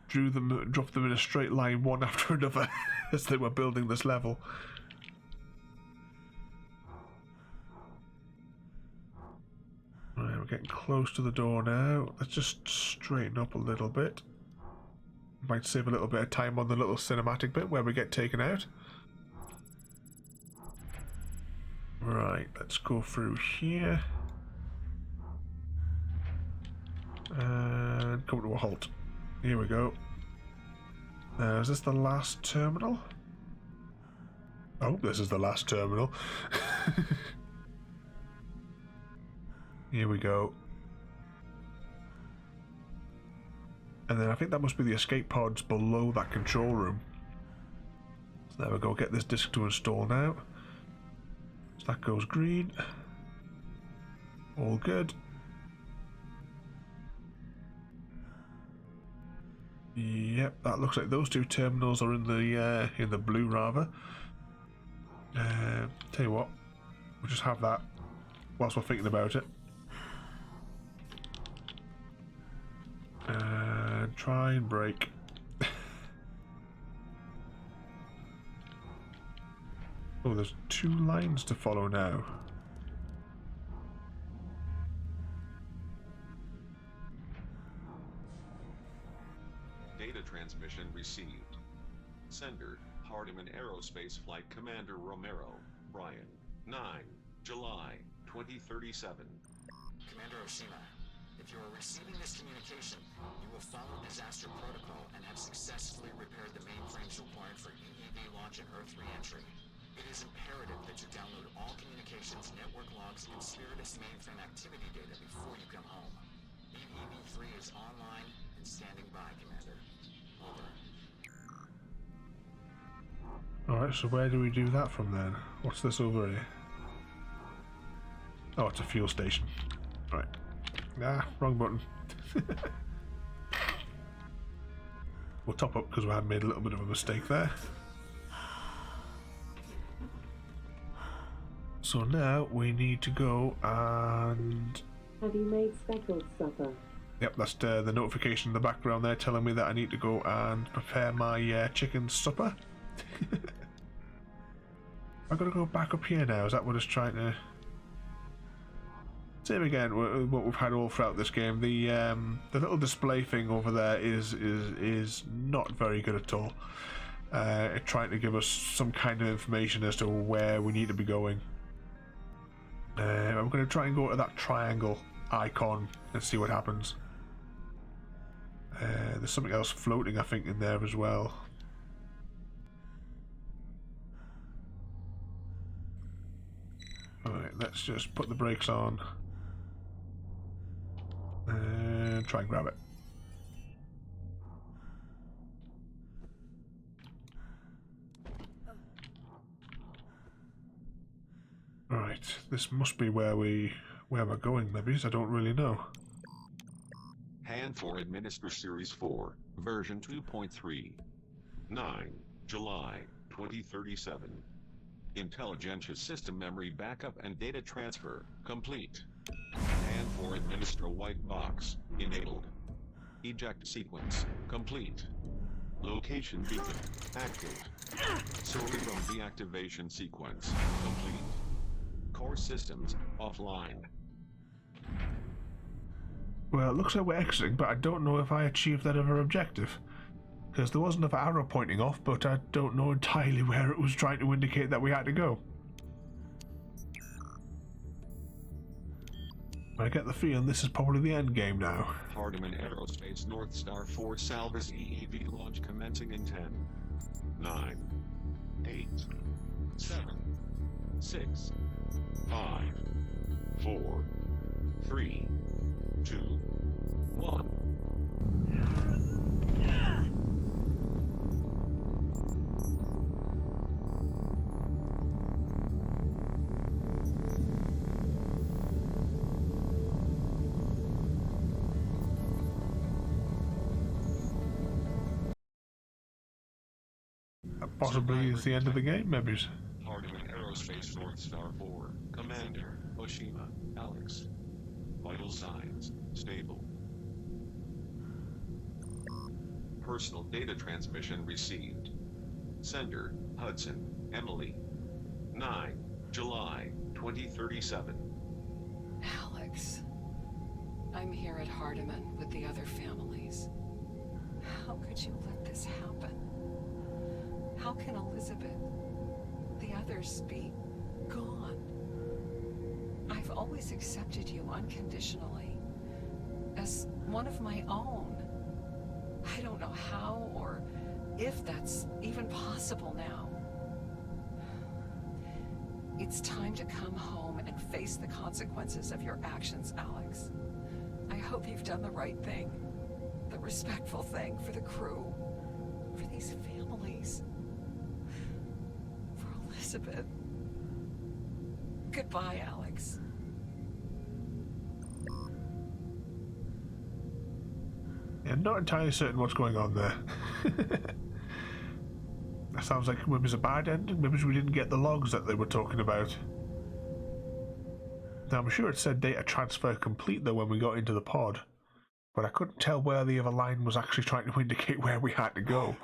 dropped them in a straight line one after another as they were building this level? We're getting close to the door now. Let's just straighten up a little bit. Might save a little bit of time on the little cinematic bit where we get taken out. Right, let's go through here. And come to a halt. Here we go. Is this the last terminal? I hope this is the last terminal. Here we go. And then I think that must be the escape pods below that control room. So there we go, get this disk to install now. So that goes green. All good. Yep, that looks like those two terminals are in the blue rather. Tell you what, we'll just have that whilst we're thinking about it. And try and break. Oh, there's 2 lines to follow now.
Data transmission received. Sender, Hardiman Aerospace Flight Commander Romero, Brian, 9, July, 2037.
Commander Oshima, if you are receiving this communication, you will follow disaster protocol and have successfully repaired the mainframes required for EEV launch and Earth re-entry. It is imperative that you download all communications, network logs, and Spiritus mainframe activity data before you come home. EEV-3 is online and standing by, Commander. Over.
Alright, so where do we do that from then? What's this over here? Oh, it's a fuel station. Right. Ah, wrong button. We'll top up because we had made a little bit of a mistake there. So now we need to go and...
Have you made speckled supper?
Yep, that's the notification in the background there telling me that I need to go and prepare my chicken supper. I've got to go back up here now. Is that what it's trying to... Same again, what we've had all throughout this game. The little display thing over there is not very good at all. It's trying to give us some kind of information as to where we need to be going. I'm going to try and go to that triangle icon and see what happens. There's something else floating, I think, in there as well. Alright, let's just put the brakes on and try and grab it. Right, this must be where we're going, maybe. I don't really know.
Hand for Administer Series 4, version 2.3. 9, July, 2037. Intelligentsia System Memory Backup and Data Transfer, complete. Hand for Administer White Box, enabled. Eject Sequence, complete. Location Beacon, active. Cerebrum Deactivation Sequence, complete. Core Systems, offline.
Well, it looks like we're exiting, but I don't know if I achieved that other objective. Because there was another arrow pointing off, but I don't know entirely where it was trying to indicate that we had to go. I get the feeling this is probably the end game now.
Hardiman Aerospace North Star 4 Salvas EEV launch commencing in 10, 9, 8, 7, 6, 5, 4, 3, 2, 1.
Possibly is the end of the game, maybe.
Hardiman Aerospace North Star 4, Commander, Oshima, Alex. Vital signs, stable. Personal data transmission received. Sender, Hudson, Emily. 9, July, 2037.
Alex. I'm here at Hardiman with the other families. How could you let this happen? How can Elizabeth, the others, be gone? I've always accepted you unconditionally, as one of my own. I don't know how or if that's even possible now. It's time to come home and face the consequences of your actions, Alex. I hope you've done the right thing, the respectful thing for the crew, for these families, for Elizabeth. Goodbye, Alex.
Yeah, not entirely certain what's going on there. That sounds like maybe it's a bad ending. Maybe we didn't get the logs that they were talking about. Now, I'm sure it said data transfer complete though when we got into the pod, but I couldn't tell where the other line was actually trying to indicate where we had to go.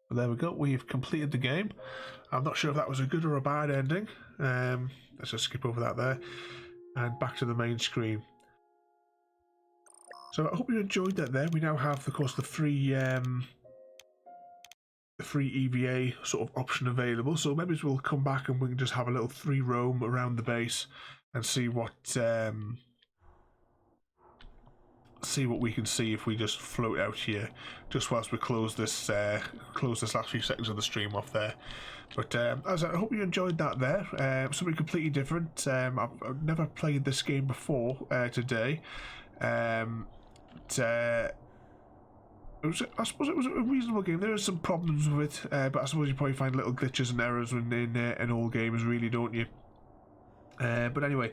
But there we go, we've completed the game. I'm not sure if that was a good or a bad ending. Let's just skip over that there. And back to the main screen. So I hope you enjoyed that there. We now have, of course, the free EVA sort of option available. So maybe we'll come back and we can just have a little free roam around the base and see what we can see if we just float out here just whilst we close this last few seconds of the stream off there. But as I hope you enjoyed that there. Something completely different. I've never played this game before today. I suppose it was a reasonable game. There are some problems with it, but I suppose you probably find little glitches and errors in all games, really, don't you? But anyway,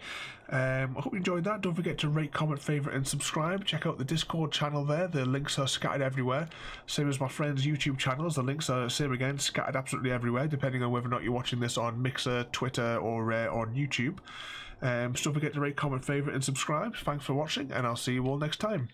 I hope you enjoyed that. Don't forget to rate, comment, favourite and subscribe. Check out the Discord channel there. The links are scattered everywhere. Same as my friends' YouTube channels. The links are same again, scattered absolutely everywhere, depending on whether or not you're watching this on Mixer, Twitter or on YouTube. So don't forget to rate, comment, favourite and subscribe. Thanks for watching and I'll see you all next time.